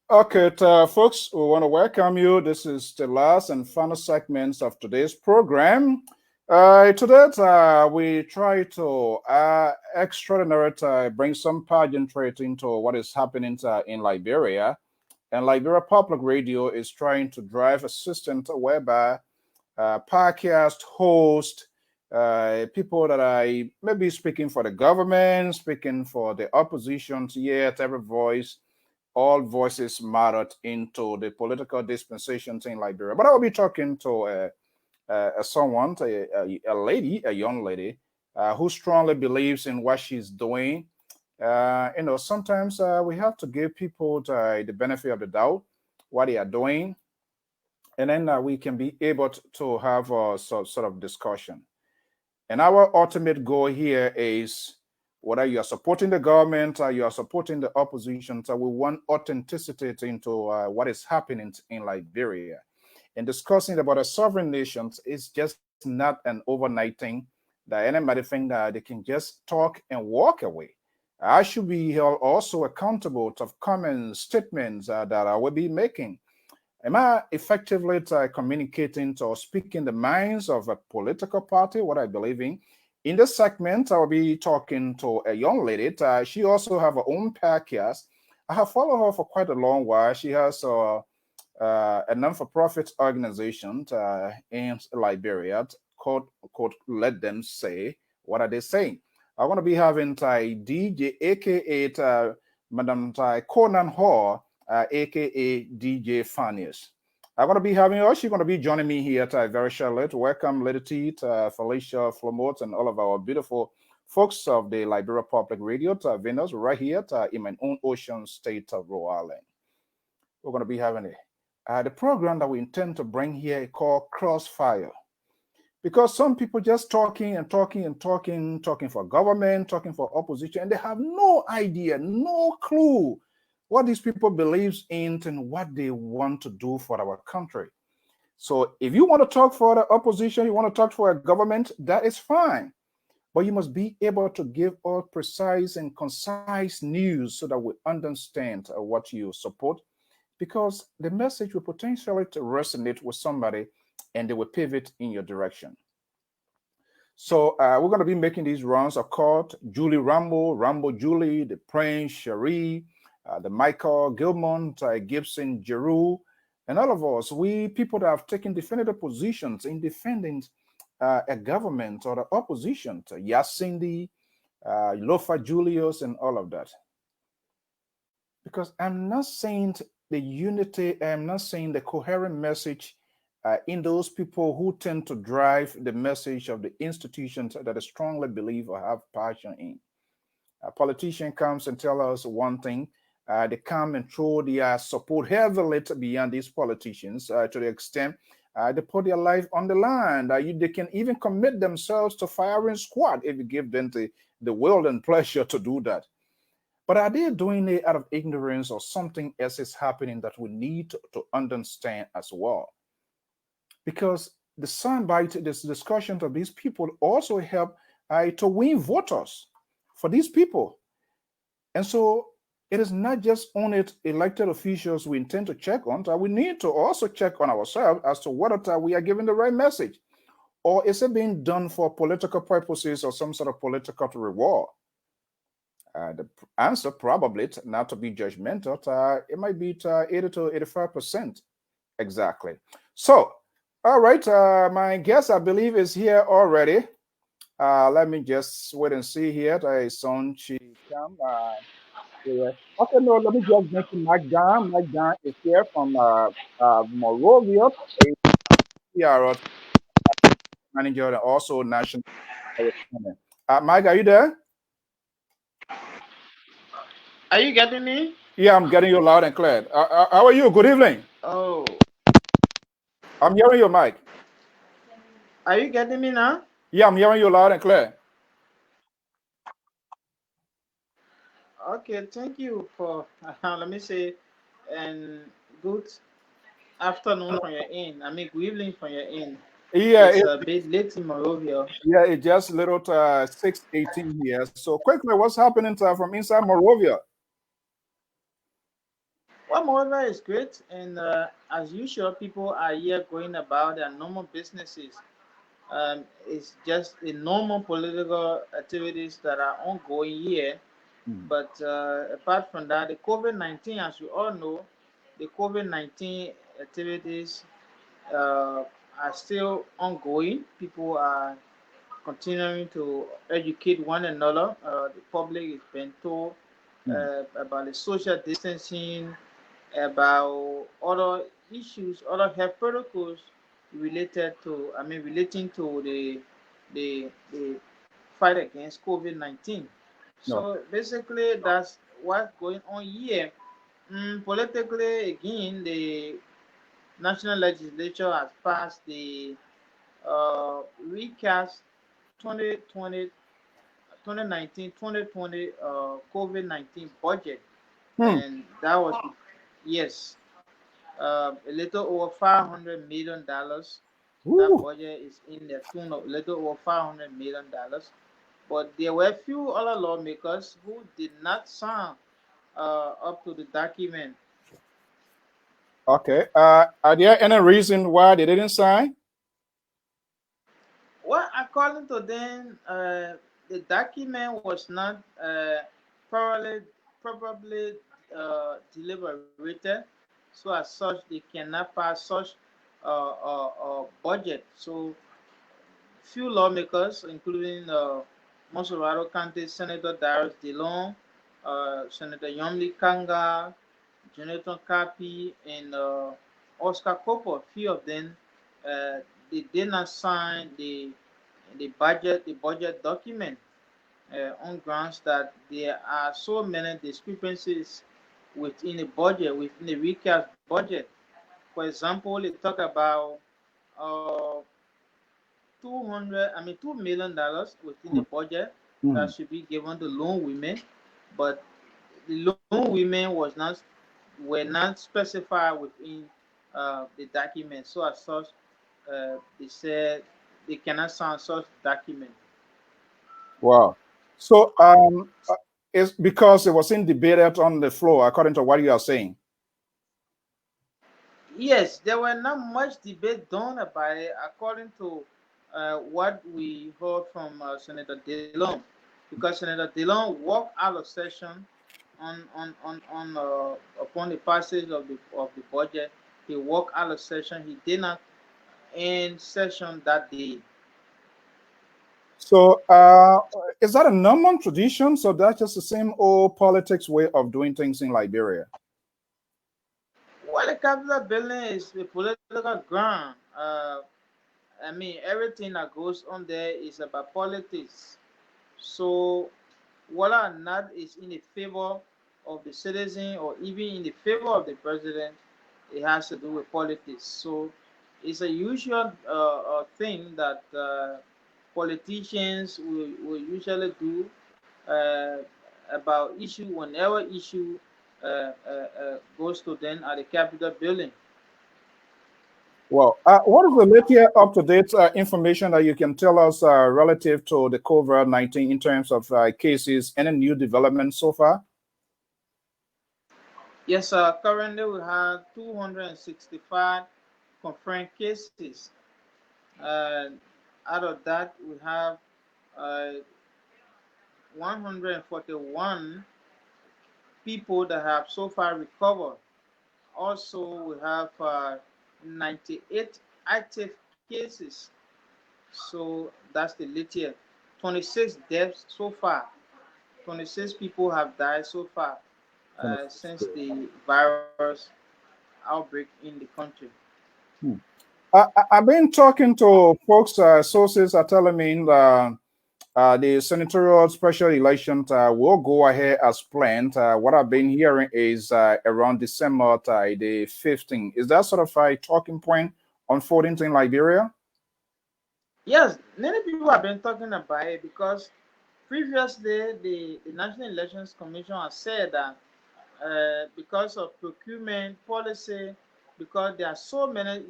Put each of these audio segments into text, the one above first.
Okay, folks, we want to welcome you. This is the last and final segments of today's program. Today, we try to extraordinary bring some pageantry into what is happening in Liberia. And Liberia Public Radio is trying to drive a system whereby podcast host, people that are maybe speaking for the government, speaking for the opposition, yet every voice, all voices mattered into the political dispensations in Liberia. But I will be talking to someone, a lady, a young lady, who strongly believes in what she's doing. Sometimes we have to give people the benefit of the doubt, what they are doing, and then we can be able to have a sort of discussion. And our ultimate goal here is whether you are supporting the government or you are supporting the opposition, so we want authenticity into what is happening in Liberia. And discussing about a sovereign nation is just not an overnight thing that anybody think that they can just talk and walk away. I should be held also accountable to common statements that I will be making. Am I effectively communicating or speaking the minds of a political party, what I believe in? In this segment, I will be talking to a young lady. She also have her own podcast. I have followed her for quite a long while. She has a non-for-profit organization in Liberia called Let Them Say. What are they saying? I want to be having DJ, aka Madam Conan Hall, aka DJ Fynest. I'm going to be having her. She's going to be joining me here very shortly. Welcome, Lady T, Felicia, Flamot, and all of our beautiful folks of the Liberia Public Radio, Venus, right here in my own ocean state of Rhode Island. We're going to be having the program that we intend to bring here called Crossfire. Because some people just talking and talking and talking for government, talking for opposition, and they have no idea, no clue what these people believe in and what they want to do for our country. So if you want to talk for the opposition, you want to talk for a government, that is fine. But you must be able to give all precise and concise news so that we understand what you support, because the message will potentially resonate with somebody and they will pivot in your direction. So we're going to be making these runs of court. Julie Rambo, Rambo Julie, the Prince, Cherie, the Michael Gilmont, Gibson, Jeru, and all of us, we people that have taken definitive positions in defending a government or the opposition, to Yasindi, Lofa Julius, and all of that. Because I'm not saying the unity, I'm not saying the coherent message in those people who tend to drive the message of the institutions that I strongly believe or have passion in. A politician comes and tell us one thing. They come and throw their support heavily beyond these politicians to the extent they put their life on the line. They can even commit themselves to firing squad if you give them the will and pleasure to do that. But are they doing it out of ignorance, or something else is happening that we need to understand as well? Because the soundbite, this discussion of these people also help to win voters for these people. And so it is not just only elected officials we intend to check on, we need to also check on ourselves as to whether we are giving the right message. Or is it being done for political purposes or some sort of political reward? The answer probably, not to be judgmental, it might be 80 to 85%. Exactly. So, all right, my guest, I believe, is here already. Let me just wait and see here. Son she come. Yeah. Okay, no, let me just mention Mike John. Mike John is here from Morovia. We are manager and also national correspondent. Mike, are you there? Are you getting me? Yeah, I'm getting you loud and clear. How are you? Good evening. Oh, I'm hearing you, Mike. are you getting me now? Yeah, I'm hearing you loud and clear. Okay, thank you for let me say, and good afternoon from your end. I mean, good evening from your end. Yeah, It's a bit late in Morovia. it's just little 6:18 here. So quickly, what's happening from inside Morovia? Well, Morovia is great, and as usual, people are here going about their normal businesses. It's just the normal political activities that are ongoing here. Hmm. But apart from that, the COVID 19, as you all know, the COVID 19 activities are still ongoing. People are continuing to educate one another. The public is being told Hmm. about the social distancing, about other issues, other health protocols relating to the fight against COVID 19. No. So basically, that's what's going on here. Politically, again, the national legislature has passed the recast 2020, 2019-2020 COVID-19 budget, Hmm. and that was, yes, a little over $500 million. That Woo. budget is in the tune of a little over $500 million. But there were few other lawmakers who did not sign up to the document. Okay. Are there any reason why they didn't sign? Well, according to them, the document was not probably probably deliberated, so as such they cannot pass such budget. So few lawmakers, including Monserrato County Senator Darius DeLong, Senator Yomli Kanga, Jonathan Kapi, and Oscar Copper, few of them, they did not sign the budget document on grounds that there are so many discrepancies within the budget, within the recast budget. For example, they talk about uh, 200, I mean $2 million within the budget that Mm. should be given to loan women, but the loan women were not specified within the document. So as such, they said they cannot sign such document. Wow. So it's because it wasn't debated on the floor, according to what you are saying. Yes, there were not much debate done about it, according to what we heard from Senator Dillon, because Senator Dillon walked out of session upon the passage of the budget. He walked out of session. He did not end session that day. So is that a normal tradition? So that's just the same old politics way of doing things in Liberia. Well, the Capitol building is a political ground. I mean, everything that goes on there is about politics. So whether or not it's in the favor of the citizen or even in the favor of the president, it has to do with politics. So it's a usual thing that politicians will usually do uh, about issue whenever issue goes to them at the Capitol building. Well, what is the latest up-to-date information that you can tell us relative to the COVID-19 in terms of cases? Any new developments so far? Yes, currently we have 265 confirmed cases. Uh, Out of that, we have uh, 141 people that have so far recovered. Also, we have 98 active cases. So that's the latest. 26 deaths so far. 26 people have died so far since the virus outbreak in the country. Hmm. I've been talking to folks, sources are telling me the senatorial special election will go ahead as planned. What I've been hearing is around December the 15th. Is that sort of a talking point unfolding in Liberia? Yes, many people have been talking about it because previously the National Elections Commission has said that because of procurement policy, because there are so many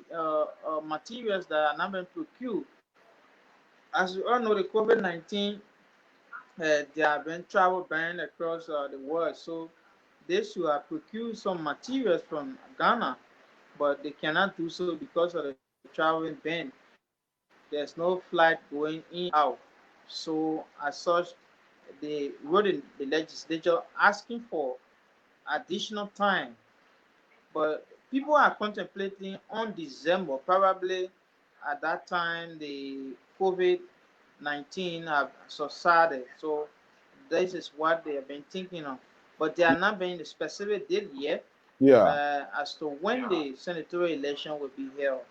materials that are not being procured. As we all know, the COVID-19, there have been travel ban across the world. So they should have procured some materials from Ghana, but they cannot do so because of the traveling ban. There's no flight going in and out. So as such, they wrote in the legislature asking for additional time. But people are contemplating on December, probably at that time the COVID-19 have subsided. So this is what they have been thinking of. But they are not being the specific date yet Yeah. as to when the senatorial election will be held.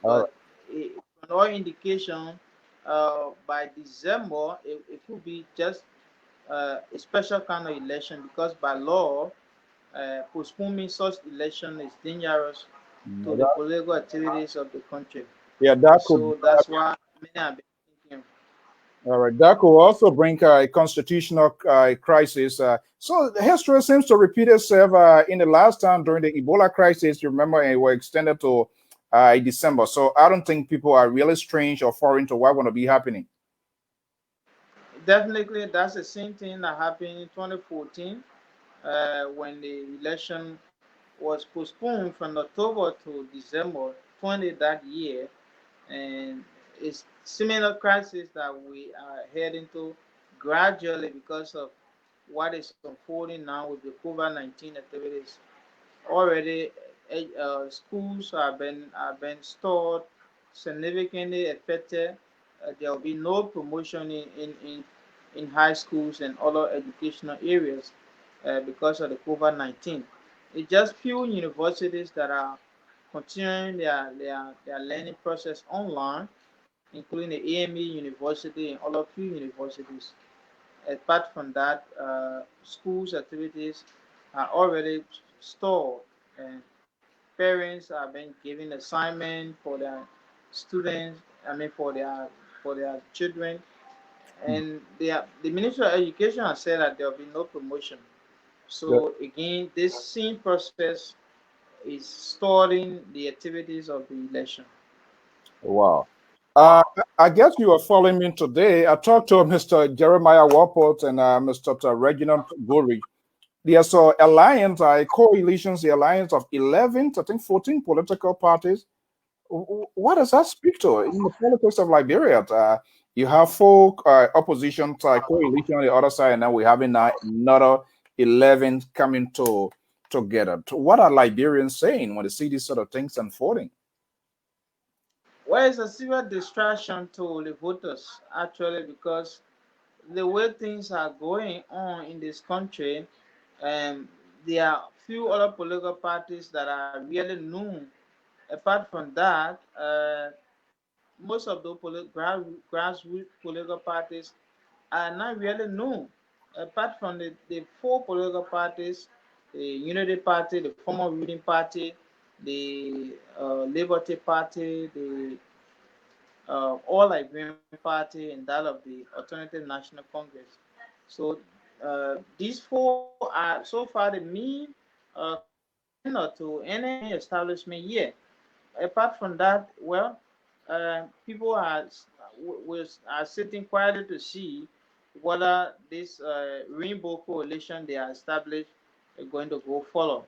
All right. But from all indication, by December, it could be just a special kind of election because by law, postponing such election is dangerous to the That, political activities of the country. yeah, that could. So that's why many have been thinking. All right, that could also bring a constitutional crisis. So the history seems to repeat itself. In the last time during the Ebola crisis, you remember it was extended to December. So I don't think people are really strange or foreign to what's going to be happening. definitely that's the same thing that happened in 2014 when the election was postponed from October to December 20 that year, and it's similar crisis that we are heading to gradually because of what is unfolding now with the COVID-19 activities. Already, schools have been stored, significantly affected. There will be no promotion in high schools and other educational areas because of the COVID-19. It's just few universities that are continuing their learning process online, including the AME University and other few universities. Apart from that, schools activities are already stored, and parents are being given assignment for their students. I mean, for their children, and the Ministry of Education has said that there will be no promotion. Yeah. So again, this same process is storing the activities of the election. Wow. I guess you are following me today. I talked to Mr. Jeremiah Warport and Mr. Reginald Gori. There's a alliance, coalitions, the alliance of 11, I think 14 political parties. What does that speak to in the politics of Liberia? You have folk opposition coalition on the other side, and then we have another 11 coming together. What are Liberians saying when they see these sort of things unfolding? Well, it's a serious distraction to the voters actually, because the way things are going on in this country, um, there are few other political parties that are really known. Apart from that, most of the grassroots political parties are not really known. Apart from the four political parties, the Unity Party, the former ruling party, the Liberty Party, the All Liberian Party, and that of the Alternative National Congress. So these four are so far the main contender to any establishment here. Apart from that, well, people are sitting quietly to see whether this rainbow coalition they are established are going to go follow.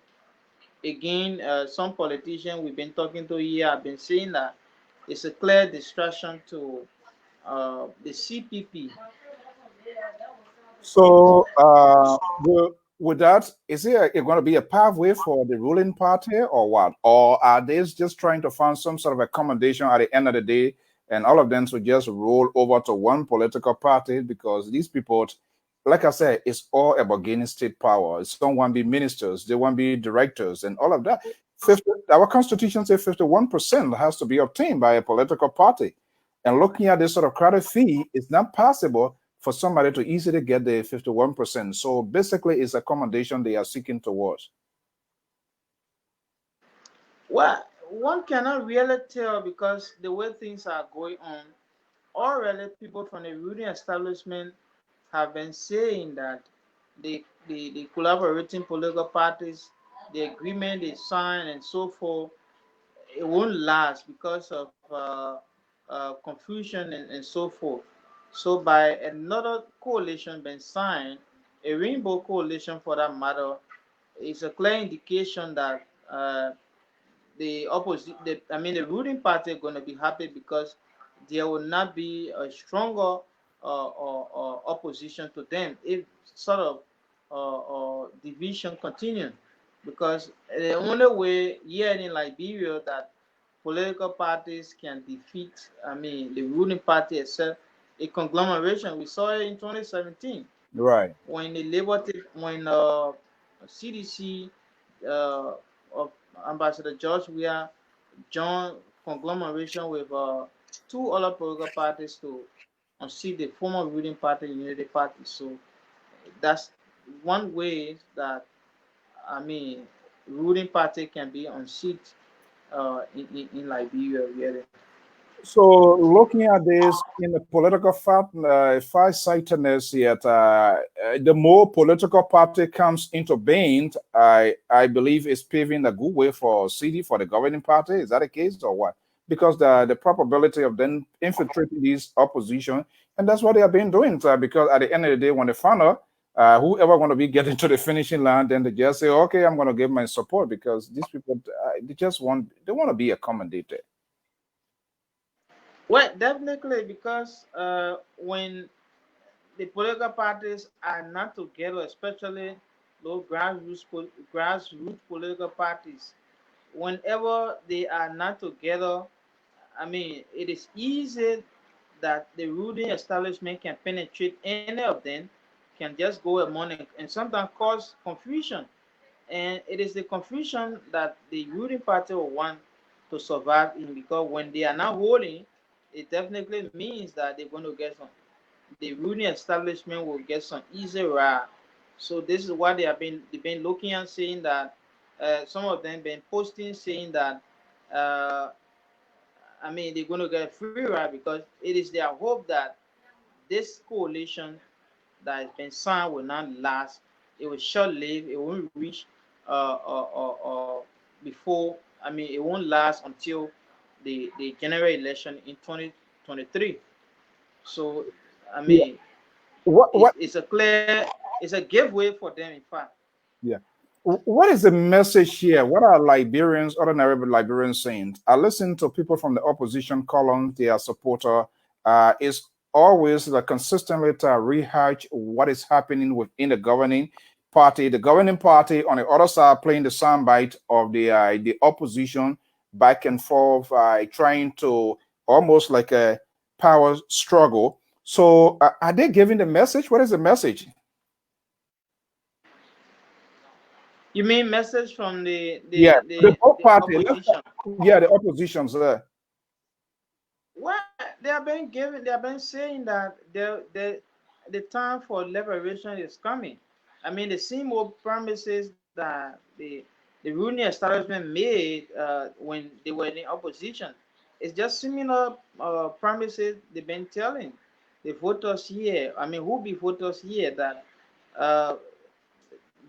Again, some politicians we've been talking to here have been saying that it's a clear distraction to the CPP. So, with that, is it going to be a pathway for the ruling party or what? Or are they just trying to find some sort of accommodation at the end of the day and all of them to just roll over to one political party? Because these people, like I said, it's all about gaining state power. Some want to be ministers, they want to be directors, and all of that. 50, our constitution says 51% has to be obtained by a political party. And looking at this sort of crowded fee, it's not possible for somebody to easily get the 51%. So basically, it's accommodation they are seeking towards. Well, one cannot really tell because the way things are going on, already people from the ruling establishment have been saying that the collaborating political parties, the agreement they sign and so forth, it won't last because of confusion and so forth. So by another coalition being signed, a rainbow coalition for that matter, is a clear indication that the opposite, I mean, the ruling party are going to be happy because there will not be a stronger opposition to them if sort of division continue. Because the only way here in Liberia that political parties can defeat, I mean, the ruling party itself, a conglomeration. We saw it in 2017 Right. when when CDC uh, of Ambassador George Weah joined conglomeration with two other political parties to unseat the former ruling party, Unity Party. So that's one way that, I mean, ruling party can be unseated in Liberia, really. So looking at this in the political far-sightedness yet, the more political party comes into being, I believe is paving a good way for CD for the governing party. Is that the case or what? Because the probability of them infiltrating this opposition And that's what they have been doing, because at the end of the day, when the final, whoever want to be getting to the finishing line, then they just say, okay, I'm going to give my support, because these people, they want to be accommodated. Well, definitely, because when the political parties are not together, especially those grassroots political parties, whenever they are not together, I mean, it is easy that the ruling establishment can penetrate any of them, can just go among and sometimes cause confusion. And it is the confusion that the ruling party will want to survive in, because when they are not holding, it definitely means that they're going to get some, the ruling establishment will get some easy ride. So this is what they've been looking and saying that some of them been posting saying that uh, I mean they're going to get a free ride, because it is their hope that this coalition that has been signed will not last. It will short live. It won't reach before. I mean, it won't last until the general election in 2023. So, I Yeah. mean, What? What? it's a clear, it's a giveaway for them. In fact, Yeah. What is the message here? What are Liberians, ordinary Liberians saying? I listen to people from the opposition column, their supporter is always consistently to rehash what is happening within the governing party. The governing party on the other side playing the soundbite of the opposition back and forth, trying to almost like a power struggle. So are they giving the message? What is the message? you mean message from Yeah, the both the party. opposition? Yeah, the opposition's there. Well, they have been saying that the time for liberation is coming. I mean, the same old promises that the ruling establishment made when they were in opposition. It's just similar promises they've been telling the voters here. I mean, who be voters here that uh,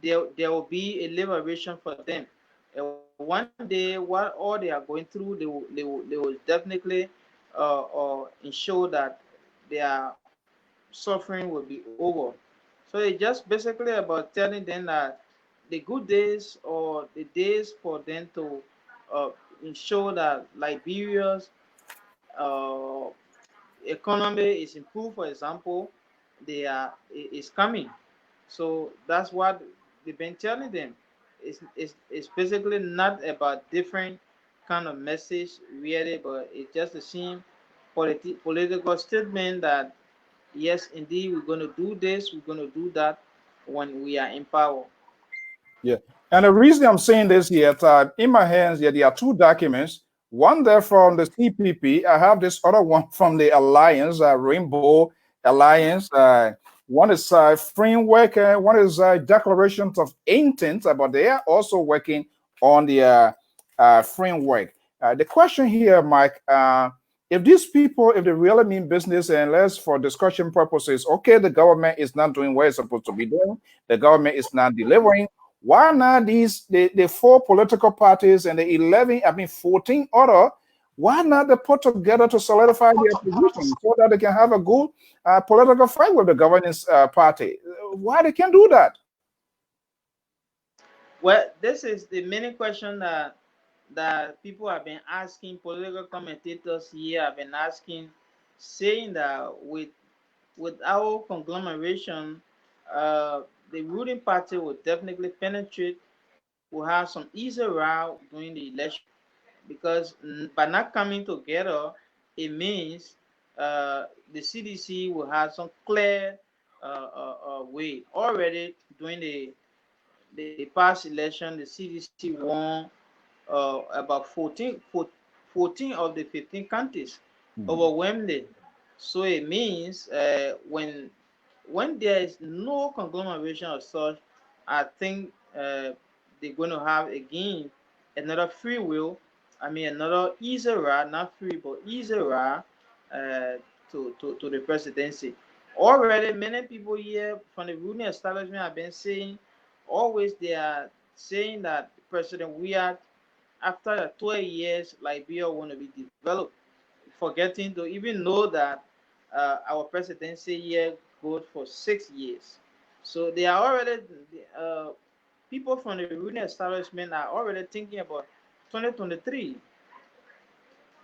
there will be a liberation for them. And one day, what all they are going through, they will definitely ensure that their suffering will be over. So it's just basically about telling them that the good days or the days for them to uh, ensure that Liberia's uh, economy is improved, for example, is coming. So that's what they've been telling them. It's basically not about different kind of message really, but it's just the same political statement that yes, indeed, we're going to do this, we're going to do that when we are in power. Yeah. And the reason I'm saying this here, in my hands here, there are two documents. One there from the CPP. I have this other one from the Alliance, Rainbow Alliance. One is framework, one is declarations of intent, but they are also working on the framework. The question here, Mike, if these people, if they really mean business, and let's for discussion purposes, okay, the government is not doing what it's supposed to be doing, the government is not delivering, why not the four political parties and the 11, I mean 14 other, why not they put together to solidify their position so that they can have a good political fight with the governing party? Why they can't do that? Well, this is the main question that people have been asking, political commentators here have been asking, saying that with our conglomeration, the ruling party will definitely penetrate, will have some easy route during the election, because by not coming together, it means the CDC will have some clear way. Already during the past election, the CDC won about 14 of the 15 counties overwhelmingly. So it means when there is no conglomeration of such, I think they're going to have again another free will. I mean, another easy route, not free, but easy route uh, to the presidency. Already, many people here from the ruling establishment have been saying, always they are saying that President Weah, after 12 years, Liberia want to be developed, forgetting to even know that our presidency year goes for 6 years. So they are already uh, people from the ruling establishment are already thinking about 2023.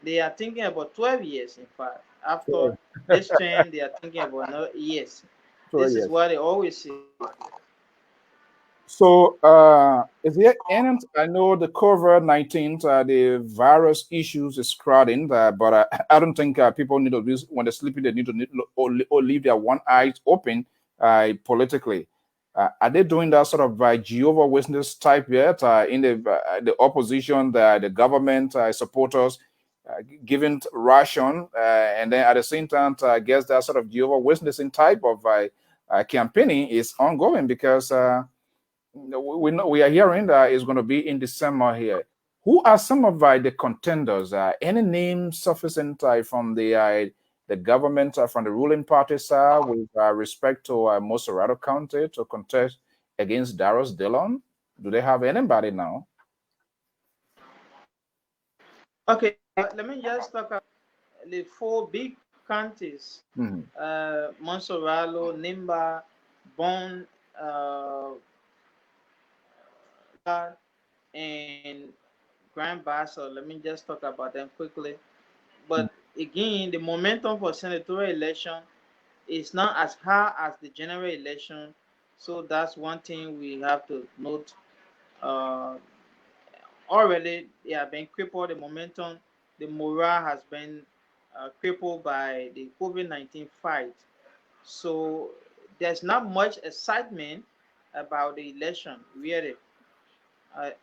They are thinking about 12 years. In fact, after So, this term, they are thinking about no years. so This is yes. what they always say. So, is there any? I know the COVID-19, the virus issues is crowding, but I don't think people need to use when they're sleeping. They need to or leave their one eye open politically. Are they doing that sort of Jehovah Witness type yet? In the opposition, the government supporters giving ration, and then at the same time, I guess that sort of Jehovah Witnessing type of campaigning is ongoing because. We know we are hearing that it's going to be in December here. Who are some of the contenders? Any names surfacing from the government from the ruling parties with respect to Moserado County to contest against Darius Dillon? Do they have anybody now? Okay, let me just talk about the four big counties: Mhm. Monserralo, Nimba, Bon, and Grand Bassa. Let me just talk about them quickly. But again, the momentum for senatorial election is not as high as the general election. So that's one thing we have to note. Uh, Already, they have been crippled. The momentum, the morale has been crippled by the COVID-19 fight. So there's not much excitement about the election, really.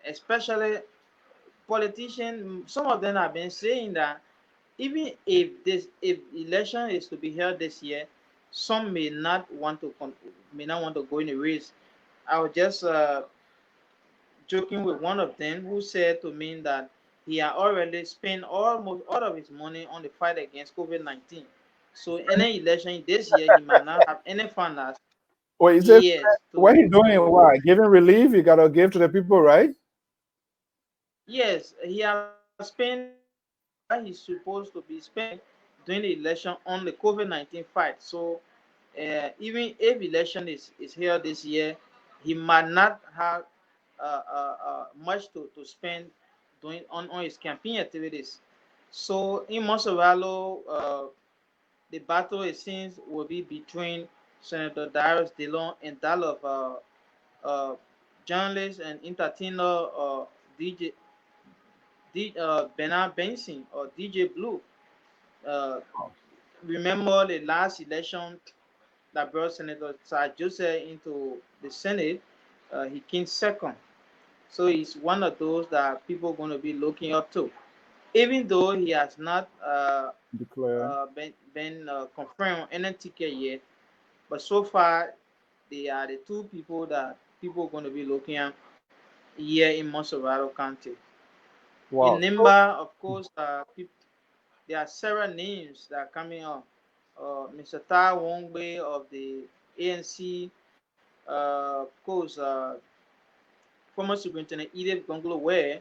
Especially politicians, some of them have been saying that even if election is to be held this year, some may not want to go in the race. I was just joking with one of them who said to me that he had already spent almost all of his money on the fight against COVID-19. So any election this year, he might not have any funders. Well, is it Yes, what he doing? Why giving relief? You gotta give to the people, right? yes, he has spent what he's supposed to be spending during the election on the COVID-19 fight. So even if election is here this year, he might not have much to spend doing on his campaign activities. So in Monserralo, the battle it seems will be between Senator Darius Dillon and that of uh, journalist and entertainer DJ Bernard Benson or DJ Blue. Uh, Remember the last election that brought Senator Sir Joseph into the Senate? He came second. So he's one of those that people are going to be looking up to. Even though he has not Declare. been confirmed on any ticket yet, but so far they are the two people that people are going to be looking at here in Monserrado County. In Wow. So, Nimba, of course, there are several names that are coming up. Mr. Tai Wongbe of the ANC, of course, former Superintendent Edith Gongolo Ware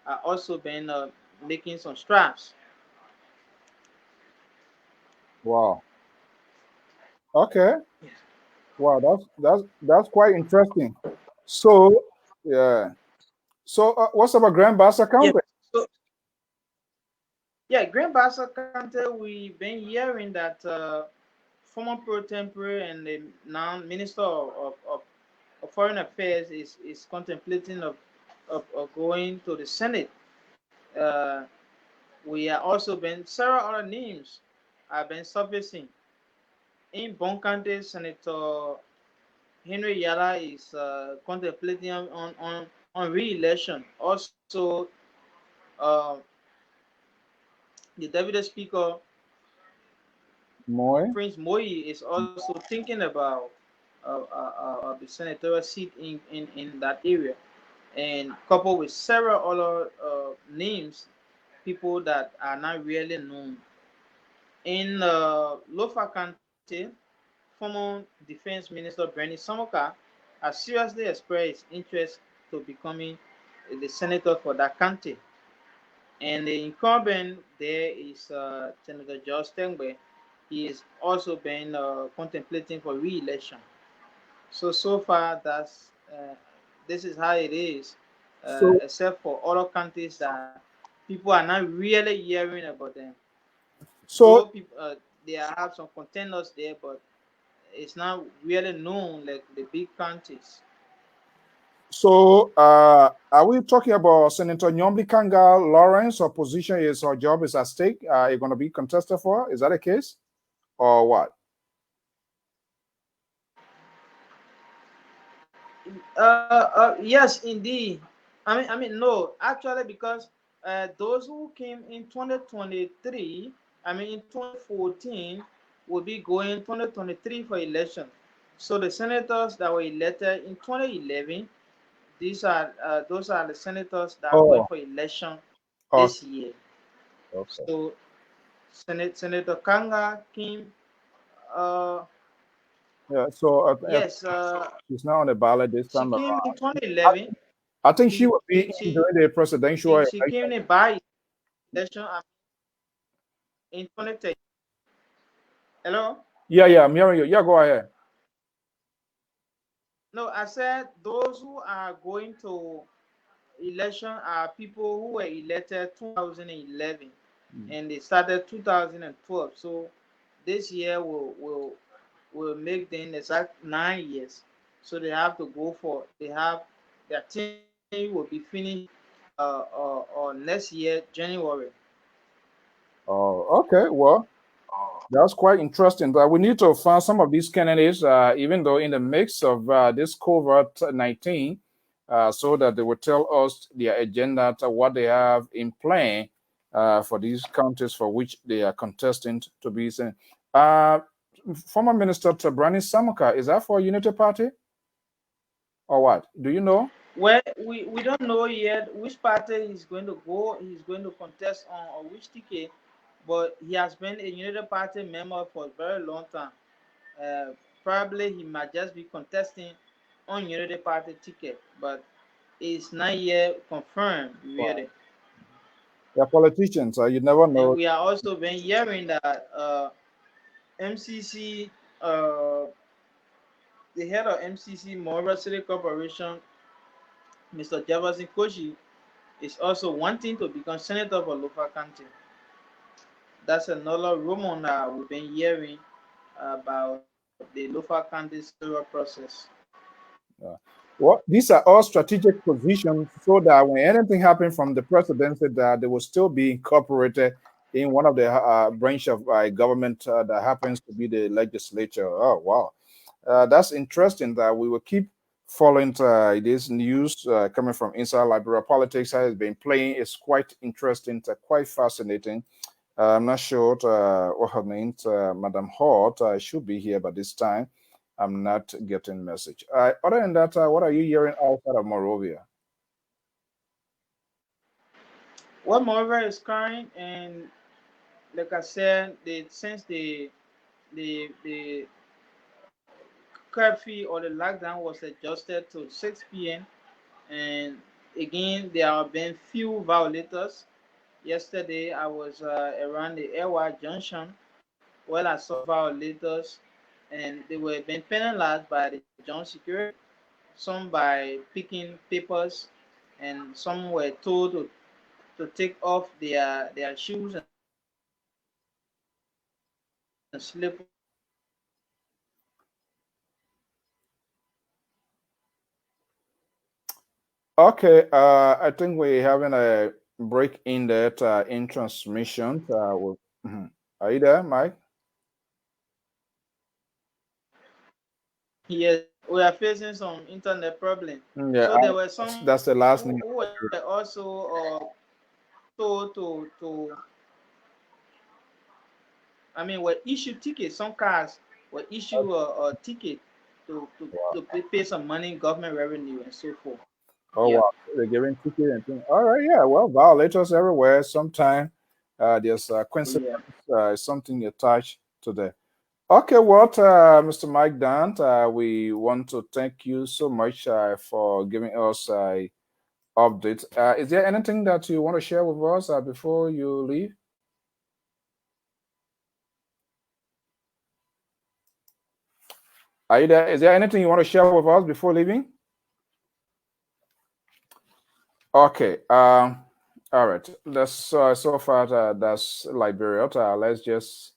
are also been making some strides. wow. Okay. Wow. That's quite interesting. So, yeah. So, what's about Grand Bassa Yeah. County? So yeah, Grand Bassa County, we've been hearing that former pro tempore and the now Minister of Foreign Affairs is contemplating of going to the Senate. Uh, we are also been several other names have been surfacing. In Bon County, Senator Henry Yala is contemplating on re-election. Also, uh, the Deputy Speaker Moy. Prince Moi is also thinking about the senatorial seat in that area, and coupled with several other names, people that are not really known. In Lofa County, former Defense Minister Bernie Samoka has seriously expressed his interest to becoming the senator for that county. And the incumbent there is Senator George Tengbe. he is also been contemplating for re-election. So far, this is how it is. So, Except for other countries that people are not really hearing about them. Though so, people, they have some contenders there, but it's not really known like the big countries. are we talking about Senator Nyombi Kanga Lawrence? Or position is her job is at stake? Are you going to be contested for? Is that the case, or what? Yes, indeed. No. Actually, because those who came in 2023, in 2014, will be going 2023 for election. So the senators that were elected in 2011, those are the senators that are going Oh, for election okay, this year. okay. So Senator Kanga came. Uh, Yeah. So yes, she's now on the ballot this she time came in around. 2011. I think she She will be she in during the presidential she election. came in by election in 2010. Hello? Yeah, yeah, I'm hearing you. Yeah, go ahead. No, I said those who are going to election are people who were elected 2011 Mm. and they started 2012. So this year will make them exact 9 years. So they have to go for they have their term will be finished next year January. Oh, okay. Well, that's quite interesting. But we need to find some of these candidates, even though in the mix of this COVID-19, so that they will tell us their agenda, to what they have in plan for these counties for which they are contesting to be sent. Uh, Former Minister Tabrani Samuka, is that for Unity Party or what? Do you know? Well, we don't know yet which party he's going to go, he's going to contest on, or which ticket, but he has been a United Party member for a very long time. Uh, Probably he might just be contesting on Unity Party ticket, but it's not yet confirmed, Wow. really. They're politicians, you never And know. we are also been hearing that MCC, uh, the head of MCC, Morava City Corporation, Mr. Jefferson Koshi, is also wanting to become senator for Lofa County. That's another rumor that we've been hearing about the Lofa County senatorial process. Uh, well, these are all strategic positions so that when anything happens from the presidency, that they will still be incorporated in one of the branch of government that happens to be the legislature. Oh, wow. That's interesting that we will keep following this news coming from inside Liberia. Politics has been playing. It's quite interesting, quite fascinating. I'm not sure what her name, Madam Hort, should be here by this time. I'm not getting message. Other than that, what are you hearing outside of Morovia? What moreover is current, and like I said, since the curfew or the lockdown was adjusted to 6 p.m. and again there have been few violators. Yesterday I was around the Airway Junction where I saw violators and they were being penalized by the John security, some by picking papers, and some were told to take off their shoes and slippers and go through the security line. Okay, I think we're having a break in that in transmission. Mhm. Are you there, Mike? Yes, we are facing some internet problem. Mm, yeah, So there were some that's the last who name. were also told to were issued tickets. Some cars were issued a ticket to pay some money, government revenue, and so forth. Oh Yeah, wow, they're giving ticket and things. All right, yeah. Well, violators everywhere. Sometime there's coincidence, yeah. something attached to the. Okay, what, Mr. Mike Dant, we want to thank you so much for giving us a update. Is there anything that you want to share with us before you leave? Are you there? Is there anything you want to share with us before leaving? Okay. All right. That's so far. That's Liberia. Let's just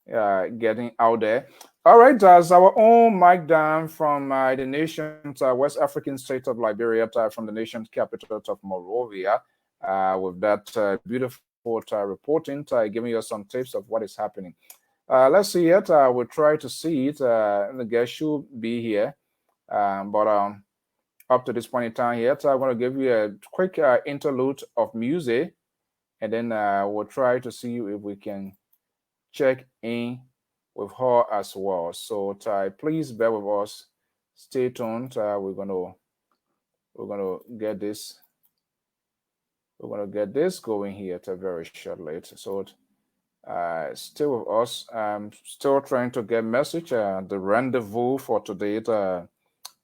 getting out there. All right. As our own Mike Dan from the nation's West African state of Liberia, from the nation's capital of Monrovia, with that beautiful reporting, giving you some tips of what is happening. Let's see it. We'll try to see it. The guest should be here, but up to this point in time here. So I'm going to give you a quick interlude of music, and then we'll try to see if we can check in with her as well. So please bear with us. Stay tuned. We're gonna get this. We're gonna get this going here very shortly. So still with us. I'm still trying to get message. The rendezvous for today.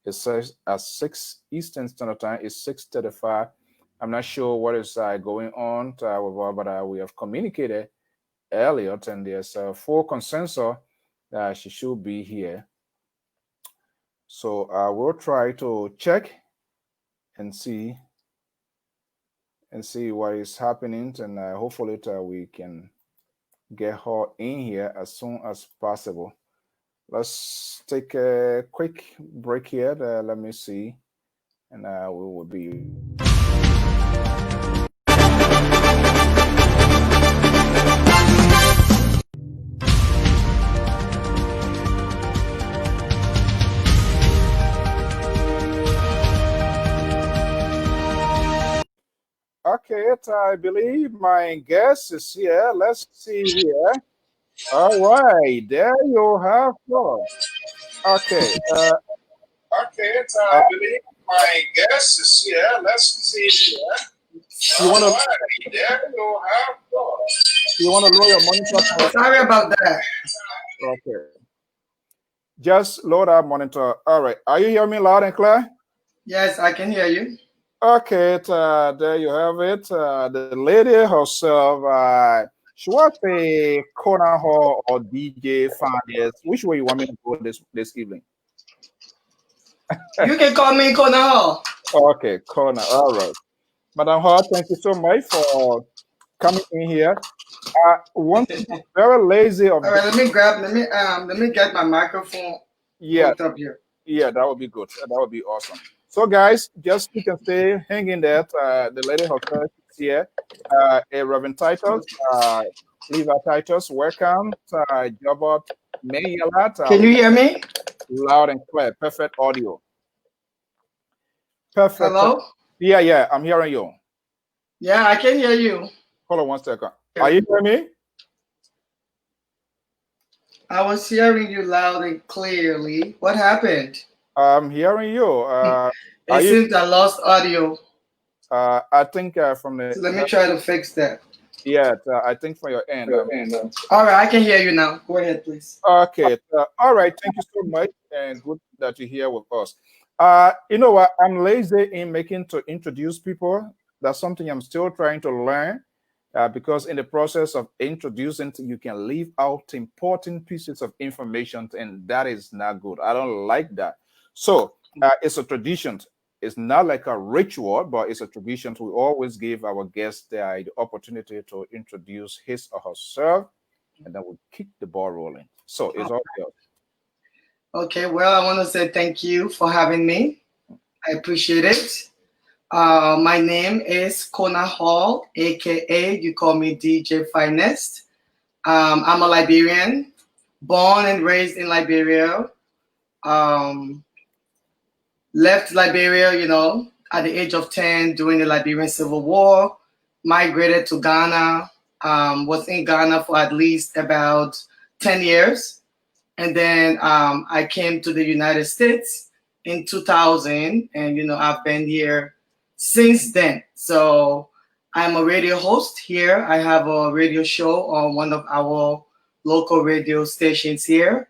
It says at 6 Eastern Standard Time is 6:35. I'm not sure what is going on, but we have communicated earlier, and there's a full consensus that she should be here. So I will try to check and see what is happening, and hopefully we can get her in here as soon as possible. Let's take a quick break here. Let me see. And we will be. Okay, I believe my guest is here. Let's see here. All right, there you have her. Okay. Okay, I believe my guest is here. Let's see here. You want to? There you have her. You want to lower your monitor? Sorry about that. Okay. Just load our monitor. All right. Are you hearing me loud and clear? Yes, I can hear you. Okay, there you have it. The lady herself, she was a KONAH Hall or DJ Fynest. Which way you want me to go this evening? You can call me KONAH. Okay, KONAH. All right. Madam Hall, thank you so much for coming in here. One very lazy of All right, let me get my microphone hooked up here. Yeah, that would be good. That would be awesome. So, guys, just you can stay hanging there. The lady herself is here. A Reverend Titus, Levi Titus, welcome. Jobot Mayalat. Can you hear me? Loud and clear. Perfect audio. Perfect. Hello? Yeah, I'm hearing you. Yeah, I can hear you. Hold on 1 second. Are you hearing me? I was hearing you loud and clearly. What happened? I'm hearing you. It seems I lost audio. I think from the. So let me try to fix that. Yeah, I think from your end. All right, I can hear you now. Go ahead, please. Okay. All right. Thank you so much, and good that you're here with us. You know what? I'm lazy in making to introduce people. That's something I'm still trying to learn. Because in the process of introducing, you can leave out important pieces of information, and that is not good. I don't like that. So it's a tradition. It's not like a ritual, but it's a tradition. We always give our guests the opportunity to introduce his or herself, and then we keep the ball rolling. So it's all yours. Okay, well, I want to say thank you for having me. I appreciate it. My name is KONAH Hall, aka you call me DJ Fynest. I'm a Liberian, born and raised in Liberia. Left Liberia, at the age of 10 during the Liberian Civil War. Migrated to Ghana. Was in Ghana for at least about 10 years. And then I came to the United States in 2000, and I've been here since then. So I'm a radio host here. I have a radio show on one of our local radio stations here,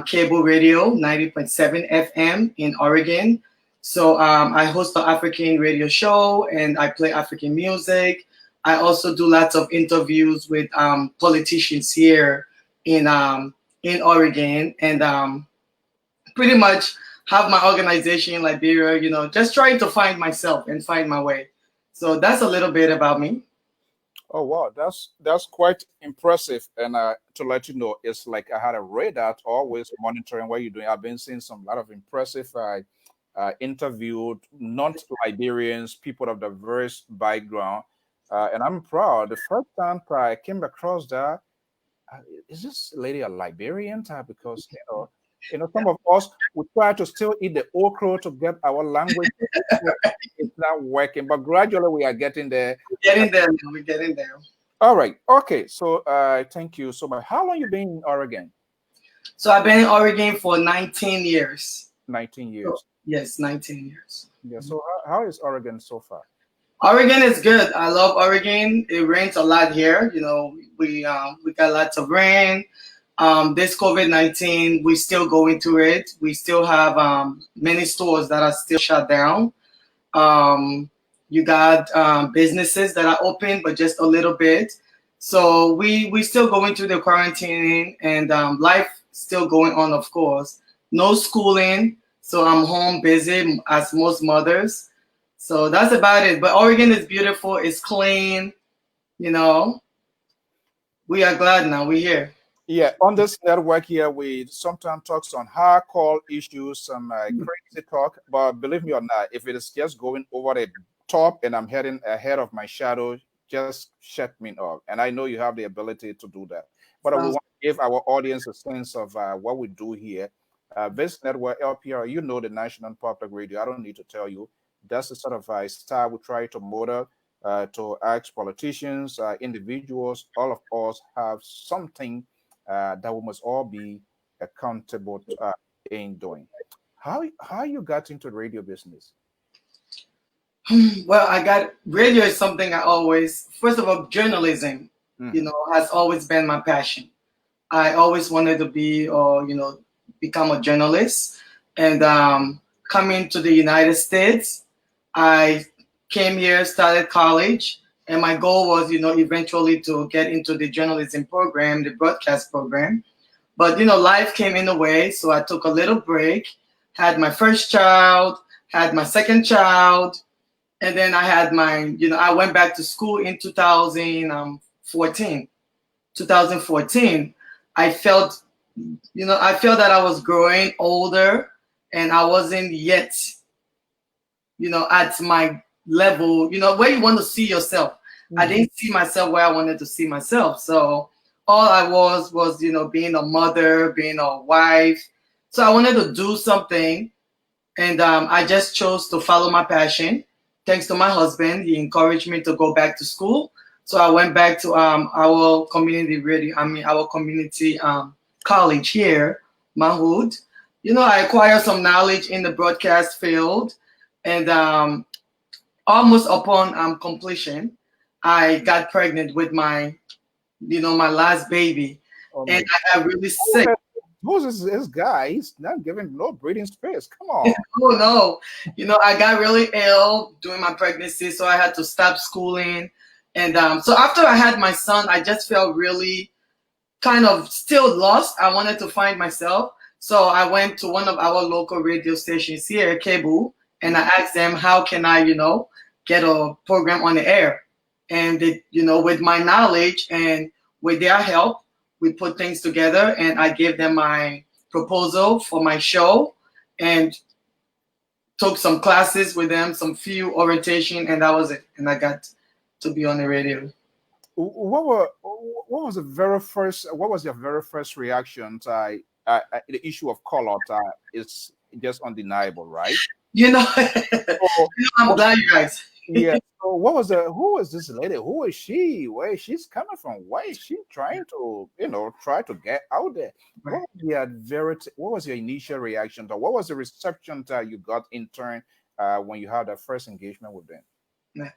cable radio 90.7 FM in Oregon. So I host an African radio show and I play African music. I also do lots of interviews with politicians here in Oregon, and pretty much have my organization in Liberia, just trying to find myself and find my way. So that's a little bit about me. Oh wow, that's quite impressive. And to let you know, it's like I had a radar always monitoring what you're doing. I've been seeing some lot of impressive interviewed non-Liberians, people of diverse background, and I'm proud. The first time I came across that, uh, is this lady a Liberian type? Because some of us we try to still eat the okra to get our language. It's not working, but gradually we are getting there. We're getting there now. We're getting there. All right. Okay. So thank you so much. How long you been in Oregon? So I've been in Oregon for 19 years. 19 So, years. yes, 19 years. Yeah. So how is Oregon so far? Oregon is good. I love Oregon. It rains a lot here. We got lots of rain. This COVID-19, we still going through it. We still have many stores that are still shut down. Um, you got businesses that are open, but just a little bit. So we still going through the quarantine and life still going on, of course. No schooling, so I'm home busy as most mothers. So that's about it. But Oregon is beautiful. It's clean. You know, we are glad now. We're here. Yeah, on this network here, we sometimes talks on hardcore issues, some crazy talk. But believe me or not, if it is just going over the top and I'm heading ahead of my shadow, just shut me off. And I know you have the ability to do that. But we Sounds want to give our audience a sense of what we do here. This network, LPR, you know the National Public Radio. I don't need to tell you. That's the sort of style we try to model to ask politicians, individuals, all of us have something that we must all be accountable in doing. How you got into the radio business? well, I got radio is something I always, first of all, journalism, Hmm. has always been my passion. I always wanted to be or become a journalist. And coming to the United States, I came here, started college, and my goal was eventually to get into the journalism program, the broadcast program. But life came in the way, so I took a little break, had my first child, had my second child, and then I had I went back to school in 2014. 2014, I felt, I felt that I was growing older and I wasn't yet, at my level, where you want to see yourself. I Mhm. didn't see myself where I wanted to see myself. So all I was, being a mother, being a wife. So I wanted to do something and I just chose to follow my passion. Thanks to my husband, he encouraged me to go back to school. So I went back to our community radio. I mean, our community college here, Mahood. I acquired some knowledge in the broadcast field, and almost upon completion, I got pregnant with my last baby, Oh and my I got really God. sick. Who's this guy? He's not giving no breathing space. Come on. Oh no, I got really ill during my pregnancy, so I had to stop schooling. And so after I had my son, I just felt really kind of still lost. I wanted to find myself. So I went to one of our local radio stations here, Cable, and I asked them, how can I, get a program on the air? And they, with my knowledge and with their help, we put things together and I gave them my proposal for my show and took some classes with them, some few orientation, and that was it. And I got to be on the radio. What was the very first? What was your very first reaction to the issue of color? Is just undeniable, right? You know, So, I'm what, glad you guys. yeah. So what was the? Who is this lady? Who is she? Where is she's coming from? Why is she trying to, try to get out there? What Right. was the What was your initial reaction? To what was the reception that you got in turn when you had that first engagement with them? Yeah.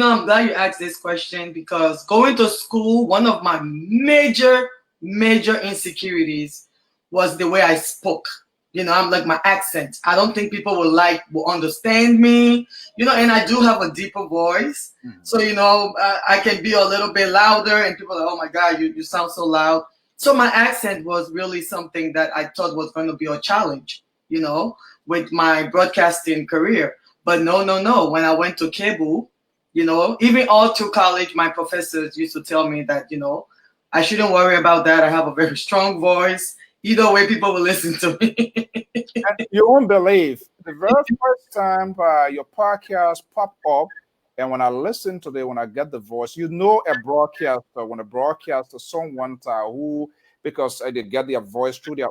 I'm glad you asked this question because going to school, one of my major, major insecurities was the way I spoke. I'm like my accent. I don't think people will understand me. And I do have a deeper voice. Mhm. So, I can be a little bit louder and people are like, oh my God, you sound so loud. So my accent was really something that I thought was going to be a challenge. with my broadcasting career. But no, no, no. When I went to cable, even all through college, my professors used to tell me that, I shouldn't worry about that. I have a very strong voice. Either way, people will listen to me. And you won't believe the very first time your podcast pop up, and when I listen to it, when I get the voice, a broadcaster, when a broadcaster, someone who, because they get their voice through their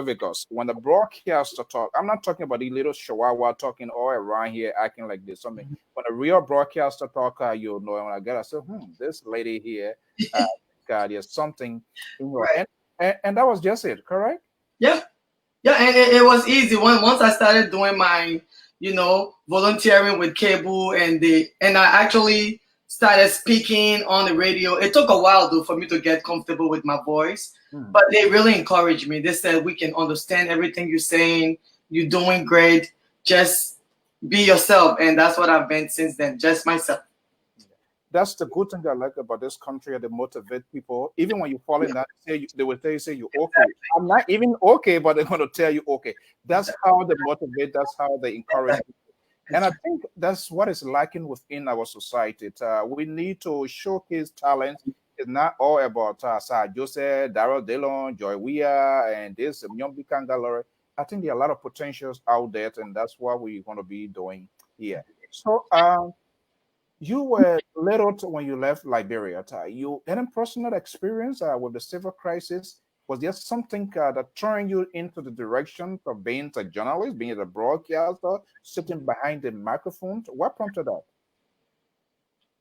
because when the broadcaster talk, I'm not talking about the little chihuahua talking all around here acting like this. Something when a real broadcaster talk, and when I get, I say, this lady here, God, there's something, Right. and that was just it, correct? Yeah. Yeah, and it was easy. Once I started doing my, volunteering with cable, and I actually started speaking on the radio. It took a while though for me to get comfortable with my voice, but they really encouraged me. They said, we can understand everything you're saying. You're doing great. Just be yourself, and that's what I've been since then. Just myself. That's the good thing I like about this country. They motivate people. Even when you fall in that, they will tell you, say you're okay. I'm not even okay, but they're going to tell you okay. That's how they motivate. That's how they encourage people. And I think that's what is lacking within our society. We need to showcase talent. It's not all about Sarah Joseph, Daryl Dillon, Joy Weir, and this Myombi Kangalore. I think there are a lot of potentials out there, and that's what we're going to be doing here. So, you were little when you left Liberia. You had a personal experience with the civil crisis. Was there something that turned you into the direction of being a journalist, being a broadcaster, sitting behind the microphone? What prompted that?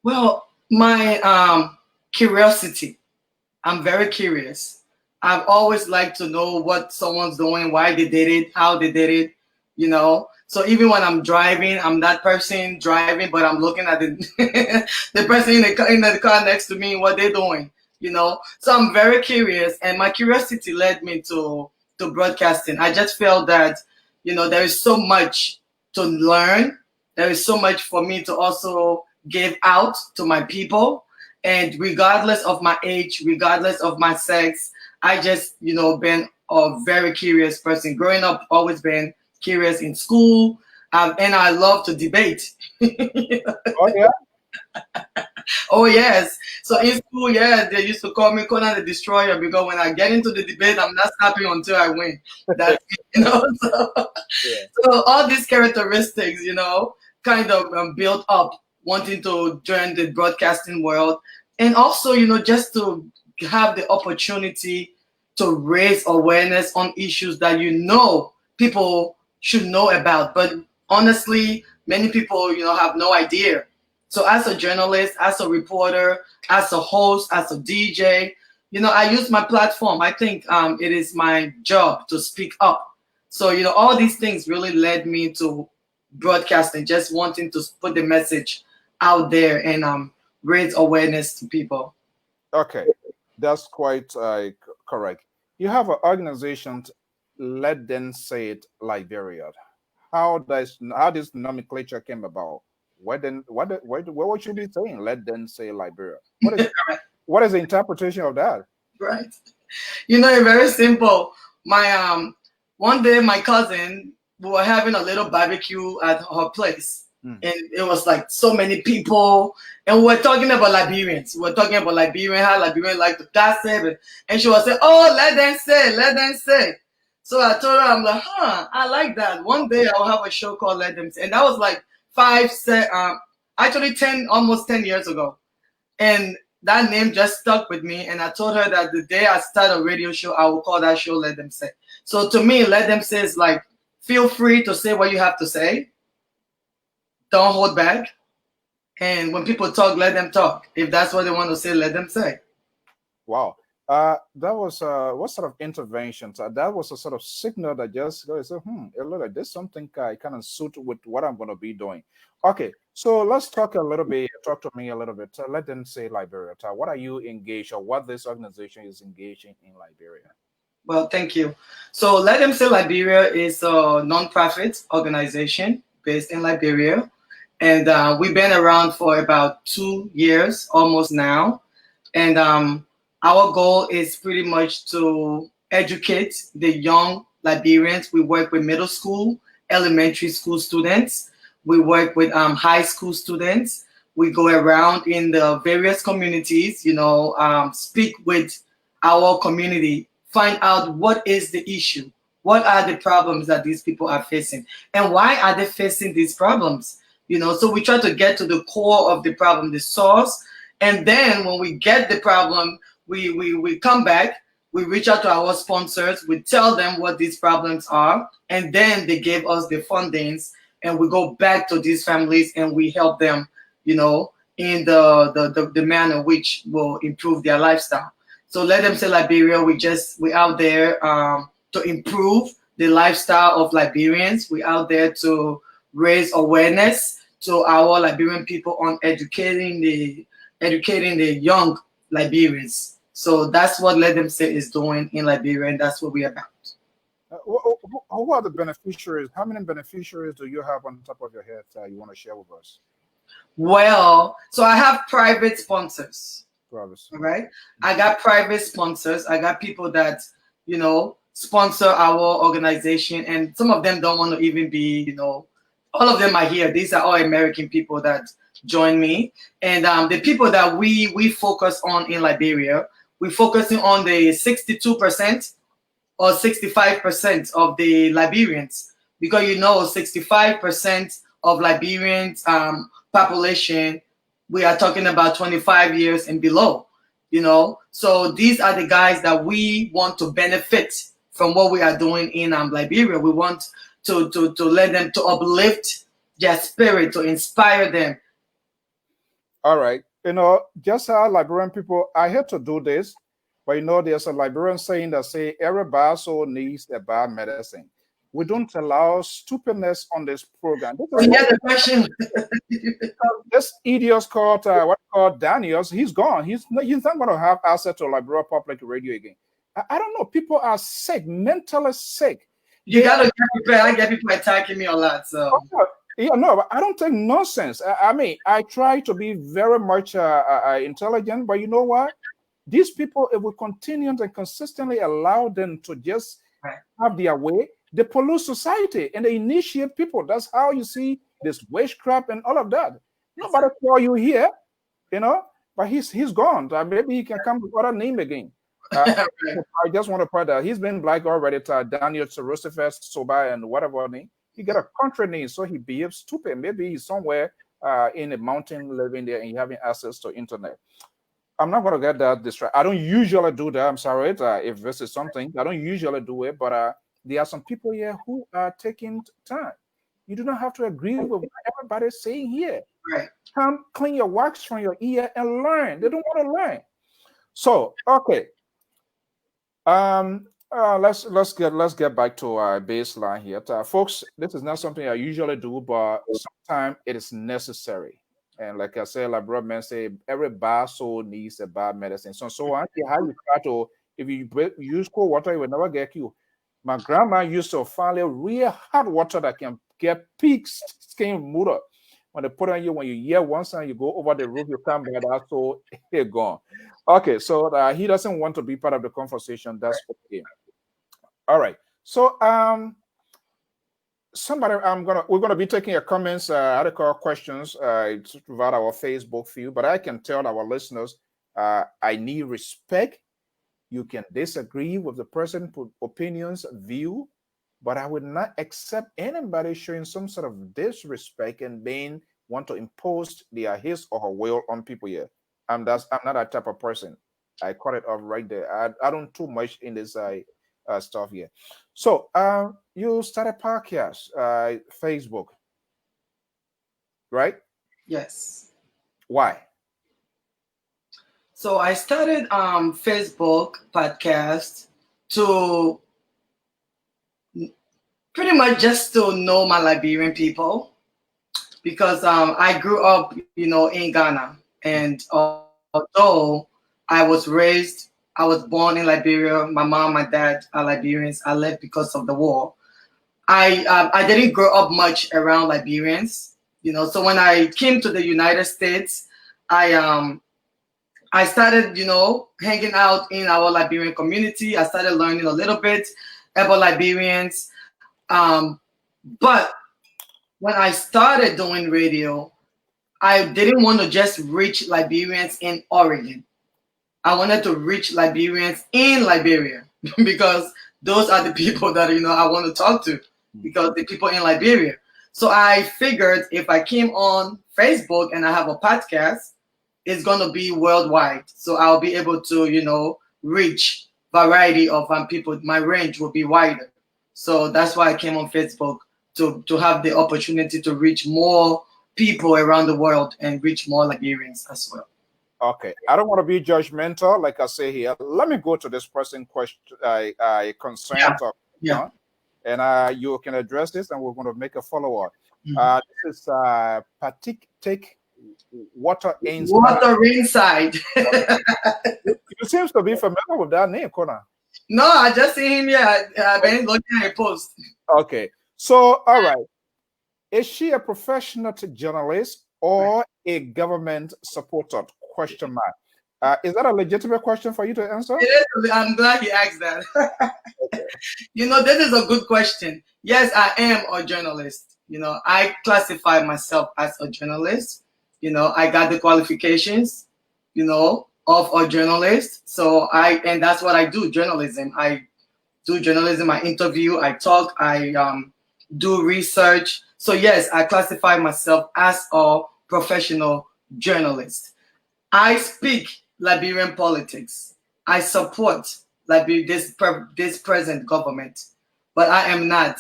Well, my curiosity. I'm very curious. I've always liked to know what someone's doing, why they did it, how they did it, So even when I'm driving, I'm that person driving, but I'm looking at the the person in the car next to me, what they're doing, So I'm very curious, and my curiosity led me to broadcasting. I just felt that, there is so much to learn. There is so much for me to also give out to my people. And regardless of my age, regardless of my sex, I just, been a very curious person. Growing up, always been curious in school, and I love to debate. Oh yeah. Oh yes. So in school, yeah, they used to call me KONAH the Destroyer, because when I get into the debate, I'm not stopping until I win. That's So, Yeah. so all these characteristics, kind of built up wanting to join the broadcasting world, and also, just to have the opportunity to raise awareness on issues that people should know about, but honestly, many people, have no idea. So as a journalist, as a reporter, as a host, as a DJ, I use my platform. I think it is my job to speak up. So, all these things really led me to broadcasting, just wanting to put the message out there and raise awareness to people. Okay, that's quite correct. You have an organization, let them say it, Liberia. How this nomenclature came about? What should be saying? Let them say Liberia. What is the interpretation of that? Right. It's very simple. My one day my cousin, we were having a little barbecue at her place. And it was like so many people, and we were talking about Liberians. We were talking about Liberian, how Liberians like to gossip, and she was saying, "Oh, let them say, let them say." So I told her, I'm like, I like that. One day I'll have a show called Let Them Say, and that was like actually 10, almost 10 years ago, and that name just stuck with me. And I told her that the day I start a radio show, I will call that show Let Them Say. So to me, Let Them Say is like, feel free to say what you have to say. Don't hold back. And when people talk, let them talk. If that's what they want to say, let them say. Wow. That was what sort of interventions? That was a sort of signal that just goes, it look like there's something kind of suit with what I'm going to be doing. Okay, so let's talk a little bit. Talk to me a little bit. Let them say Liberia. What are you engaged, or what this organization is engaging in Liberia? Well, thank you. So Let Them Say Liberia is a non-profit organization based in Liberia. And we've been around for about 2 years almost now. And our goal is pretty much to educate the young Liberians. We work with middle school, elementary school students. We work with high school students. We go around in the various communities, speak with our community, find out what is the issue, what are the problems that these people are facing, and why are they facing these problems. So we try to get to the core of the problem, the source, and then when we get the problem, we come back, we reach out to our sponsors, we tell them what these problems are, and then they give us the fundings, and we go back to these families and we help them, in the manner which will improve their lifestyle. So let them say Liberia, we're out there to improve the lifestyle of Liberians. We're out there to raise awareness to our Liberian people on educating the young Liberians. So that's what Let Them Say is doing in Liberia, and that's what we're about. Who are the beneficiaries? How many beneficiaries do you have on top of your head you want to share with us? Well, so I have private sponsors. All right. I got private sponsors. I got people that, sponsor our organization, and some of them don't want to even be, all of them are here. These are all American people that join me. And the people that we focus on in Liberia, we're focusing on the 62% or 65% of the Liberians, because 65% of Liberians population, we are talking about 25 years and below, So these are the guys that we want to benefit from what we are doing in Liberia. We want to let them, to uplift their spirit, to inspire them. All right. Just how Liberian people, I hate to do this, but there's a Liberian saying that say every bad soul needs a bad medicine. We don't allow stupidness on this program. The question. This idiot called Daniels, he's gone. He's not going to have access to Liberia Public Radio again. I don't know. People are sick, mentally sick. You gotta get prepared. I get people attacking me a lot. So yeah, no, but I don't take nonsense. I mean, I try to be very much intelligent, but you know what? These people, if we continue and consistently allow them to just have their way, they pollute society and they initiate people. That's how you see this witchcraft and all of that. Nobody call you here, but he's gone. Maybe he can come with other name again. I just want to point out he's been black already to Daniel to Roosevelt, Soba, and whatever name. He got a country name, so he behaves stupid. Maybe he's somewhere in a mountain living there and having access to internet. I'm not going to get that distracted. I don't usually do that. I'm sorry if this is something. I don't usually do it, but there are some people here who are taking time. You do not have to agree with what everybody's saying here. Right. Come clean your wax from your ear and learn. They don't want to learn. So, okay. Let's get back to our baseline here. Folks, this is not something I usually do, but sometimes it is necessary. And like I said, like brother man say, every bad soul needs a bad medicine. So I see how you try to, if you use cold water, it will never get you. My grandma used to find a real hot water that can get pig skin remover. When they put on you, when you hear one sound, you go over the roof, you come back, that's so it's gone. Okay, so he doesn't want to be part of the conversation. That's okay. All right. So we're gonna be taking your comments, article questions throughout our Facebook feed, but I can tell our listeners I need respect. You can disagree with the person's opinions, view, but I would not accept anybody showing some sort of disrespect and being want to impose his or her will on people here. I'm not that type of person. I cut it off right there. I don't too much in this stuff here. So you started podcast, Facebook, right? Yes. Why? So I started Facebook podcast to pretty much just to know my Liberian people, because I grew up, in Ghana, and although I was born in Liberia, my mom, my dad are Liberians. I left because of the war. I didn't grow up much around Liberians, So when I came to the United States, I started, hanging out in our Liberian community. I started learning a little bit. about Liberians. But when I started doing radio, I didn't want to just reach Liberians in Oregon. I wanted to reach Liberians in Liberia because those are the people that I want to talk to, because the people in Liberia. So I figured if I came on Facebook and I have a podcast, it's gonna be worldwide. So I'll be able to reach variety of people. My range will be wider. So that's why I came on Facebook to have the opportunity to reach more people around the world and reach more Liberians as well. Okay, I don't want to be judgmental, like I say here. Let me go to this person question, concern, Yeah. and you can address this, and we're going to make a follow up. This is Patik Take Water Inside. Water Inside. You seems to be familiar with that name, KONAH. No, I just see him here. I've been looking at a post. Okay, so all right, is she a professional journalist or a government supporter? Question mark. Is that a legitimate question for you to answer? It is. I'm glad you asked that. Okay. This is a good question. Yes, I am a journalist. I classify myself as a journalist. I got the qualifications, of a journalist. So and that's what I do, journalism. I do journalism, I interview, I talk, I do research. So yes, I classify myself as a professional journalist. I speak Liberian politics. I support this present government, but I am not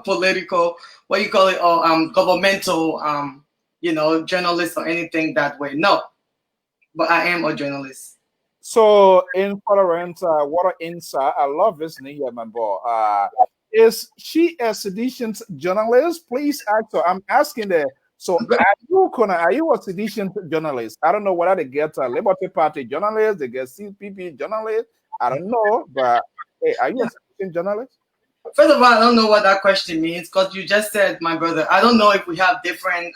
political, what you call it, or governmental, journalist or anything that way. No, but I am a journalist. So, Intolerant Water Inside, I love this name here, my boy. Is she a sedition journalist? Please answer. I'm asking there. So, are you a sedition journalist? I don't know whether they get a Liberty Party journalist, they get CPP journalist. I don't know, but hey, are you a sedition journalist? First of all, I don't know what that question means, because you just said, my brother. I don't know if we have different,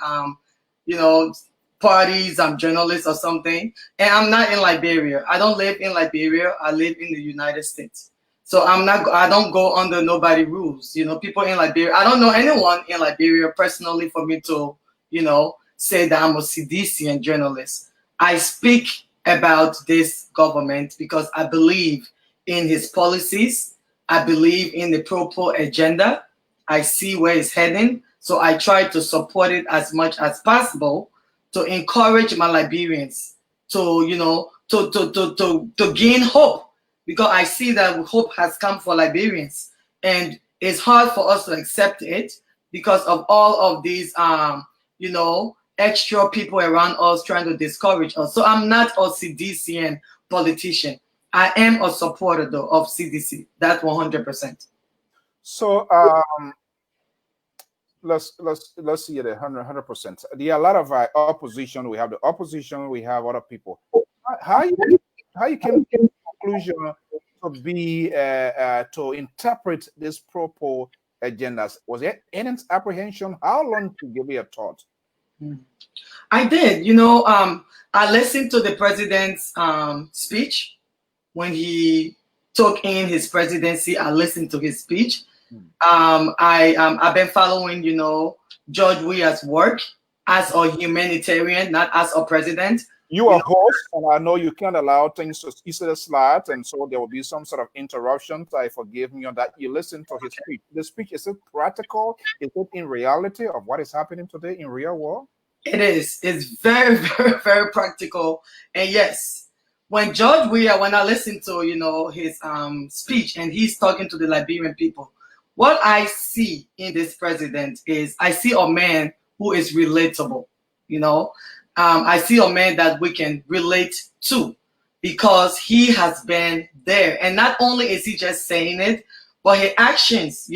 parties, journalists or something. And I'm not in Liberia. I don't live in Liberia. I live in the United States. So I don't go under nobody rules. People in Liberia, I don't know anyone in Liberia personally for me to, say that I'm a CDCN journalist. I speak about this government because I believe in his policies. I believe in the pro-poor agenda. I see where it's heading. So I try to support it as much as possible to encourage my Liberians to, to gain hope, because I see that hope has come for Liberians, and it's hard for us to accept it because of all of these, extra people around us trying to discourage us. So I'm not a CDCN politician. I am a supporter though of CDC. That's 100%. So let's see it 100%. There are a lot of opposition. We have the opposition. We have other people. How you came to the conclusion to be to interpret these pro-poor agendas? Was there any apprehension? How long to give it a thought? I did. I listened to the president's speech when he took in his presidency. I listened to his speech. I've been following, George Weah's work as a humanitarian, not as a president. You are host, and I know you can't allow things to easily slide, and so there will be some sort of interruptions. I forgive me on that. You listen to his speech. The speech, is it practical? Is it in reality of what is happening today in real world? It is. It's very, very, very practical. And yes, when George Weah, when I listened to, his speech, and he's talking to the Liberian people, what I see in this president is I see a man who is relatable, I see a man that we can relate to because he has been there. And not only is he just saying it, but his actions,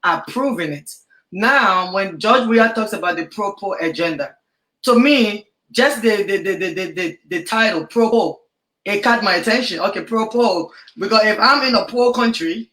are proving it. Now, when George Weah talks about the pro-poor agenda, to me, just the title, pro-poor, it caught my attention. Okay, pro-poor. Because if I'm in a poor country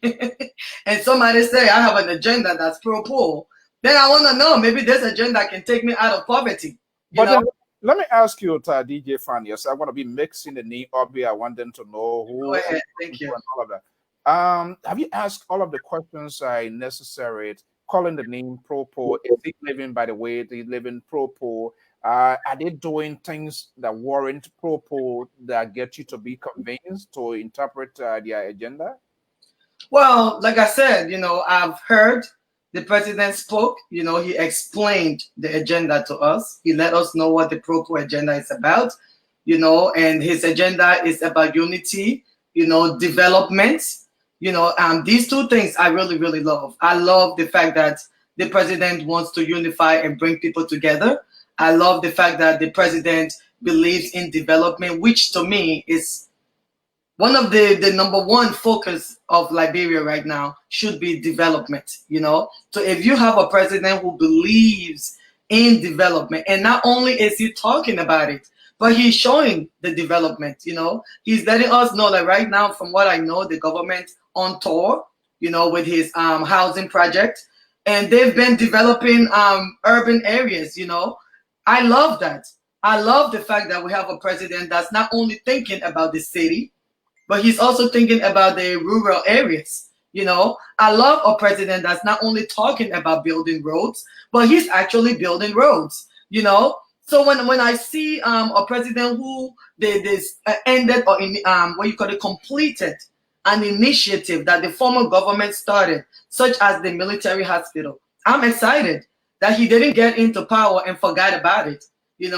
and somebody say I have an agenda that's pro-poor, then I want to know, maybe this agenda can take me out of poverty. But let me ask you, DJ Fynest. I want to be mixing the name up here. I want them to know who. Go ahead. Thank you. And all of that. Have you asked all of the questions necessary? Calling the name Propo. Is he living by the way? Is he living Propo? Are they doing things that warrant Propo that get you to be convinced to interpret their agenda? Well, like I said, I've heard the president spoke. He explained the agenda to us. He let us know what the Propo agenda is about. And his agenda is about unity, development. These two things I really, really love. I love the fact that the president wants to unify and bring people together. I love the fact that the president believes in development, which to me is one of the number one focus of Liberia right now should be development. So if you have a president who believes in development, and not only is he talking about it, but he's showing the development. He's letting us know that right now, from what I know, the government on tour, with his housing project, and they've been developing urban areas. I love that. I love the fact that we have a president that's not only thinking about the city, but he's also thinking about the rural areas. I love a president that's not only talking about building roads, but he's actually building roads. So when I see a president who ended or what you call it, completed an initiative that the former government started, such as the military hospital, I'm excited that he didn't get into power and forgot about it. He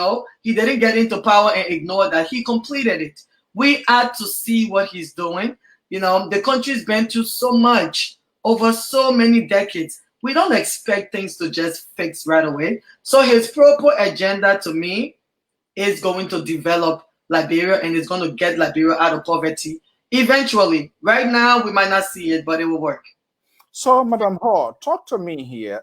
didn't get into power and ignore that. He completed it. We had to see what he's doing. The country's been through so much over so many decades. We don't expect things to just fix right away. So his proper agenda to me is going to develop Liberia and is going to get Liberia out of poverty eventually. Right now, we might not see it, but it will work. So, Madam Hall, talk to me here.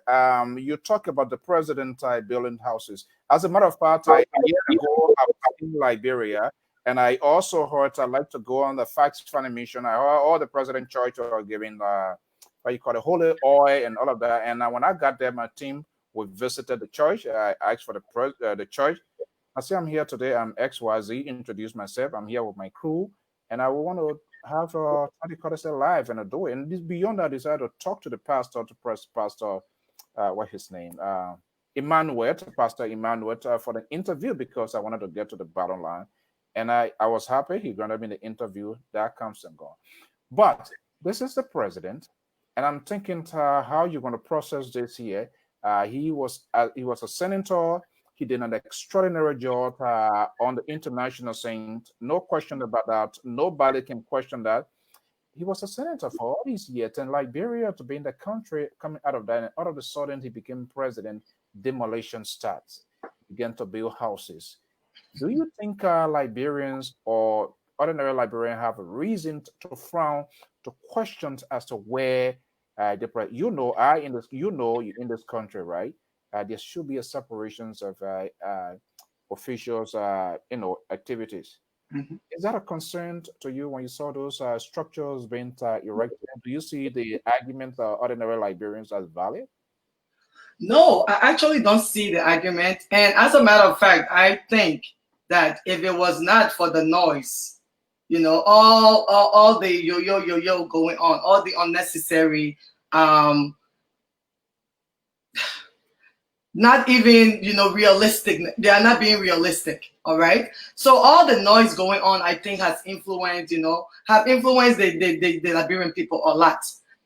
You talk about the president building houses. As a matter of fact, a year ago, I was in Liberia. And I also heard, I'd like to go on the Facts Funny mission. I heard all the President Church are giving, what you call it, holy oil and all of that. And when I got there, my team, we visited the church. I asked for the church. I say, I'm here today. I'm XYZ. Introduce myself. I'm here with my crew. And I want to have a Pastor live and do it. And this, beyond that, I decided to talk to the pastor, to press Pastor, what's his name? Emmanuel, Pastor Emmanuel, for the interview because I wanted to get to the bottom line. And I was happy he granted me the interview. That comes and gone. But this is the president, and I'm thinking how you're going to process this here. He was a senator. He did an extraordinary job on the international scene. No question about that. Nobody can question that. He was a senator for all these years, and Liberia to be in the country coming out of that, and all of a sudden he became president. Demolition starts. He began to build houses. Do you think Liberians or ordinary Liberians have a reason to frown, to question as to where in this country, right? There should be a separations of officials, activities. Mm-hmm. Is that a concern to you when you saw those structures being erected? Do you see the argument ordinary Liberians as valid? No, I actually don't see the argument. And as a matter of fact, I think that if it was not for the noise, all the yo going on, all the unnecessary, not even, realistic. They are not being realistic. All right. So all the noise going on, I think has influenced, the Liberian people a lot,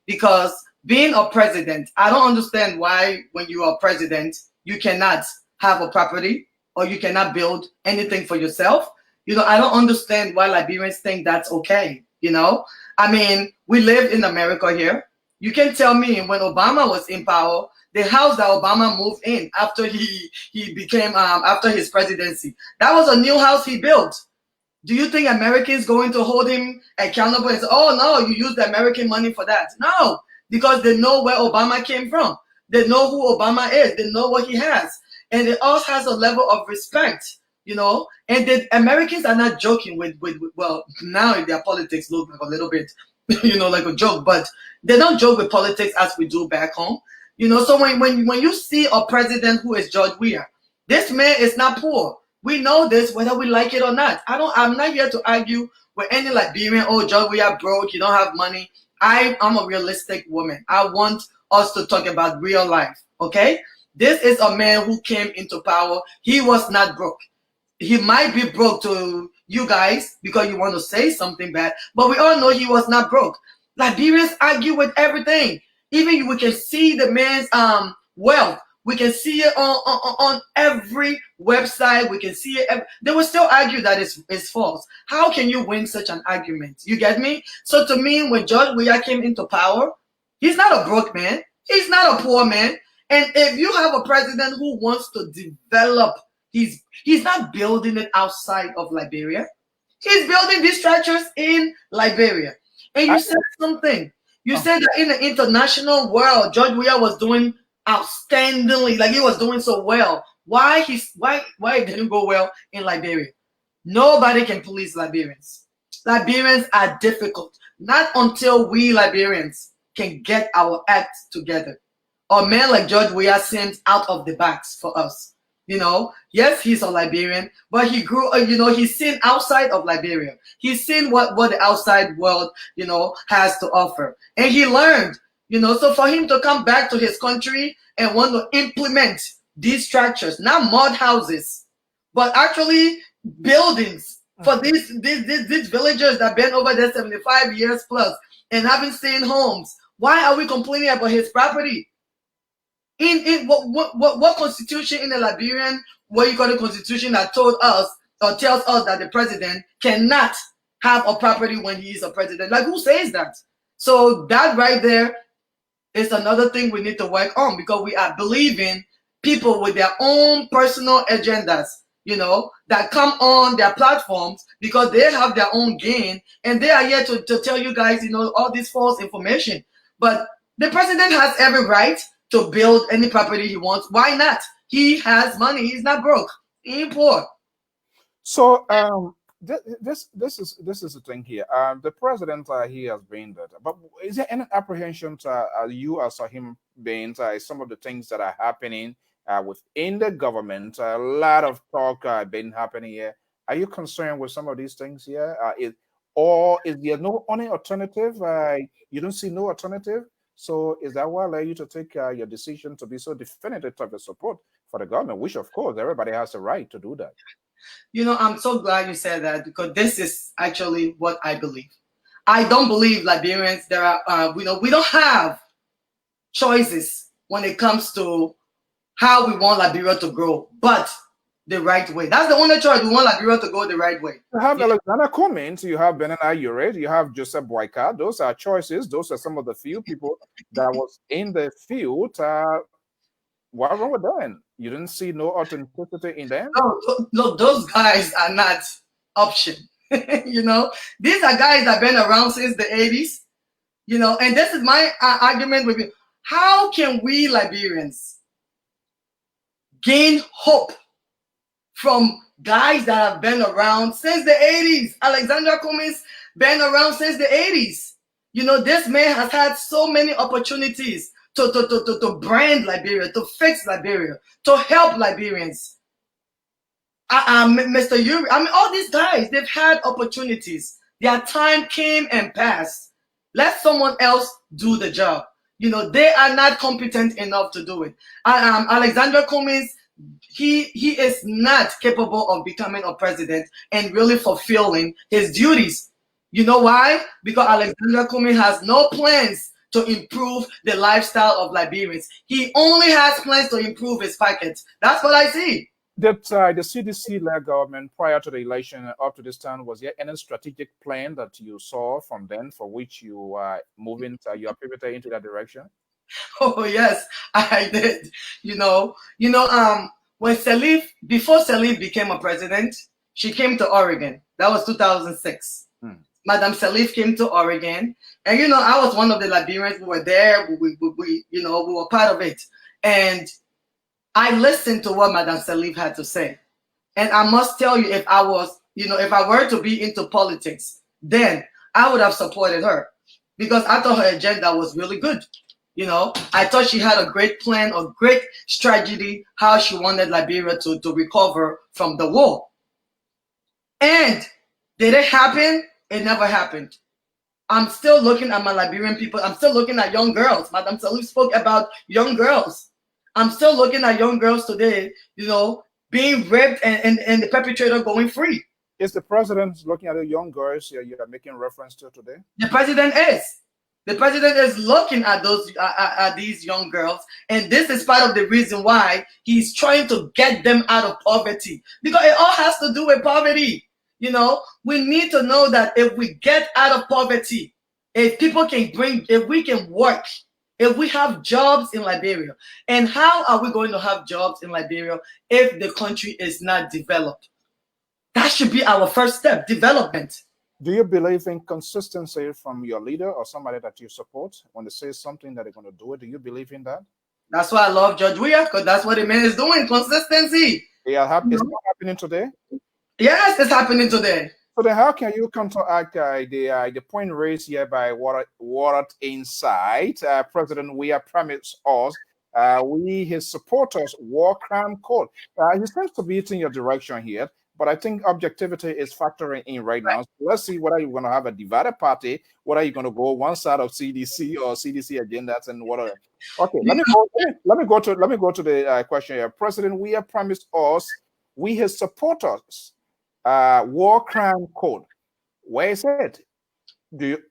because being a president, I don't understand why when you are president, you cannot have a property or you cannot build anything for yourself. I don't understand why Liberians think that's okay. I mean, we live in America here. You can tell me when Obama was in power, the house that Obama moved in after he became, after his presidency, that was a new house he built. Do you think Americans going to hold him accountable and say, oh no, you used the American money for that? No. Because they know where Obama came from. They know who Obama is. They know what he has. And it also has a level of respect, and the Americans are not joking with well, now their politics look like a little bit, like a joke, but they don't joke with politics as we do back home. So when you see a president who is George Weah, this man is not poor. We know this whether we like it or not. I'm not here to argue with any Liberian, oh, George Weah broke, you don't have money. I'm a realistic woman. I want us to talk about real life. Okay, this is a man who came into power. He was not broke. He might be broke to you guys because you want to say something bad, but we all know he was not broke. Liberians argue with everything. Even we can see the man's wealth. We can see it on every website. We can see it. They will still argue that it's false. How can you win such an argument? You get me? So to me, when George Weah came into power, he's not a broke man. He's not a poor man. And if you have a president who wants to develop, he's not building it outside of Liberia. He's building these structures in Liberia. And you said something. You said that in the international world, George Weah was doing outstandingly, like he was doing so well. Why it didn't go well in Liberia? Nobody can police Liberians. Liberians are difficult. Not until we Liberians can get our act together. A man like George Weah seems out of the box for us. You know, yes, he's a Liberian, but he grew, he's seen outside of Liberia. He's seen what the outside world, has to offer. And he learned, so for him to come back to his country and want to implement these structures, not mud houses, but actually buildings for these villagers that have been over there 75 years plus and haven't seen homes. Why are we complaining about his property? In what constitution in the Liberian, what you call the constitution that told us or tells us that the president cannot have a property when he is a president? Like, who says that? So that right there is another thing we need to work on, because we are believing people with their own personal agendas, that come on their platforms because they have their own gain and they are here to tell you guys, all this false information. But the president has every right to build any property he wants. Why not? He has money. He's not broke. He ain't poor. So this is the thing here. The president he has been that, but is there any apprehension to you as him being some of the things that are happening within the government? A lot of talk been happening here. Are you concerned with some of these things here? Or is there no only alternative? You don't see no alternative. So is that what allowed you to take your decision to be so definitive of the support for the government, which of course everybody has a right to do that? I'm so glad you said that, because this is actually what I believe. I don't believe Liberians, we don't have choices when it comes to how we want Liberia to grow, but the right way. That's the only choice. We want Liberia to go the right way. You have Alexander Cummings, you have Benin Ayure, you have Joseph Boyka. Those are choices. Those are some of the few people that was in the field. What's wrong with them? You didn't see no authenticity in them? No, those guys are not option. These are guys that have been around since the 80s. And this is my argument with you. How can we Liberians gain hope from guys that have been around since the 80s? Alexander Cummings been around since the 80s. This man has had so many opportunities to brand Liberia, to fix Liberia, to help Liberians. Mr. Yuri, all these guys, they've had opportunities. Their time came and passed. Let someone else do the job. They are not competent enough to do it. Alexander Cummings, he is not capable of becoming a president and really fulfilling his duties. You know why? Because Alexander Cummings has no plans to improve the lifestyle of Liberians. He only has plans to improve his pockets. That's what I see. That the CDC-led government prior to the election up to this time, was there any strategic plan that you saw from then for which you are moving, you are pivoting into that direction? Oh yes, I did. When before Salif became a president, she came to Oregon. That was 2006. Madam Salif came to Oregon, and I was one of the Liberians who were there. We were part of it, and I listened to what Madam Salif had to say. And I must tell you, if I were to be into politics, then I would have supported her, because I thought her agenda was really good. I thought she had a great plan, a great strategy, how she wanted Liberia to recover from the war. And did it happen? It never happened. I'm still looking at my Liberian people. I'm still looking at young girls. Madam Salou spoke about young girls. I'm still looking at young girls today, you know, being raped and the perpetrator going free. Is the president looking at the young girls you are making reference to today? The president is. The president is looking at these young girls, and this is part of the reason why he's trying to get them out of poverty, because it all has to do with poverty. You know, we need to know that if we get out of poverty, if we can work, if we have jobs in Liberia, and how are we going to have jobs in Liberia if the country is not developed? That should be our first step, development. Do you believe in consistency from your leader or somebody that you support when they say something that they're going to do it? Do you believe in that? That's why I love George Weah, because that's what the man is doing, consistency. Yeah, it's not happening today. Yes, it's happening today. So then how can you counteract the point raised here by What Inside? President Weah promised us, we, his supporters, war crime code. He seems to be in your direction here. But I think objectivity is factoring in right now. So let's see whether you're going to have a divided party, whether you're going to go one side of CDC or CDC agendas and whatever. Okay, let me go to the question here. President Weah promised us, we his supporters, war crime code. Where is it?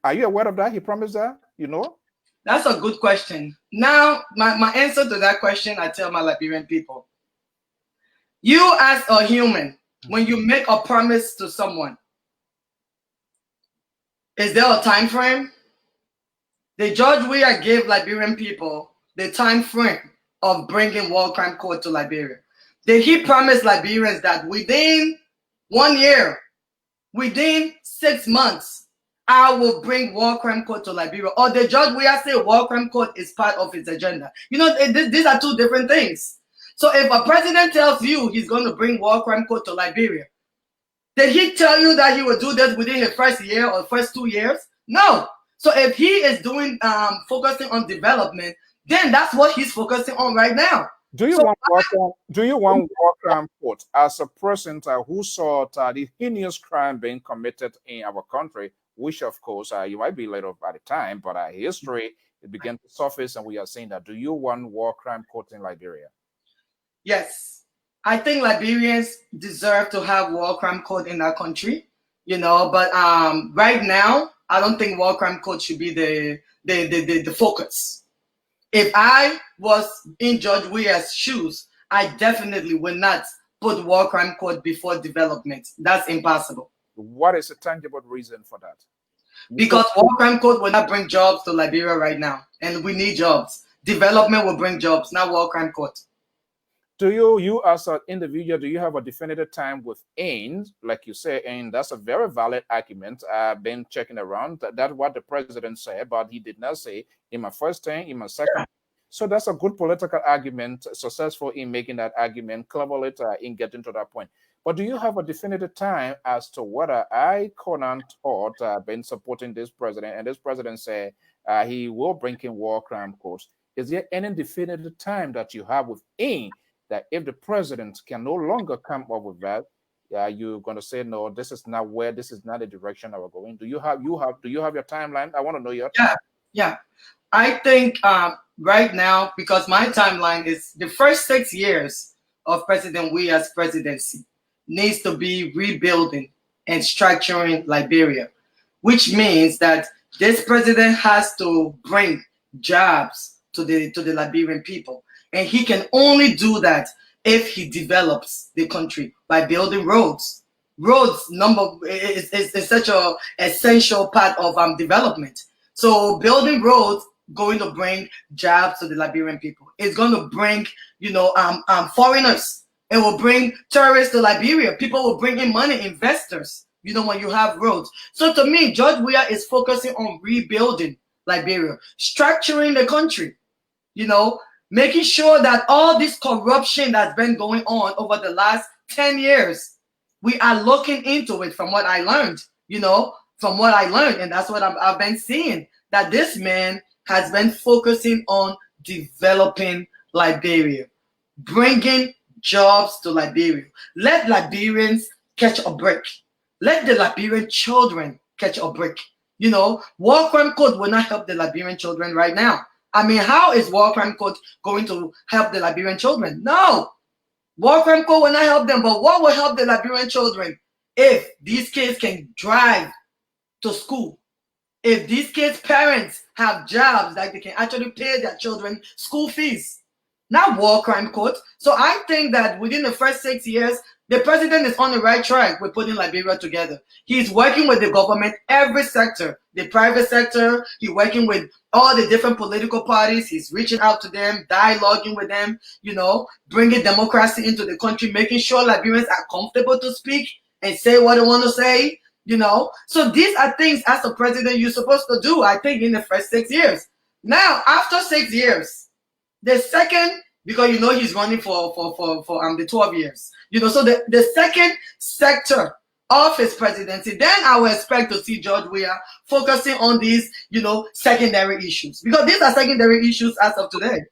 Are you aware of that? He promised that. You know. That's a good question. Now, my answer to that question, I tell my Liberian people: you as a human, when you make a promise to someone, is there a time frame? The George Weah gave Liberian people the time frame of bringing war crime code to Liberia. Did he promise Liberians that within 1 year, within 6 months, I will bring war crime code to Liberia? Or did George Weah say war crime code is part of his agenda? You know, these are two different things. So if a president tells you he's going to bring war crime code to Liberia, did he tell you that he would do this within his first year or first 2 years? No. So if he is doing focusing on development, then that's what he's focusing on right now. Do you want war crime code as a person who saw the heinous crime being committed in our country, which of course you might be later by the time, but history it began to surface, and we are saying that. Do you want war crime code in Liberia? Yes, I think Liberians deserve to have war crime code in our country, you know. But right now, I don't think war crime code should be the focus. If I was in George Weah's shoes, I definitely would not put war crime code before development. That's impossible. What is a tangible reason for that? Because war crime code will not bring jobs to Liberia right now, and we need jobs. Development will bring jobs, not war crime code. Do you as an individual, do you have a definitive time within, like you say, and that's a very valid argument. I've been checking around. That's what the president said, but he did not say in my first term, in my second. Yeah. So that's a good political argument, successful in making that argument, clever it in getting to that point. But do you have a definitive time as to whether KONAH thought been supporting this president, and this president said he will bring in war crime codes? Is there any definitive time that you have within that if the president can no longer come up with that, you're going to say, no, this is not the direction that we're going? Do you have your timeline? I want to know your time. Yeah. I think right now, because my timeline is the first 6 years of President Weah's presidency needs to be rebuilding and structuring Liberia, which means that this president has to bring jobs to the Liberian people. And he can only do that if he develops the country by building roads. Roads is such an essential part of development. So building roads going to bring jobs to the Liberian people. It's going to bring, foreigners. It will bring tourists to Liberia. People will bring in money, investors, when you have roads. So to me, George Weah is focusing on rebuilding Liberia, structuring the country, making sure that all this corruption that's been going on over the last 10 years, we are looking into it from what I learned, and that's what I've been seeing, that this man has been focusing on developing Liberia, bringing jobs to Liberia. Let Liberians catch a break. Let the Liberian children catch a break. You know, war crime code will not help the Liberian children right now. I mean, how is war crime code going to help the Liberian children? No, war crime code will not help them. But what will help the Liberian children? If these kids can drive to school, if these kids' parents have jobs that they can actually pay their children school fees, not war crime code. So I think that within the first 6 years, the president is on the right track with putting Liberia together. He's working with the government, every sector, the private sector. He's working with all the different political parties. He's reaching out to them, dialoguing with them, you know, bringing democracy into the country, making sure Liberians are comfortable to speak and say what they want to say, you know. So these are things as a president you're supposed to do, I think, in the first 6 years. Now, after 6 years, the second, because you know he's running for the 12 years, you know, so the second sector of his presidency, then I will expect to see George Weah focusing on these, you know, secondary issues, because these are secondary issues as of today.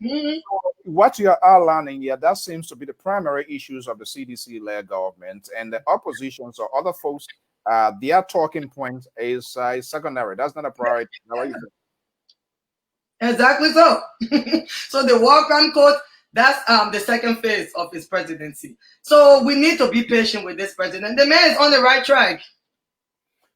What you are outlining here, that seems to be the primary issues of the CDC-led government, and the oppositions or other folks, their talking point is secondary. That's not a priority. Exactly so. So the war crime code, that's the second phase of his presidency. So we need to be patient with this president. The man is on the right track.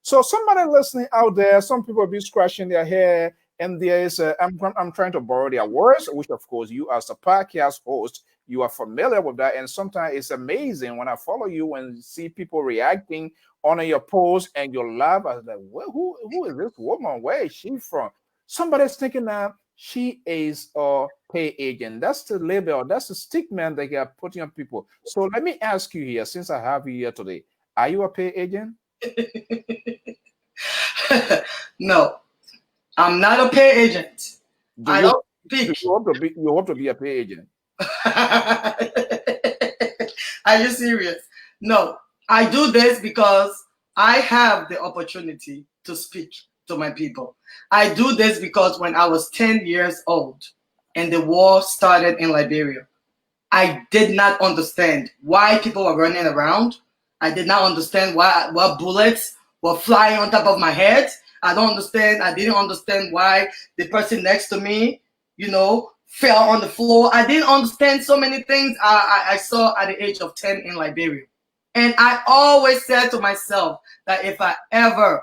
So somebody listening out there, some people be scratching their hair, and there is I'm trying to borrow their words, which of course you as a podcast host, you are familiar with that. And sometimes it's amazing when I follow you and see people reacting on your post and you laugh. I was like, well, who is this woman? Where is she from? Somebody's thinking that she is a pay agent. That's the label, that's the stigma they are putting on people. So let me ask you here, since I have you here today, are you a pay agent? No, I'm not a pay agent. I don't speak. You hope to be a pay agent. Are you serious? No, I do this because I have the opportunity to speak to my people. I do this because when I was 10 years old and the war started in Liberia, I did not understand why people were running around. I did not understand why bullets were flying on top of my head. I didn't understand why the person next to me, you know, fell on the floor. I didn't understand so many things I saw at the age of 10 in Liberia. And I always said to myself that if I ever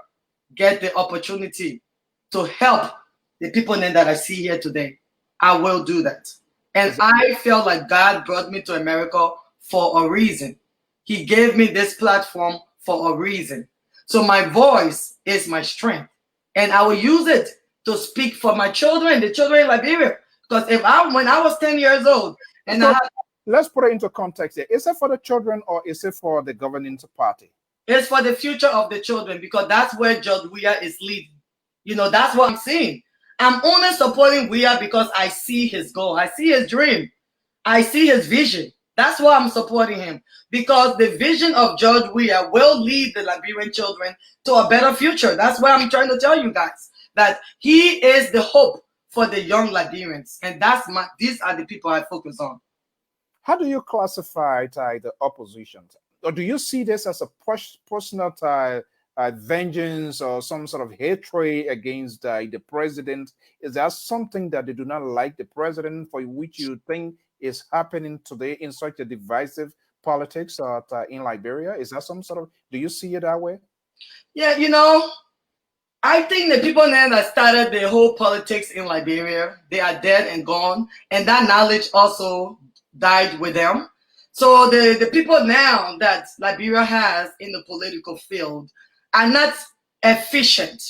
get the opportunity to help the people that I see here today, I will do that. And I felt like God brought me to America for a reason. He gave me this platform for a reason. So my voice is my strength, and I will use it to speak for my children, the children in Liberia. Because when I was 10 years old, and let's put it into context here. Is it for the children or is it for the governing party? It's for the future of the children, because that's where George Weah is leading. You know, that's what I'm seeing. I'm only supporting Weah because I see his goal. I see his dream. I see his vision. That's why I'm supporting him, because the vision of George Weah will lead the Liberian children to a better future. That's why I'm trying to tell you guys that he is the hope for the young Liberians, and these are the people I focus on. How do you classify the opposition? Or do you see this as a personal vengeance or some sort of hatred against the president? Is that something that they do not like the president, for which you think is happening today in such a divisive politics in Liberia? Is that some sort of, do you see it that way? Yeah, you know, I think the people now that started the whole politics in Liberia, they are dead and gone, and that knowledge also died with them. So the people now that Liberia has in the political field are not efficient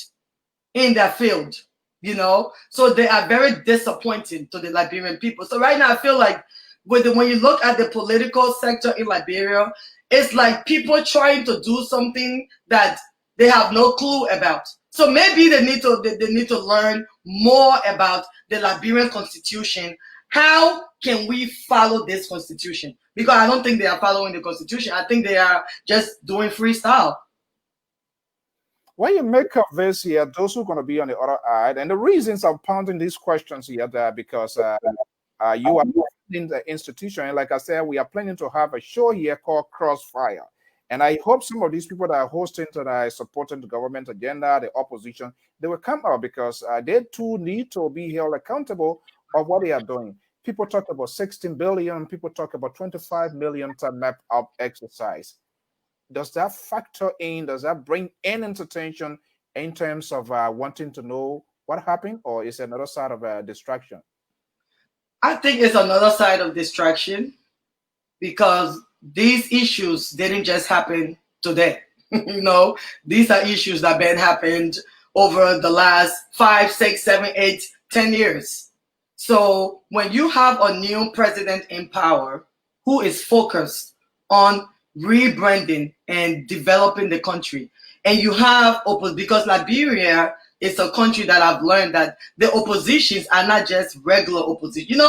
in their field, you know. So they are very disappointing to the Liberian people. So right now I feel like when you look at the political sector in Liberia, it's like people trying to do something that they have no clue about. So maybe they need to learn more about the Liberian constitution. How can we follow this constitution? Because I don't think they are following the constitution. I think they are just doing freestyle. When you make of this here, those who are going to be on the other side, and the reasons I'm pounding these questions here, that because you are in the institution, and like I said, we are planning to have a show here called Crossfire. And I hope some of these people that are hosting, that are supporting the government agenda, the opposition, they will come out, because they too need to be held accountable of what they are doing. People talk about 16 billion, people talk about 25 million to map up exercise. Does that factor in? Does that bring any attention in terms of wanting to know what happened, or is it another side of a distraction? I think it's another side of distraction because these issues didn't just happen today. These are issues that been happened over the last 5, 6, 7, 8, 10 years. So when you have a new president in power who is focused on rebranding and developing the country, and you have because Liberia is a country that I've learned that the oppositions are not just regular opposition.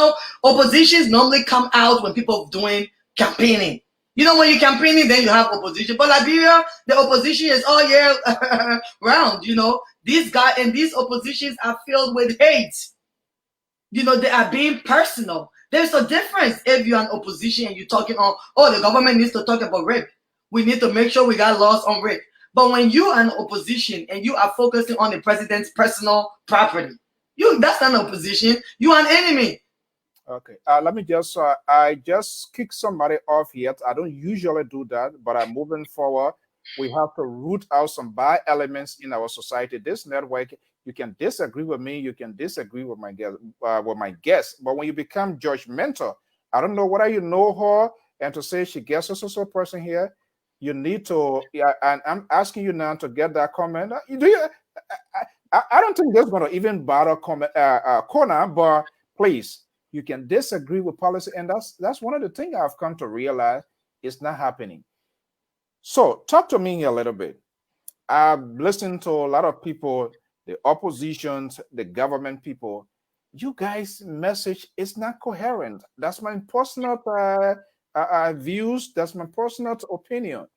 Oppositions normally come out when people are doing campaigning. When you're campaigning, then you have opposition. But Liberia, the opposition is all year round. These guys and these oppositions are filled with hate. They are being personal. There's a difference if you're an opposition and you're talking on, the government needs to talk about rape. We need to make sure we got laws on rape. But when you are an opposition and you are focusing on the president's personal property, that's not an opposition. You are an enemy. Okay. Let me just, I just kicked somebody off yet. I don't usually do that, but I'm moving forward. We have to root out some bad elements in our society. This network, you can disagree with me, you can disagree with my guest, but when you become judgmental, I don't know whether you know her, and to say she gets a person here, you need to. Yeah, and I'm asking you now to get that comment. I don't think that's going to even bother KONAH, but please. You can disagree with policy, and that's one of the things I've come to realize is not happening. So talk to me a little bit. I've listened to a lot of people, the oppositions, the government people. You guys' message is not coherent. That's my personal views. That's my personal opinion.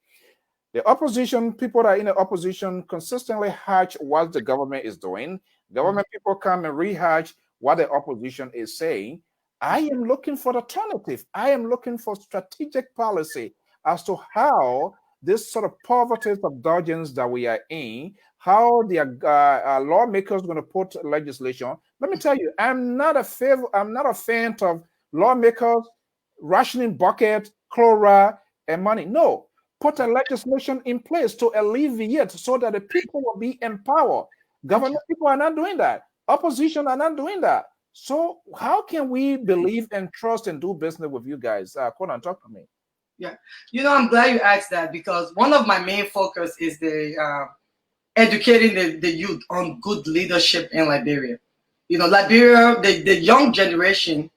The opposition, people that are in the opposition consistently hatch what the government is doing. Government people come and rehatch what the opposition is saying. I am looking for alternative. I am looking for strategic policy as to how this sort of poverty submergence that we are in, how the lawmakers going to put legislation. Let me tell you, I'm not a fan of lawmakers rationing bucket, chloride, and money. No, put a legislation in place to alleviate so that the people will be empowered. Government people are not doing that. Opposition are not doing that. So how can we believe and trust and do business with you guys? KONAH, talk to me. Yeah, I'm glad you asked that because one of my main focus is the educating the youth on good leadership in Liberia. Liberia, the young generation,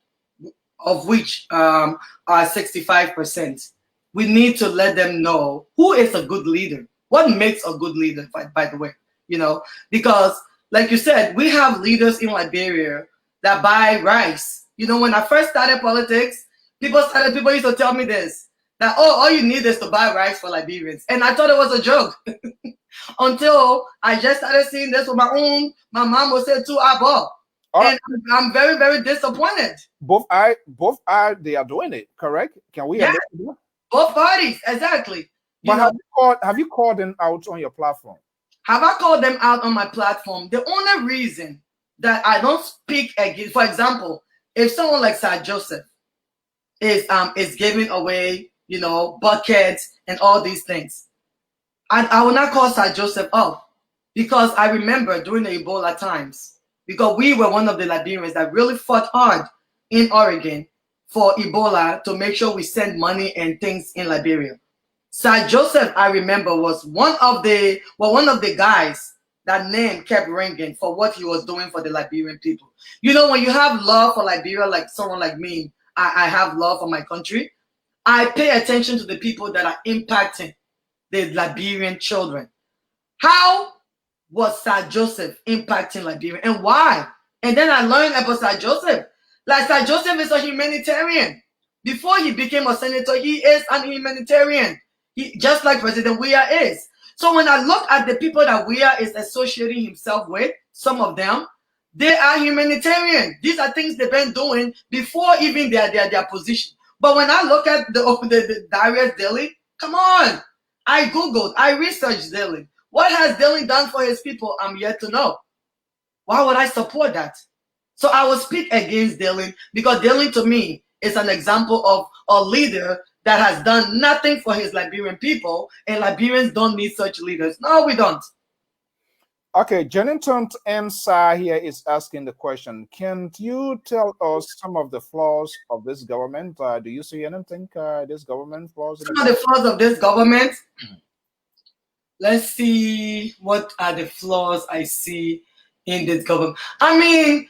of which are 65%, we need to let them know who is a good leader. What makes a good leader, by the way, because like you said, we have leaders in Liberia that buy rice. When I first started politics, people used to tell me this, that, all you need is to buy rice for Liberians. And I thought it was a joke until I just started seeing this with my mom would say, too, I bought. And I'm very, very disappointed. Both they are doing it, correct? Can we? Yeah, both parties, exactly. But have you called them out on your platform? Have I called them out on my platform? The only reason that I don't speak against, for example, if someone like Sir Joseph is giving away, buckets and all these things, I will not call Sir Joseph up because I remember during the Ebola times, because we were one of the Liberians that really fought hard in Oregon for Ebola to make sure we send money and things in Liberia. Sir Joseph, I remember, was one of the guys that name kept ringing for what he was doing for the Liberian people. When you have love for Liberia, like someone like me, I have love for my country. I pay attention to the people that are impacting the Liberian children. How was Sir Joseph impacting Liberia and why? And then I learned about Sir Joseph. Like Sir Joseph is a humanitarian. Before he became a senator, he is a humanitarian. Just like President Weah is. So when I look at the people that Weah is associating himself with, some of them, they are humanitarian. These are things they've been doing before even their position. But when I look at the Darius Daly, come on. I Googled, I researched Dylan. What has Dylan done for his people? I'm yet to know. Why would I support that? So I will speak against Dylan because Dylan to me is an example of a leader that has done nothing for his Liberian people, and Liberians don't need such leaders. No, we don't. Okay, Jennington Msa here is asking the question. Can you tell us some of the flaws of this government? Do you see anything, this government flaws? Some of the flaws of this government. Let's see, what are the flaws I see in this government? I mean,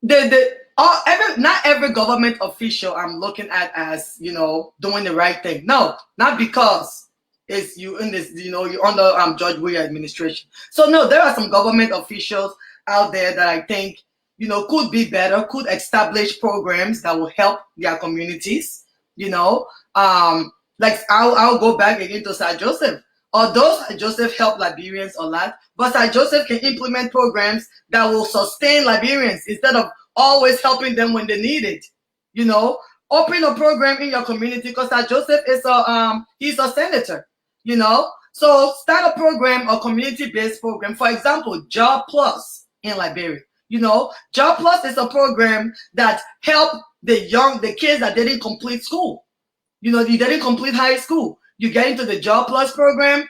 not every government official I'm looking at as, you know, doing the right thing. No, not because it's you in this, you know, you're under George Weah administration. So no, there are some government officials out there that I think, you know, could be better, could establish programs that will help their communities. You know, like I'll go back again to Sir Joseph. Although Sir Joseph helped Liberians a lot, but Sir Joseph can implement programs that will sustain Liberians instead of always helping them when they need it. You know, open a program in your community because Sir Joseph is he's a senator. You know, so start a program, a community-based program. For example, Job Plus in Liberia. You know, Job Plus is a program that help the kids that didn't complete school. You know, you didn't complete high school. You get into the Job Plus program,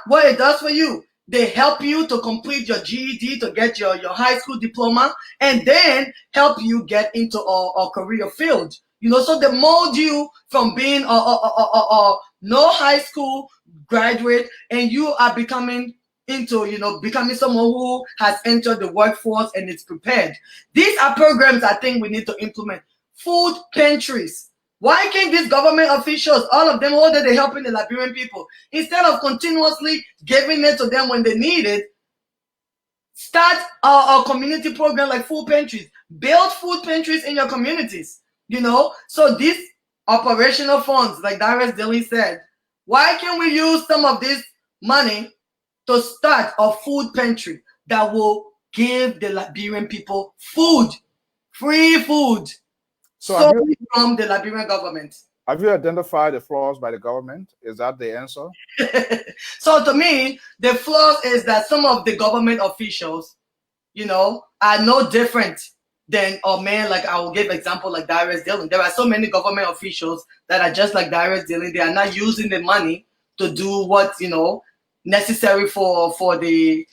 what it does for you, they help you to complete your GED, to get your high school diploma, and then help you get into a career field. You know, so they mold you from being a no high school graduate, and you are becoming into, you know, becoming someone who has entered the workforce and is prepared. These are programs I think we need to implement. Food pantries. Why can't these government officials, all of them, all that they're helping the Liberian people, instead of continuously giving it to them when they need it, start a community program like food pantries. Build food pantries in your communities, you know? So these operational funds, like Darius Dilly said, why can't we use some of this money to start a food pantry that will give the Liberian people food, free food? So from the Liberian government. Have you identified the flaws by the government? Is that the answer? So to me, the flaws is that some of the government officials, you know, are no different than a man like, I will give example like Darius Dillon. There are so many government officials that are just like Darius Dillon. They are not using the money to do what, you know, necessary for the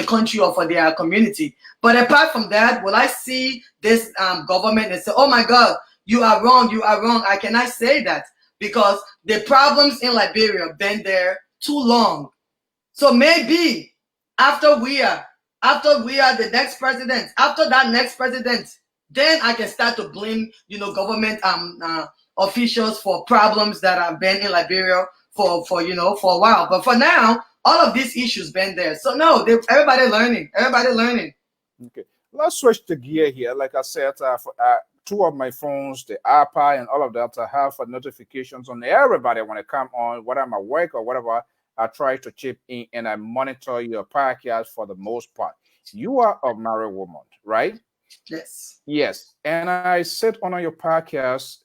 country or for their community. But apart from that, will I see this government and say, oh my God, you are wrong, you are wrong? I cannot say that because the problems in Liberia have been there too long. So maybe after we are the next president, after that next president, then I can start to blame, you know, government officials for problems that have been in Liberia for you know, for a while. But for now, all of these issues been there. So no, everybody learning. Okay, let's switch the gear here. Like I said, for, two of my phones, the iPad and all of that, I have notifications on everybody when I come on, whether I'm at work or whatever. I try to chip in and I monitor your podcast for the most part. You are a married woman, right? Yes. Yes. And I sit on your podcast,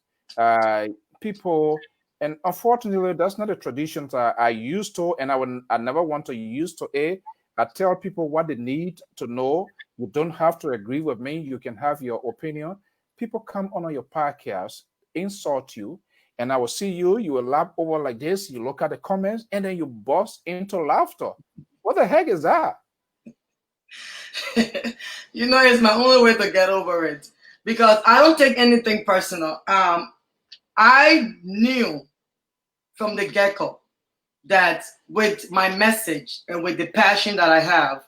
people, and unfortunately, that's not a tradition that I used to, and I never want to use to it. I tell people what they need to know. You don't have to agree with me. You can have your opinion. People come on your podcast, insult you, and I will see you. You will laugh over like this. You look at the comments, and then you burst into laughter. What the heck is that? You know, it's my only way to get over it because I don't take anything personal. I knew from the get-go that with my message and with the passion that I have,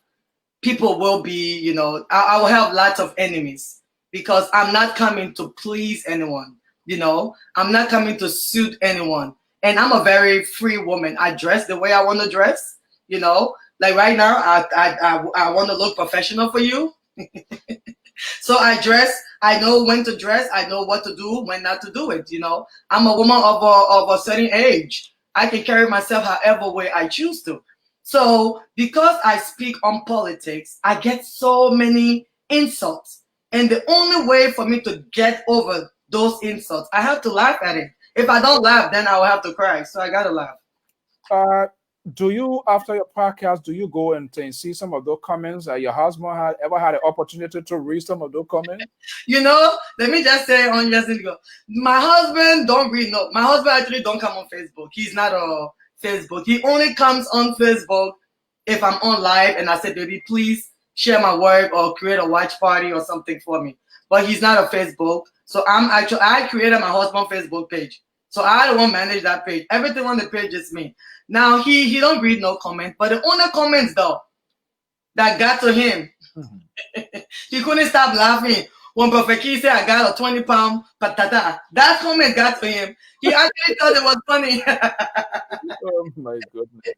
people will be, you know, I will have lots of enemies because I'm not coming to please anyone. You know, I'm not coming to suit anyone. And I'm a very free woman. I dress the way I want to dress, you know. Like right now, I want to look professional for you. So I dress, I know when to dress, I know what to do, when not to do it, you know. I'm a woman of a certain age. I can carry myself however way I choose to. So because I speak on politics, I get so many insults. And the only way for me to get over those insults, I have to laugh at it. If I don't laugh, then I will have to cry. So I gotta laugh. Uh, do you, after your podcast, do you go and see some of those comments? Your husband had ever had an opportunity to read some of those comments? Let me just say on years ago, my husband don't read no. My husband actually don't come on Facebook. He's not on Facebook. He only comes on Facebook if I'm on live and I say, baby, please share my work or create a watch party or something for me. But he's not on Facebook. So I created my husband Facebook page. So I don't want to manage that page. Everything on the page is me. Now he don't read no comment, but the only comments though that got to him, he couldn't stop laughing when Prophet Key said I got a 20-pound patata. That comment got to him. He actually thought it was funny. Oh my goodness.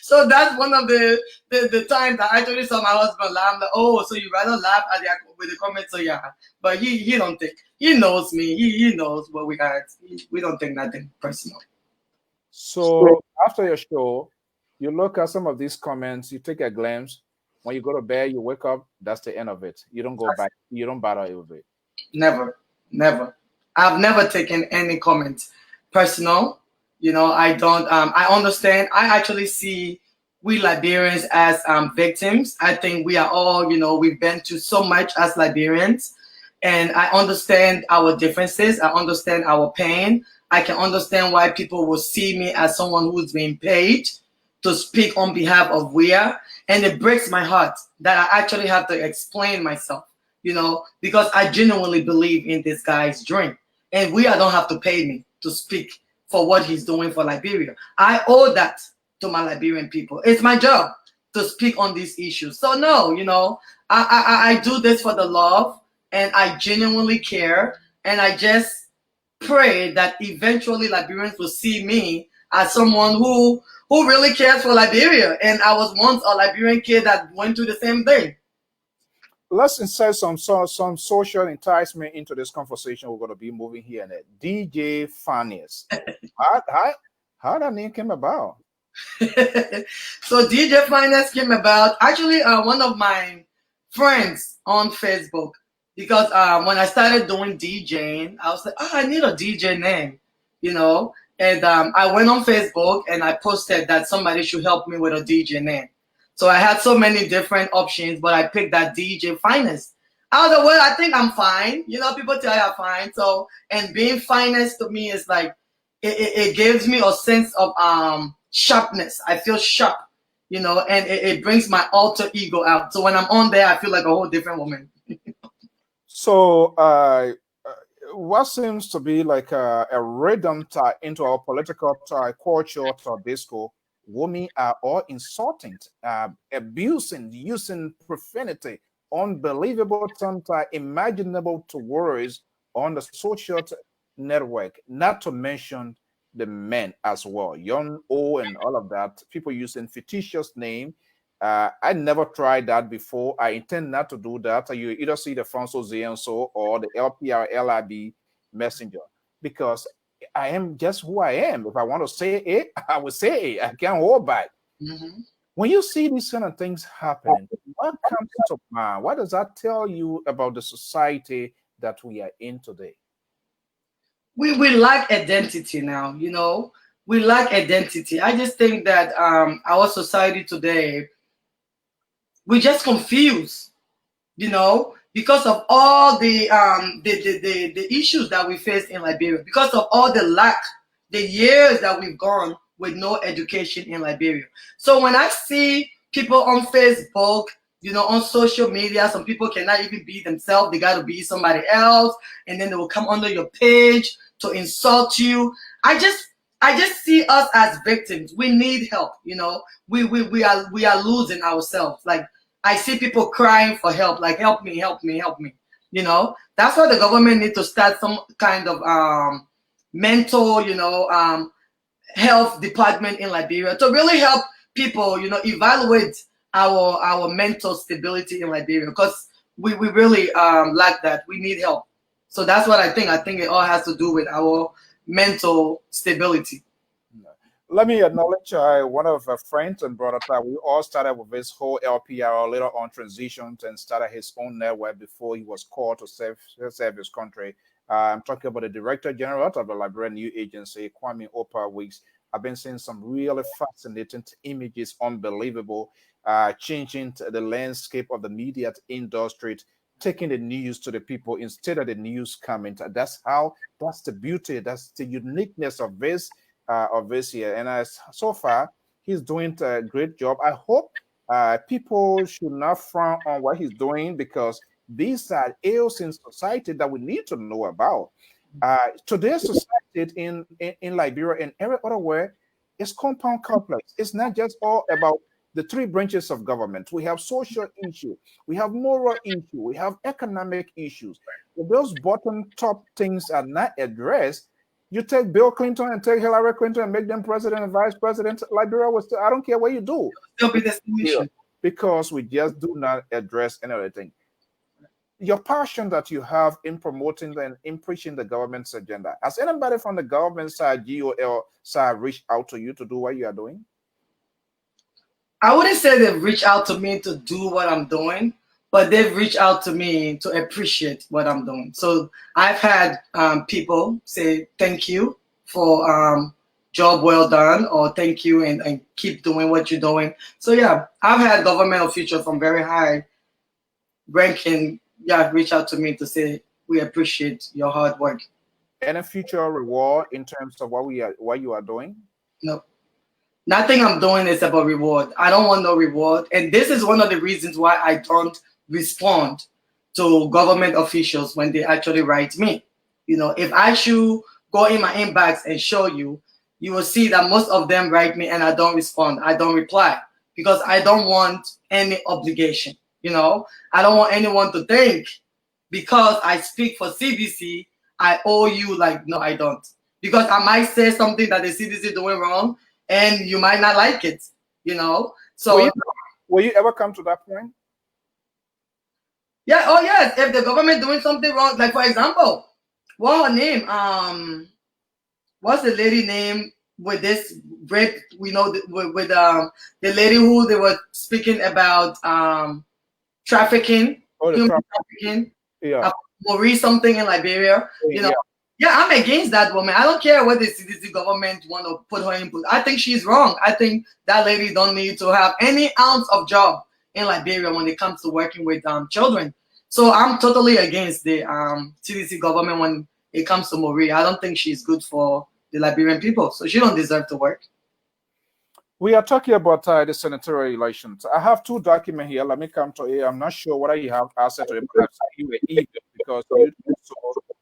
So that's one of the times I actually saw my husband laugh. Like, oh, so you rather laugh at with the comments? So yeah, but he don't think, he knows me. He knows what we got. We don't think nothing personal. So after your show, you look at some of these comments, you take a glance. When you go to bed, you wake up, that's the end of it. You don't go back, you don't bother with it. Never. I've never taken any comments personal. I don't. I understand. I actually see we Liberians as victims. I think we are all. We've been through so much as Liberians, and I understand our differences. I understand our pain. I can understand why people will see me as someone who's being paid to speak on behalf of WEA, and it breaks my heart that I actually have to explain myself. Because I genuinely believe in this guy's dream, and WEA don't have to pay me to speak for what he's doing for Liberia. I owe that to my Liberian people. It's my job to speak on these issues. So no, I do this for the love, and I genuinely care, and I just pray that eventually Liberians will see me as someone who really cares for Liberia. And I was once a Liberian kid that went through the same thing. Let's insert some social enticement into this conversation. We're going to be moving here and there. DJ Fynest. How that name came about? So DJ Fynest came about actually one of my friends on Facebook, because when I started doing DJing, I was like, oh, I need a DJ name, and I went on Facebook and I posted that somebody should help me with a DJ name. So I had so many different options, but I picked that DJ Fynest. I was like, well, I think I'm fine. People tell you I'm fine. So, and being Fynest to me is like, it gives me a sense of sharpness. I feel sharp, and it brings my alter ego out. So when I'm on there, I feel like a whole different woman. So, what seems to be like a rhythm into our political culture disco, women are all insulting, abusing, using profanity, unbelievable imaginable to words on the social network, not to mention the men as well, young, old, and all of that. People using fictitious name. I never tried that before. I intend not to do that. You either see the Franco Zienso or the LPR LIB messenger, because I am just who I am. If I want to say it, I will say it. I can't hold back. Mm-hmm. When you see these kind of things happening, what comes to mind? What does that tell you about the society that we are in today? We lack identity now, We lack identity. I just think that our society today, we're just confused, because of all the issues that we face in Liberia, because of all the lack, the years that we've gone with no education in Liberia. So when I see people on Facebook, on social media, some people cannot even be themselves. They got to be somebody else, and then they will come under your page to insult you. I just see us as victims. We need help. We are losing ourselves. Like, I see people crying for help, like, help me, help me, help me. That's why the government needs to start some kind of mental, health department in Liberia to really help people, evaluate our mental stability in Liberia, because we really lack that. We need help. So that's what I think. I think it all has to do with our mental stability. Let me acknowledge one of our friends and brother. We all started with his whole LPR, later on transitioned and started his own network before he was called to serve his country. I'm talking about the Director General of the Liberian New Agency, Kwame Opa Weeks. I've been seeing some really fascinating images, unbelievable, changing the landscape of the media industry, taking the news to the people instead of the news coming. That's the beauty, that's the uniqueness of this year. And as so far, he's doing a great job. I hope people should not frown on what he's doing because these are ills in society that we need to know about. Today's society in Liberia and every other way is compound complex. It's not just all about the three branches of government. We have social issues, we have moral issues, we have economic issues. If those bottom top things are not addressed, you take Bill Clinton and take Hillary Clinton and make them president and vice president, Liberia was still, I don't care what you do. Still be destination. Because we just do not address any other thing. Your passion that you have in promoting and in preaching the government's agenda. Has anybody from the government side, GOL side, reached out to you to do what you are doing? I wouldn't say they've reached out to me to do what I'm doing, but they've reached out to me to appreciate what I'm doing. So I've had people say thank you for job well done, or thank you and keep doing what you're doing. So yeah, I've had government officials from very high ranking reach out to me to say we appreciate your hard work. Any future reward in terms of what you are doing? No. Nothing I'm doing is about reward. I don't want no reward. And this is one of the reasons why I don't respond to government officials when they actually write me. You know, if I should go in my inbox and show you, you will see that most of them write me and I don't respond. I don't reply because I don't want any obligation. You know, I don't want anyone to think because I speak for CDC, I owe you. Like, no, I don't. Because I might say something that the CDC doing wrong and you might not like it, you know. So will you ever come to that point? Yeah, oh yes. If the government doing something wrong, like for example, what her name? What's the lady name with this rape? We know with the lady who they were speaking about trafficking, human trafficking. Yeah. Maurice something in Liberia. You know. Yeah, I'm against that woman. I don't care what the CDC government want to put her in. I think she's wrong. I think that lady don't need to have any ounce of job in Liberia when it comes to working with children. So I'm totally against the CDC government when it comes to Marie. I don't think she's good for the Liberian people. So she don't deserve to work. We are talking about the senatorial elections. I have two documents here. Let me come to it. I'm not sure whether you have access to it, but I've sent you an email because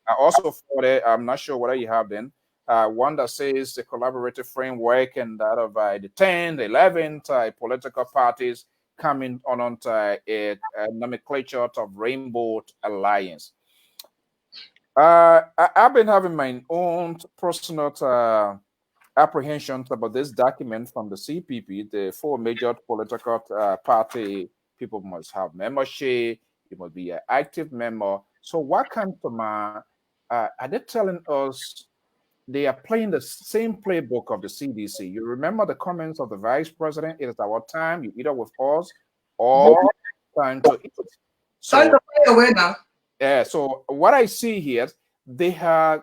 I also for it. I'm not sure whether you have them. One that says the collaborative framework and that of the 10th, 11th political parties coming on a nomenclature of Rainbow Alliance. I've been having my own personal apprehensions about this document from the CPP. The four major political party people must have membership. You must be an active member. So what comes to mind? Are they telling us they are playing the same playbook of the CDC? You remember the comments of the vice president? It is our time. You either with us or time to eat. So, time to play away now. Yeah. So what I see here, they have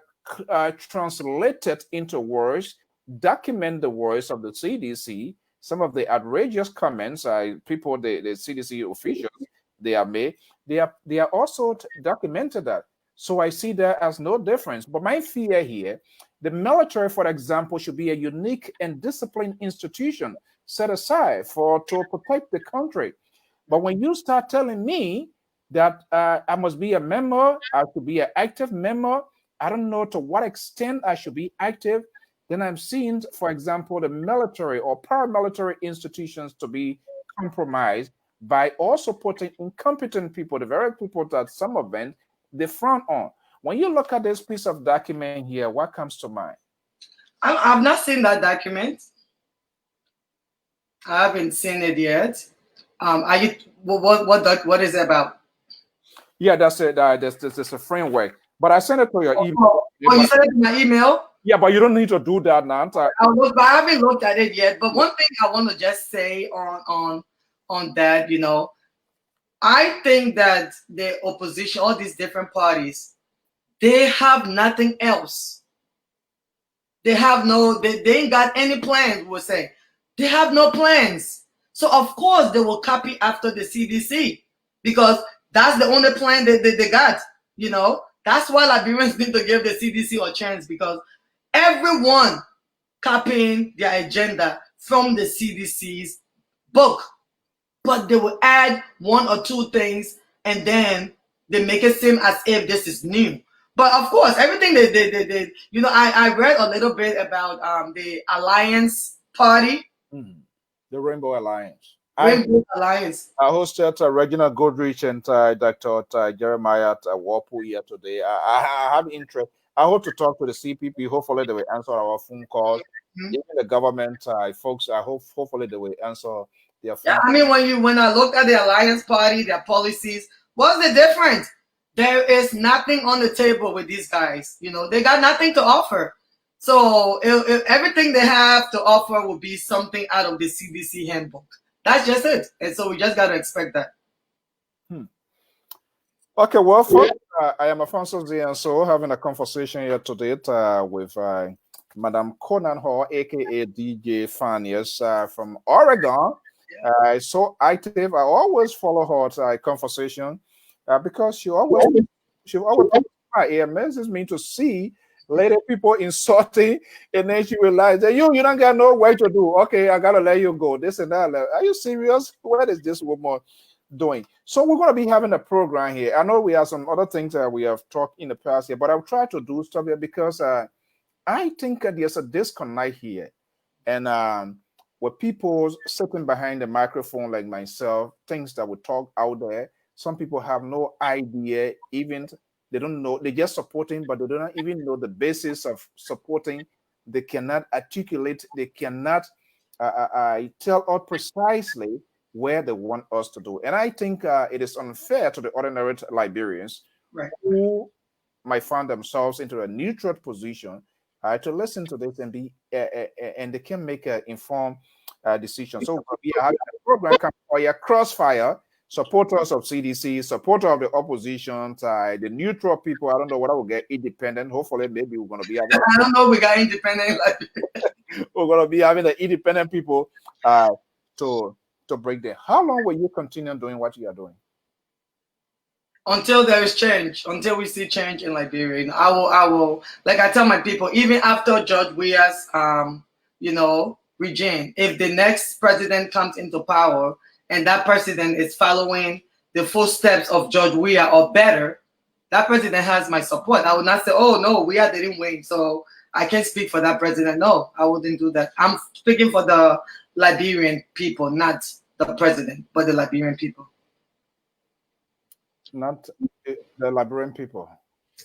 translated into words, document the words of the CDC. Some of the outrageous comments, people, the CDC officials, they have made. They are also documented that. So I see that as no difference. But my fear here, the military, for example, should be a unique and disciplined institution set aside to protect the country. But when you start telling me that I must be a member, I should be an active member, I don't know to what extent I should be active, then I'm seeing, for example, the military or paramilitary institutions to be compromised by also putting incompetent people, the very people that some of them, they front on. When you look at this piece of document here, what comes to mind? I've not seen that document. I haven't seen it yet. Are you what is it about? Yeah, that's it. There's a framework. But I sent it to your email. Oh, you sent it to my email? Yeah, but you don't need to do that now. I haven't looked at it yet. But one thing I want to just say on that, you know, I think that the opposition, all these different parties, they have nothing else They have no, they ain't got any plans, we'll say. They have no plans. So of course they will copy after the CDC because that's the only plan they got, you know. That's why Liberians need to give the CDC a chance because everyone copying their agenda from the CDC's book. But they will add one or two things and then they make it seem as if this is new. But of course, everything they you know, I read a little bit about the Alliance Party. The Rainbow Alliance. Rainbow Alliance. I hosted Regina Goodrich and Dr. Jeremiah Wapu here today. I have interest. I hope to talk to the CPP. Hopefully, they will answer our phone calls. Even the government folks, I hope hopefully they will answer their phone. Yeah, I mean, when I look at the Alliance Party, their policies, what's the difference? There is nothing on the table with these guys. You know, they got nothing to offer. So if everything they have to offer will be something out of the CDC handbook. That's just it. And so we just got to expect that. Okay, well, folks, I am Afonso Z, and so having a conversation here today with Madam KONAH Hall, aka DJ Fynest from Oregon. So active. I always follow her conversation because she always it amazes me to see later people insulting, and then she realized that you don't got no way to do. Okay, I gotta let you go. This and that. Are you serious? What is this woman doing? So we're gonna be having a program here. I know we have some other things that we have talked in the past here, but I'll try to do stuff here because I think there's a disconnect here, and with people sitting behind the microphone like myself, things that we talk out there, some people have no idea even. They don't know, they're just supporting, but they don't even know the basis of supporting. They cannot articulate, they cannot tell out precisely where they want us to do. And I think it is unfair to the ordinary Liberians who might find themselves into a neutral position to listen to this and be and they can make an informed decision. So we have a program called Crossfire. Supporters of CDC, supporter of the opposition, the neutral people. I don't know what I will get independent. Hopefully, maybe we're going to be having. I don't know. We got independent. We're going to be having the independent people to break them. How long will you continue doing what you are doing? Until there is change. Until we see change in Liberia. I will. Like I tell my people, even after George Weah's, regime, if the next president comes into power. And that president is following the footsteps of George Weah or better, that president has my support. I would not say, oh, no, Weah didn't win, so I can't speak for that president. No, I wouldn't do that. I'm speaking for the Liberian people, not the president, but the Liberian people. Not the Liberian people.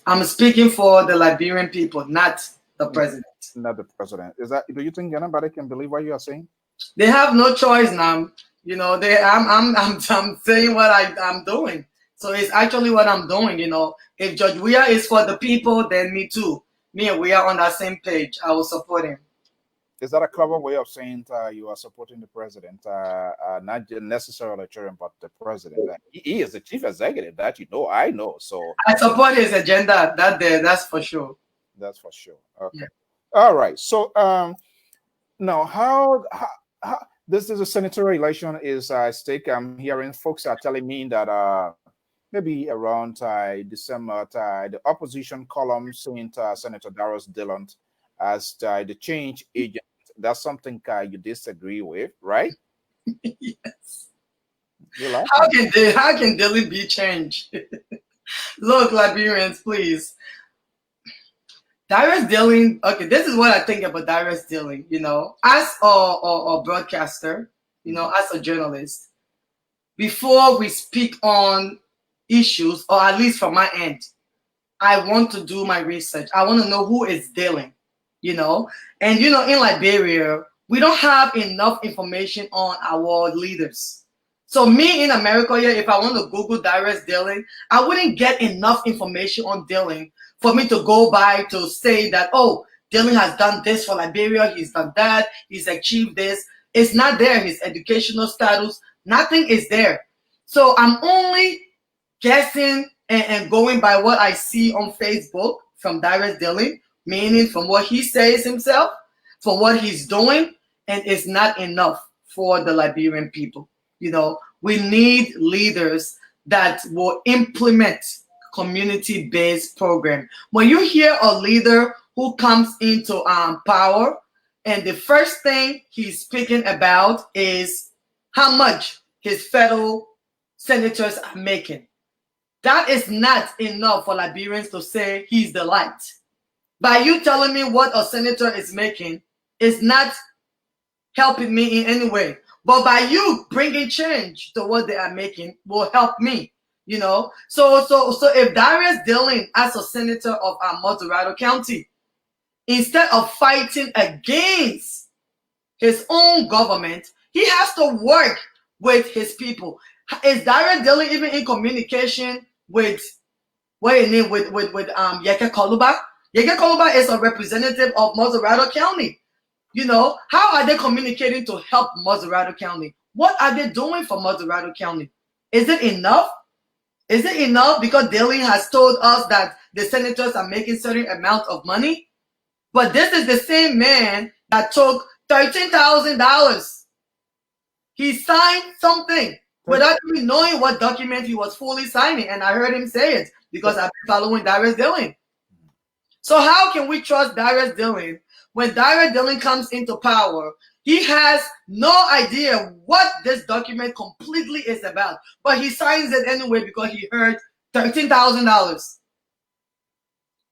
I'm speaking for the Liberian people, not the president. Not the president. Is that? Do you think anybody can believe what you are saying? They have no choice now. You know, I'm saying what I'm doing. So it's actually what I'm doing. You know, if George Weah is for the people, then me too. Me and we are on that same page. I will support him. Is that a clever way of saying you are supporting the president, not necessarily children, but the president? He is the chief executive. That I know. So I support his agenda. That's for sure. That's for sure. Okay. Yeah. All right. So now how this is a sanitary election is at stake. I'm hearing folks are telling me that maybe around December, the opposition column saying Senator Darius Dillon as the change agent. That's something you disagree with, right? Yes. How can Dillon be changed? Look, Liberians, please. Darius Dillon, okay, this is what I think about Darius Dillon, as a broadcaster, as a journalist, before we speak on issues, or at least from my end, I want to do my research. I want to know who is Dillon, and, in Liberia, we don't have enough information on our leaders. So me in America here, if I want to Google Darius Dillon, I wouldn't get enough information on Dillon for me to go by to say that, oh, Dillon has done this for Liberia, he's done that, he's achieved this. It's not there, his educational status, nothing is there. So I'm only guessing and going by what I see on Facebook from Darius Dillon, meaning from what he says himself, from what he's doing, and it's not enough for the Liberian people. You know, we need leaders that will implement community-based program. When you hear a leader who comes into power, and the first thing he's speaking about is how much his federal senators are making, that is not enough for Liberians to say he's the light. By you telling me what a senator is making is not helping me in any way. But by you bringing change to what they are making will help me, you know. So if Darius Dillon, as a senator of Montserrat County, instead of fighting against his own government, he has to work with his people. Is Darius Dillon even in communication with Yeke Koluba? Yeke Koluba is a representative of Montserrat County. You know, how are they communicating to help Montserrat County? What are they doing for Montserrat County? Is it enough? Is it enough because Dillon has told us that the senators are making certain amount of money? But this is the same man that took $13,000. He signed something without even knowing what document he was fully signing. And I heard him say it because I've been following Darius Dillon. So how can we trust Darius Dillon when Darius Dillon comes into power? He has no idea what this document completely is about, but he signs it anyway because he heard $13,000.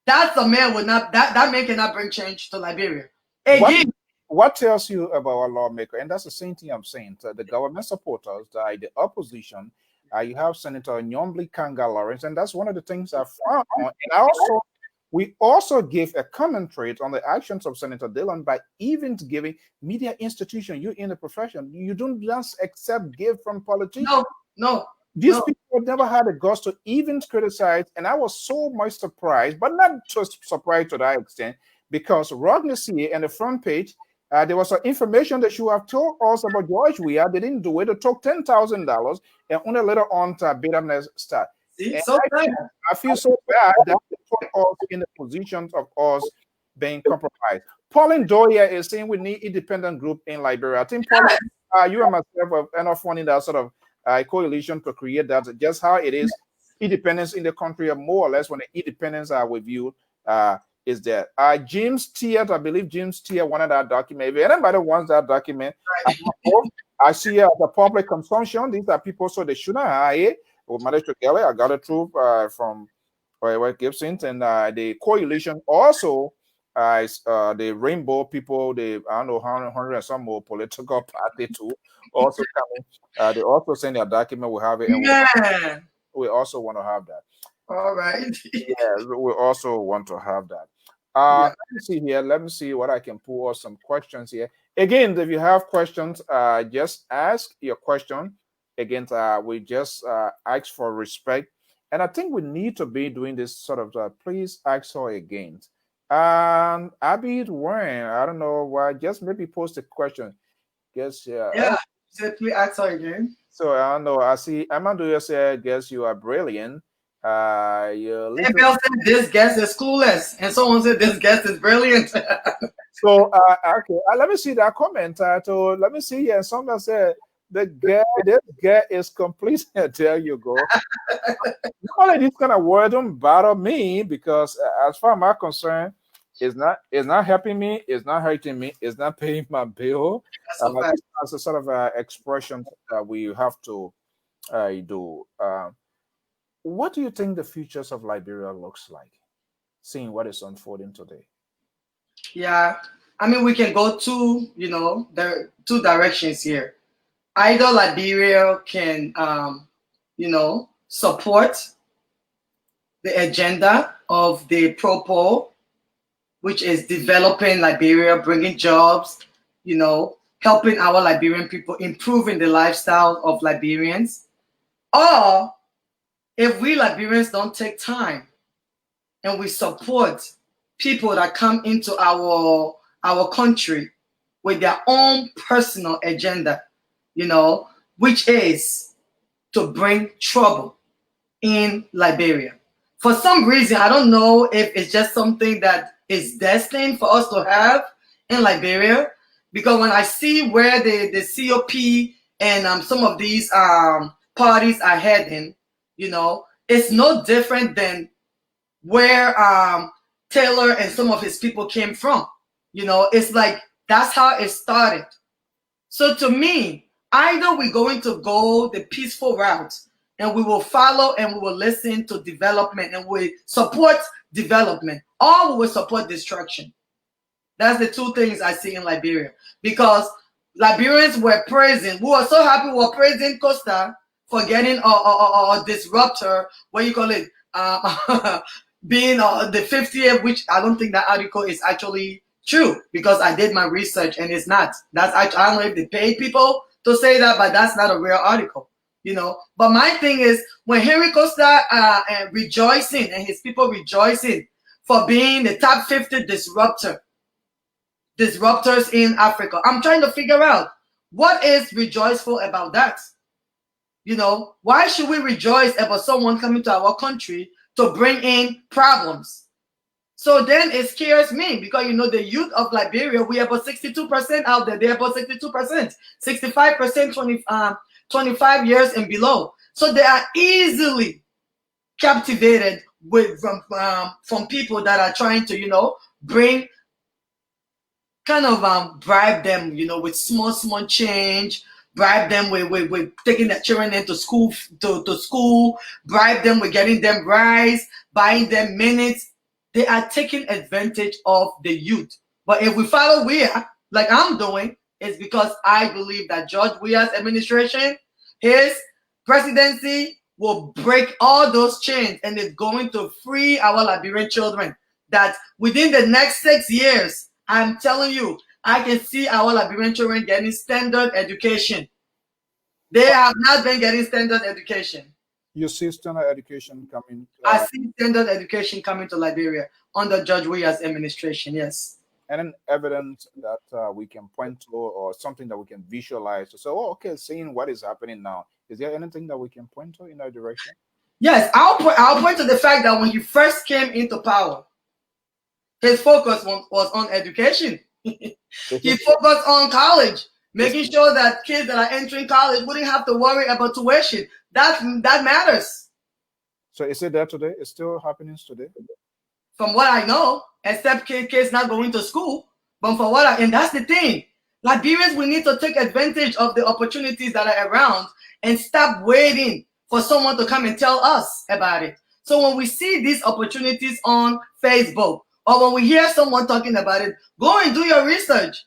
That's a man would not that man cannot bring change to Liberia. Again, what tells you about a lawmaker? And that's the same thing I'm saying. The government supporters, the opposition. You have Senator Nyombli Kanga Lawrence, and that's one of the things I found. And we also gave a commentary on the actions of Senator Dillon by even giving media institution. You in the profession, you don't just accept give from politicians. No. These people never had the guts to even criticize, and I was so much surprised, but not just surprised to that extent, because Rognesi and the front page, there was some information that you have told us about George Weah. They didn't do it. They took $10,000 and only later on to bitterness start. I feel so bad that they put us in the positions of us being compromised. Pauline Doya is saying we need independent group in Liberia. I think Pauline, you and myself are enough one in that sort of coalition to create that. Just how it is, independence in the country, more or less when the independence are reviewed, is there. James Tier, I believe James Tier wanted that document. If anybody wants that document, I see the public consumption. These are people, so they shouldn't hire. We managed to get it. I got it through from Gibson, and the coalition also, the Rainbow people, I don't know, 100 and some more political party too, also coming. They also send a document. We have it, and we also want to have that. All right. Yeah, we also want to have that. Let me see here. Let me see what I can pull out some questions here. Again, if you have questions, just ask your question. Again, we just ask for respect. And I think we need to be doing this sort of, please ask her again. Abid Warren, I don't know why, just maybe post a question. Guess, yeah, please ask her again. So I don't know. I see Amadou said, guess you are brilliant. Abel said this guest is clueless, and someone said this guest is brilliant. So okay, let me see that comment. So let me see here. Someone said this guy is complete. There you go. Only this kind of word don't bother me because, as far as I'm concerned, it's not helping me. It's not hurting me. It's not paying my bill. That's a sort of expression that we have to do. What do you think the futures of Liberia looks like, seeing what is unfolding today? Yeah, I mean, we can go two directions here. Either Liberia can, support the agenda of the Pro-Pol, which is developing Liberia, bringing jobs, helping our Liberian people, improving the lifestyle of Liberians. Or if we Liberians don't take time and we support people that come into our country with their own personal agenda, which is to bring trouble in Liberia. for some reason, I don't know if it's just something that is destined for us to have in Liberia. Because when I see where the COP and some of these parties are heading, you know, it's no different than where Taylor and some of his people came from. You know, it's like that's how it started. So to me, either we're going to go the peaceful route and we will follow and we will listen to development and we support development, or we will support destruction. That's the two things I see in Liberia. Because Liberians were praising, we were so happy we were praising Costa for getting a disruptor, what you call it, being the 50th, which I don't think that article is actually true, because I did my research and it's not. That's I don't know if they paid people to say that, but that's not a real article, you know. But my thing is, when Henry Costa rejoicing and his people rejoicing for being the top 50 disruptors in Africa, I'm trying to figure out what is rejoiceful about that. You know, why should we rejoice about someone coming to our country to bring in problems? So then it scares me, because you know the youth of Liberia, we are about 62% out there. They're about 62%, 65%, 25 years and below. So they are easily captivated with from people that are trying to, you know, bring kind of bribe them, you know, with small change. Bribe them with taking their children into school to school. Bribe them with getting them rice, buying them minutes. They are taking advantage of the youth. But if we follow Weah, like I'm doing, it's because I believe that George Weah's administration, his presidency, will break all those chains and is going to free our Liberian children. That within the next 6 years, I'm telling you, I can see our Liberian children getting standard education. They have not been getting standard education. You see standard education coming. I see standard education coming to Liberia under George Weah's administration, yes. And an evidence that we can point to, or something that we can visualize to say, oh, okay, seeing what is happening now. Is there anything that we can point to in that direction? Yes, I'll point to the fact that when he first came into power, his focus was on education. He focused on college, making sure that kids that are entering college wouldn't have to worry about tuition. That matters. So is it there today? It's still happening today? From what I know, except kids not going to school. But for what and that's the thing. Liberians, we need to take advantage of the opportunities that are around and stop waiting for someone to come and tell us about it. So when we see these opportunities on Facebook, or when we hear someone talking about it, go and do your research.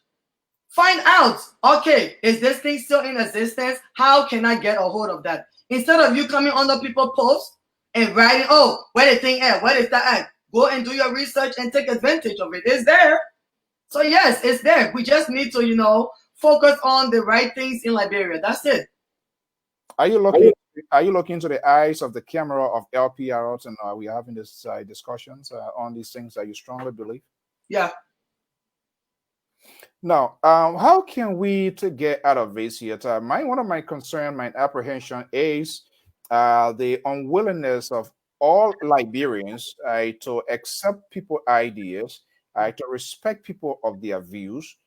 Find out, okay, is this thing still in existence? How can I get a hold of that? Instead of you coming under people's posts and writing, oh, where the thing at? Where is that at? Go and do your research and take advantage of it. It's there. So yes, it's there. We just need to, you know, focus on the right things in Liberia. That's it. Are you looking into the eyes of the camera of LPRs, and are we having this discussions on these things that you strongly believe? Yeah. Now, how can we to get out of this yet? One of my concern, my apprehension is the unwillingness of all Liberians to accept people's ideas, to respect people of their views.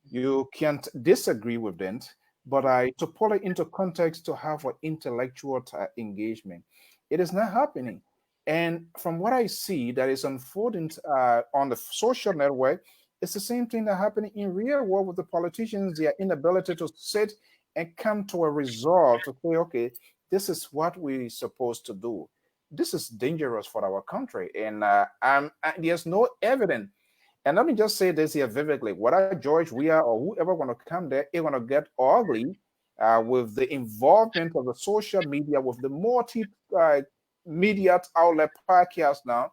You can't disagree with them, but to pull it into context to have an intellectual engagement. It is not happening. And from what I see that is unfolding on the social network, it's the same thing that happening in real world with the politicians, their inability to sit and come to a resolve to say, okay, this is what we're supposed to do. This is dangerous for our country. And there's no evidence. And let me just say this here vividly. Whether George Weah or whoever want to come there, it's going to get ugly with the involvement of the social media, with the media outlet podcast now.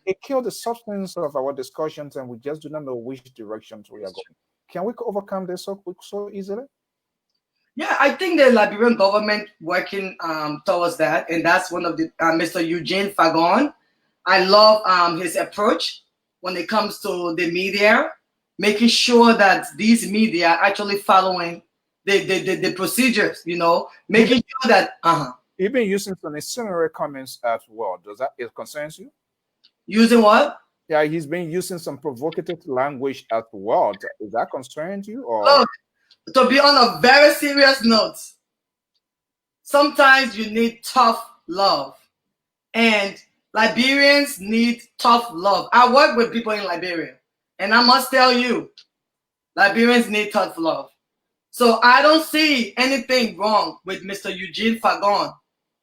It killed the substance of our discussions, and we just do not know which directions we are going. Can we overcome this so easily? Yeah, I think the Liberian government working towards that, and that's one of the Mr. Eugene Fagon. I love his approach when it comes to the media, making sure that these media are actually following the procedures, you know, making sure that You've been using some incendiary comments as well. Does that it concerns you? Using what? Yeah, he's been using some provocative language as well. Is that concerns you or? Look, to be on a very serious note, sometimes you need tough love. And Liberians need tough love. I work with people in Liberia, and I must tell you, Liberians need tough love. So I don't see anything wrong with Mr. Eugene Fagon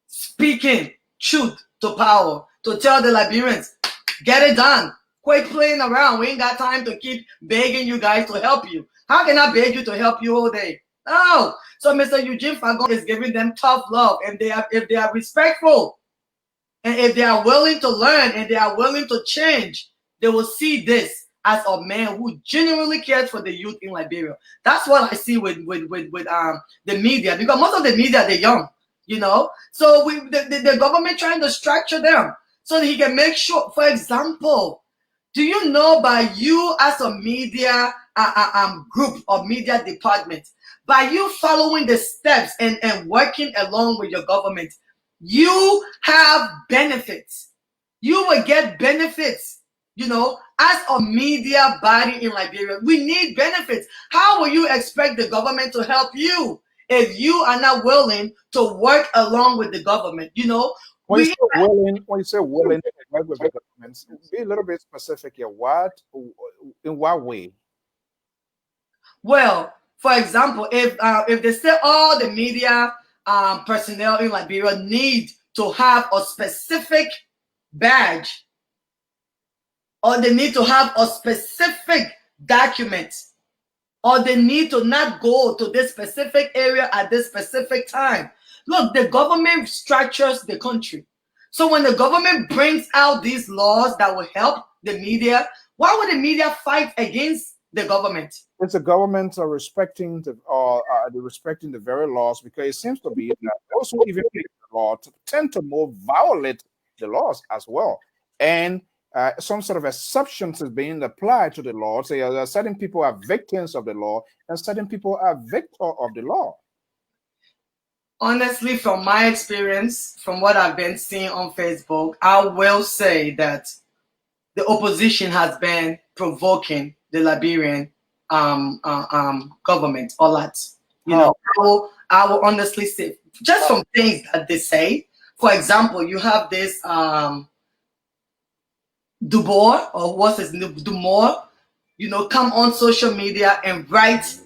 speaking truth to power to tell the Liberians, get it done. Quit playing around. We ain't got time to keep begging you guys to help you. How can I beg you to help you all day? No. So Mr. Eugene Fagon is giving them tough love, and if they are respectful, and if they are willing to learn and they are willing to change, they will see this as a man who genuinely cares for the youth in Liberia. That's what I see with the media, because most of the media, they're young, you know. So the government trying to structure them so that he can make sure. For example, do you know, by you as a media group or media department, by you following the steps and working along with your government, you have benefits. You will get benefits, you know, as a media body in Liberia. We need benefits. How will you expect the government to help you if you are not willing to work along with the government? You know, When you say willing to work with the government, be a little bit specific here. In what way? well, for example, if they say all the media personnel in Liberia need to have a specific badge, or they need to have a specific document, or they need to not go to this specific area at this specific time. Look, the government structures the country. So when the government brings out these laws that will help the media, why would the media fight against the government? It's the government are respecting they're respecting the very laws, because it seems to be that those who even break the law tend to more violate the laws as well. And some sort of exceptions is being applied to the law. So certain people are victims of the law, and certain people are victor of the law. Honestly, from my experience, from what I've been seeing on Facebook, I will say that the opposition has been provoking the Liberian government a lot. You know, I will honestly say, just from things that they say. For example, you have this Dubois, or what's his name, Dumore, you know, come on social media and write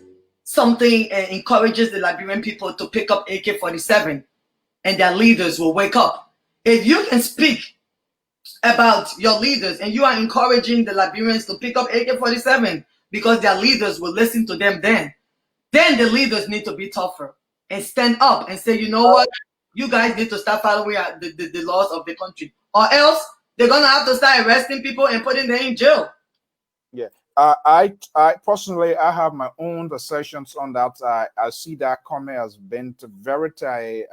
something and encourages the Liberian people to pick up AK-47, and their leaders will wake up. If you can speak about your leaders and you are encouraging the Liberians to pick up AK-47 because their leaders will listen to them, then the leaders need to be tougher and stand up and say, you know what, you guys need to start following the laws of the country, or else they're gonna have to start arresting people and putting them in jail. Yeah, I personally, I have my own assertions on that. I see that comment has been very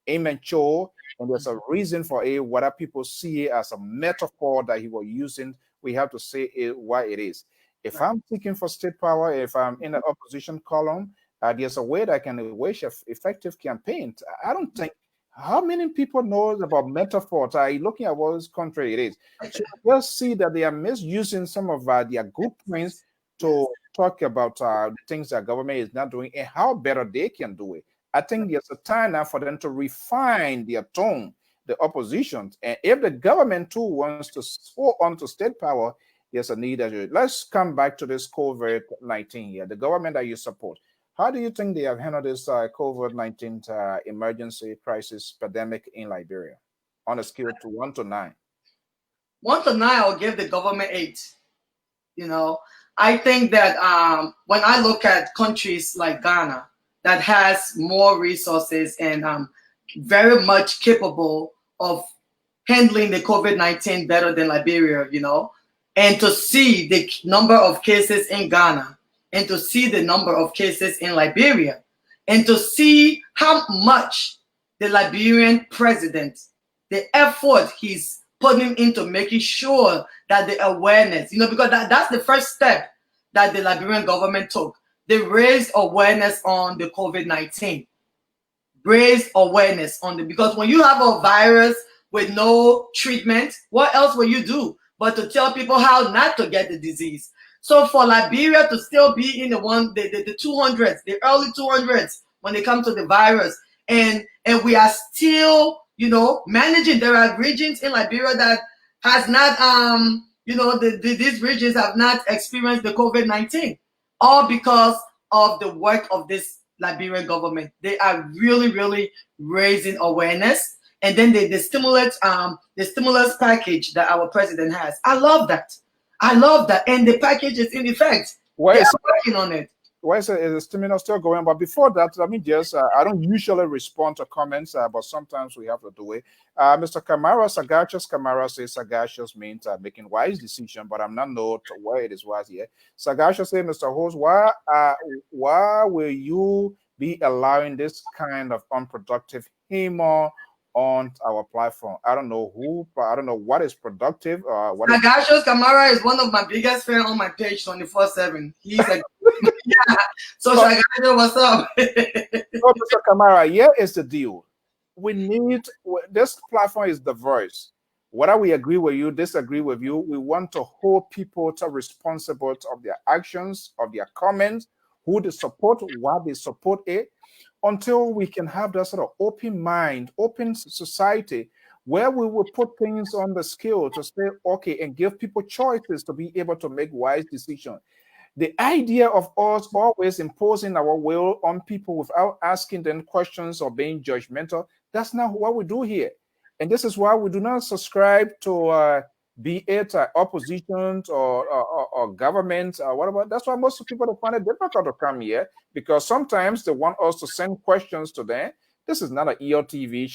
immature, and there's a reason for it. Whether people see it as a metaphor that he was using, we have to say it what it is. If I'm seeking for state power, if I'm in the opposition column, there's a way that I can wage an effective campaign. I don't think how many people knows about metaphors. Looking at what country it is, so we'll see that they are misusing some of their good points to talk about the things that government is not doing and how better they can do it. I think there's a time now for them to refine their tone, the opposition, and if the government too wants to hold on to state power, there's a need. Let's come back to this COVID-19 here. The government that you support. How do you think they have handled this COVID-19 emergency crisis pandemic in Liberia on a scale to 1 to 9? 1 to 9, I'll give the government 8. You know, I think that when I look at countries like Ghana that has more resources and very much capable of handling the COVID-19 better than Liberia, you know, and to see the number of cases in Ghana, and to see the number of cases in Liberia, and to see how much the Liberian president, the effort he's putting into making sure that the awareness, you know, because that's the first step that the Liberian government took. They raised awareness on the COVID-19. raise awareness on it. Because when you have a virus with no treatment, what else will you do but to tell people how not to get the disease? So for Liberia to still be in the 200s, the early 200s, when they come to the virus, and we are still, you know, managing. There are regions in Liberia that has not, you know, these regions have not experienced the COVID-19, all because of the work of this Liberian government. They are really, really raising awareness, and then the stimulus package that our president has. I love that. I love that, and the package is in effect. They are working on it. Why is the stimulus still going? But before that, let me just, I don't usually respond to comments, but sometimes we have to do it. Mr. Kamara, Sagacious Kamara says sagacious means making wise decision, but I'm not know where it is wise here. Sagacious says, Mr. Host, why will you be allowing this kind of unproductive humor on our platform? I don't know who, I don't know what is productive. Sagacious Kamara is one of my biggest fans on my page 24/7. He's a yeah. So Sagacious, what's up? So, Mr. Kamara, here is the deal. We need, this platform is diverse. Whether we agree with you, disagree with you, we want to hold people to responsible of their actions, of their comments, who they support, why they support it, until we can have that sort of open mind, open society, where we will put things on the scale to say, okay, and give people choices to be able to make wise decisions. The idea of us always imposing our will on people without asking them questions or being judgmental, that's not what we do here. And this is why we do not subscribe to be it opposition or government or whatever. That's why most people find it difficult to come here, because sometimes they want us to send questions to them. This is not an ELTV,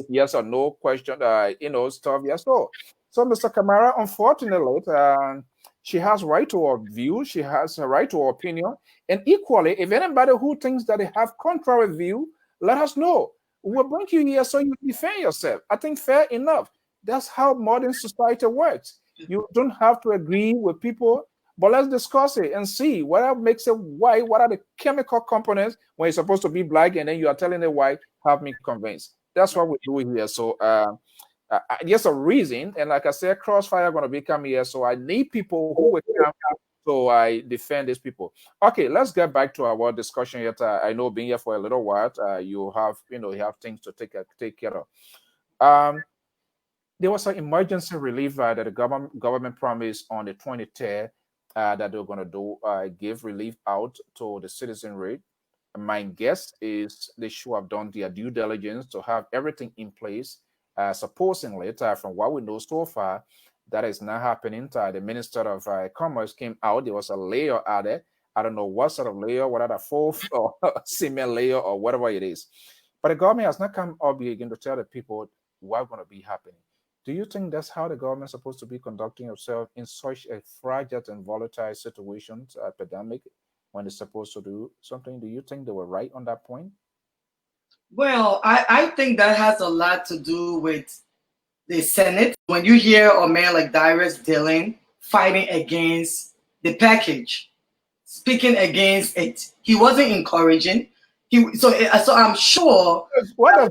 yes or no question, you know, stuff. Yes, so Mr. Kamara, unfortunately, she has right to her view. She has a right to her opinion. And equally, if anybody who thinks that they have contrary view, let us know. We'll bring you here so you defend yourself. I think fair enough. That's how modern society works. You don't have to agree with people, but let's discuss it and see what makes it white. What are the chemical components when it's supposed to be black, and then you are telling it white? Have me convinced. That's what we do here. So just a reason, and like I said, Crossfire going to become here, so I need people who will come, so I defend these people. Okay, let's get back to our discussion yet. I know being here for a little while, you have things to take care of. There was an emergency relief that the government promised on the 23rd that they're going to do, give relief out to the citizenry. My guess is they should have done their due diligence to have everything in place. Supposedly, from what we know so far, that is not happening. The Minister of Commerce came out. There was a layer added. I don't know what sort of layer, whether a fourth or cement layer or whatever it is. But the government has not come up again to tell the people what's going to be happening. Do you think that's how the government is supposed to be conducting itself in such a fragile and volatile situation, epidemic, when it's supposed to do something? Do you think they were right on that point? Well, I think that has a lot to do with the Senate. When you hear a man like Darius Dillon fighting against the package, speaking against it, he wasn't encouraging. So I'm sure. What does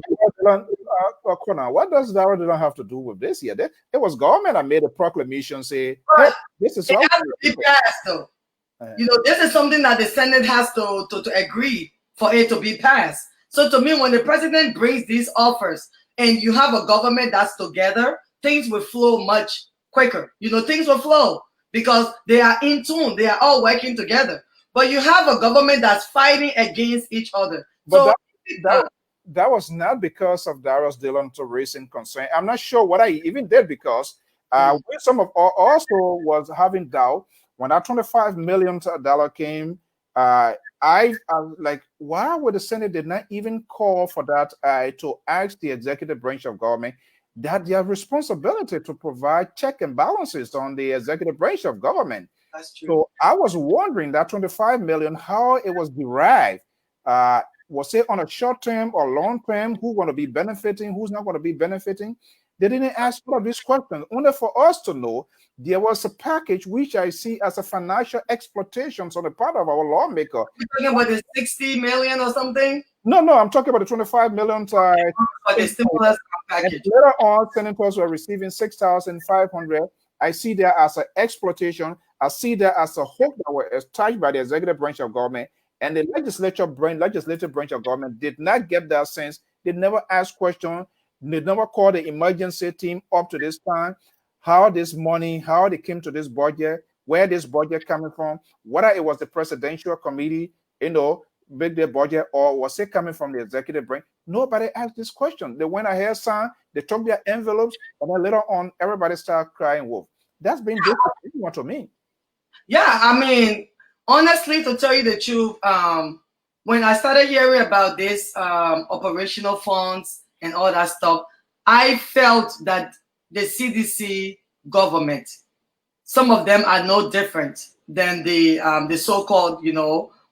Darius Dillon have to do with this here? It was government that made a proclamation say, hey, this is something. It has to be passed, though. You know, this is something that the Senate has to agree for it to be passed. So to me, when the president brings these offers and you have a government that's together, things will flow much quicker. You know, things will flow because they are in tune. They are all working together. But you have a government that's fighting against each other. But so that was not because of Darius Dillon to raising concern. I'm not sure what I even did, because some of also was having doubt when that $25 million came. I like, why would the Senate did not even call for that to ask the executive branch of government that their responsibility to provide check and balances on the executive branch of government. That's true. So I was wondering that 25 million, how it was derived. Was it on a short term or long term? Who's going to be benefiting? Who's not going to be benefiting? They didn't ask all of these questions. Only for us to know there was a package which I see as a financial exploitation on the part of our lawmaker. You're talking about the 60 million or something? No, I'm talking about the 25 million. For the stimulus And package. later on, senators were receiving 6,500. I see that as an exploitation. I see that as a hook that was touched by the executive branch of government. And the legislative branch of government did not get that sense. They never asked questions. They never called the emergency team up to this time. How this money, how they came to this budget, where this budget coming from, whether it was the presidential committee, big their budget, or was it coming from the executive branch? Nobody asked this question. They went ahead, signed, they took their envelopes, and then later on, everybody started crying wolf. That's been different to me. Yeah, I mean, honestly, to tell you the truth, when I started hearing about this operational funds and all that stuff, I felt that the CDC government, some of them are no different than the so-called,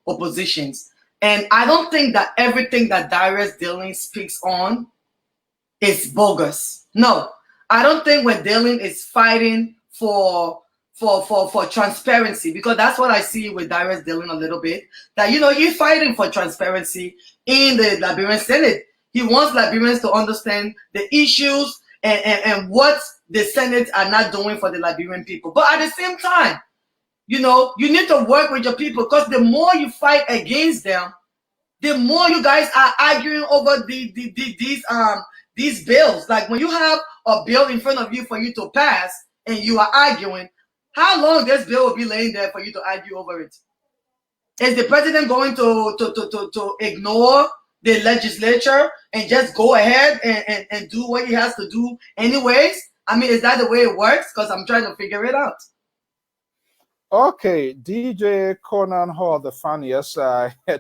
oppositions. And I don't think that everything that Darius Dillon speaks on is bogus. No, I don't think what Dillon is fighting for transparency, because that's what I see with Darius Dillon a little bit. That he's fighting for transparency in the Liberian Senate. He wants Liberians to understand the issues and what the Senate are not doing for the Liberian people. But at the same time, you need to work with your people, because the more you fight against them, the more you guys are arguing over these bills. Like when you have a bill in front of you for you to pass and you are arguing, how long this bill will be laying there for you to argue over it? Is the president going to ignore the legislature and just go ahead and do what he has to do anyways? I mean, is that the way it works? Because I'm trying to figure it out. Okay, DJ Conan Hall, the funniest.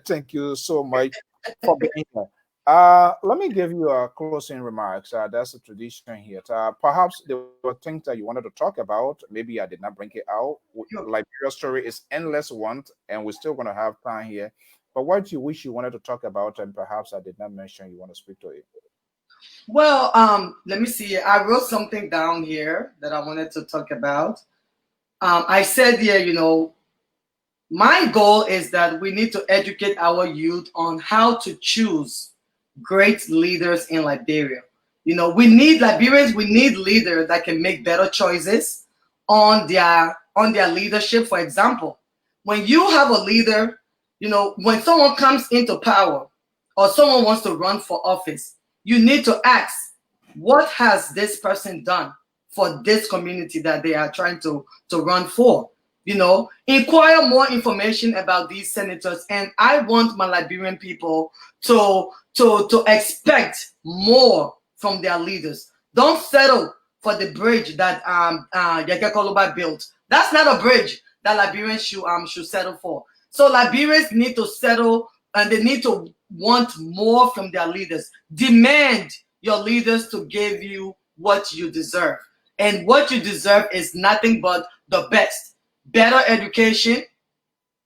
Thank you so much for being here. Let me give you a closing remarks. That's a tradition here. Perhaps there were things that you wanted to talk about. Maybe I did not bring it out. Liberia's story is endless one, and we're still going to have time here. But what do you wish you wanted to talk about, and perhaps I did not mention you want to speak to it? Well, let me see. I wrote something down here that I wanted to talk about. I said here, my goal is that we need to educate our youth on how to choose great leaders in Liberia. We need Liberians, we need leaders that can make better choices on their leadership. For example, when you have a leader, when someone comes into power or someone wants to run for office, you need to ask, what has this person done for this community that they are trying to run for? Inquire more information about these senators, and I want my Liberian people to expect more from their leaders. Don't settle for the bridge that Yeke Koluba built. That's not a bridge that Liberians should settle for. So Liberians need to settle, and they need to want more from their leaders. Demand your leaders to give you what you deserve. And what you deserve is nothing but the best. Better education.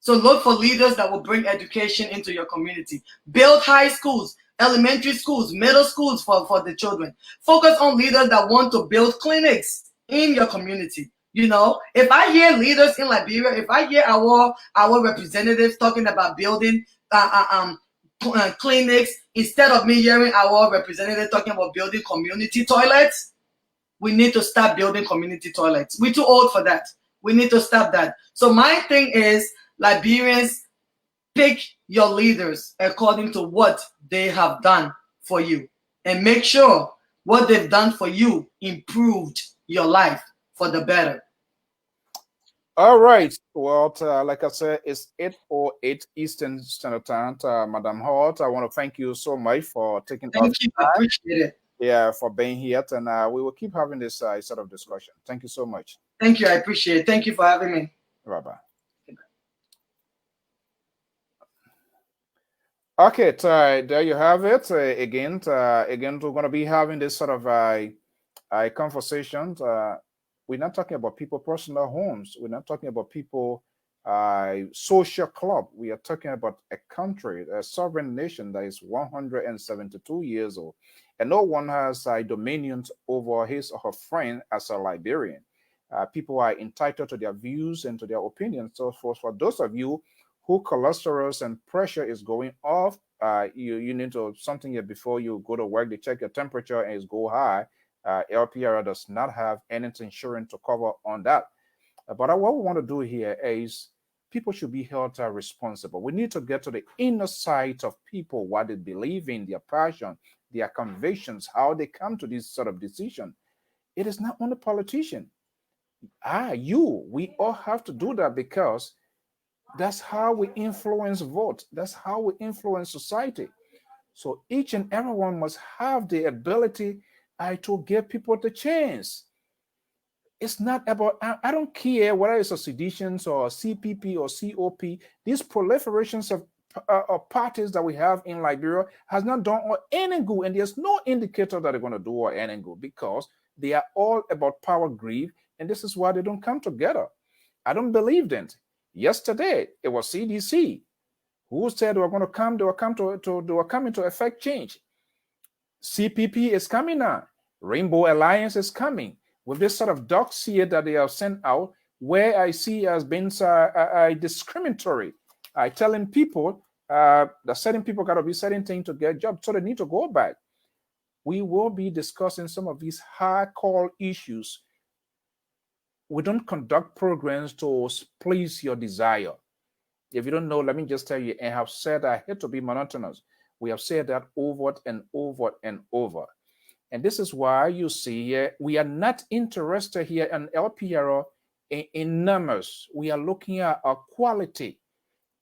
So look for leaders that will bring education into your community. Build high schools, elementary schools, middle schools for the children. Focus on leaders that want to build clinics in your community. If I hear leaders in Liberia, if I hear our representatives talking about building clinics, instead of me hearing our representative talking about building community toilets, we need to start building community toilets. We're too old for that. We need to stop that. So my thing is, Liberians, pick your leaders according to what they have done for you, and make sure what they've done for you improved your life for the better. All right. Well, like I said, it's 8:08 Eastern Standard Time. Madam Hart, I want to thank you so much for taking Thank you. I appreciate it. Yeah, for being here, and we will keep having this sort of discussion. Thank you so much. Thank you. I appreciate it. Thank you for having me. Bye-bye. Okay, there you have it. Again, we're going to be having this sort of a conversation. We're not talking about people personal homes. We're not talking about people social club. We are talking about a country, a sovereign nation that is 172 years old, and no one has dominion over his or her friend as a Liberian. People are entitled to their views and to their opinions. So for those of you who cholesterol and pressure is going off. You need to something here before you go to work. They check your temperature and it's go high. LPR does not have any insurance to cover on that. But what we want to do here is people should be held responsible. We need to get to the inner side of people, what they believe in, their passion, their convictions, how they come to this sort of decision. It is not only politician. We all have to do that because that's how we influence vote. That's how we influence society. So each and everyone must have the ability to give people the chance. It's not about, I don't care whether it's a seditions or a CPP or COP. These proliferations of parties that we have in Liberia has not done any good, and there's no indicator that they're going to do any good because they are all about power greed, and this is why they don't come together. I don't believe that. Yesterday, it was CDC who said they were going to come, they were coming to effect change. CPP is coming now. Rainbow Alliance is coming with this sort of dossier that they have sent out, where I see as being discriminatory. Telling people that certain people got to be certain things to get jobs, so they need to go back. We will be discussing some of these hard-core issues. We don't conduct programs to please your desire. If you don't know, let me just tell you, and have said, I hate to be monotonous. We have said that over and over and over. And this is why you see we are not interested here in LPRO in numbers. We are looking at our quality,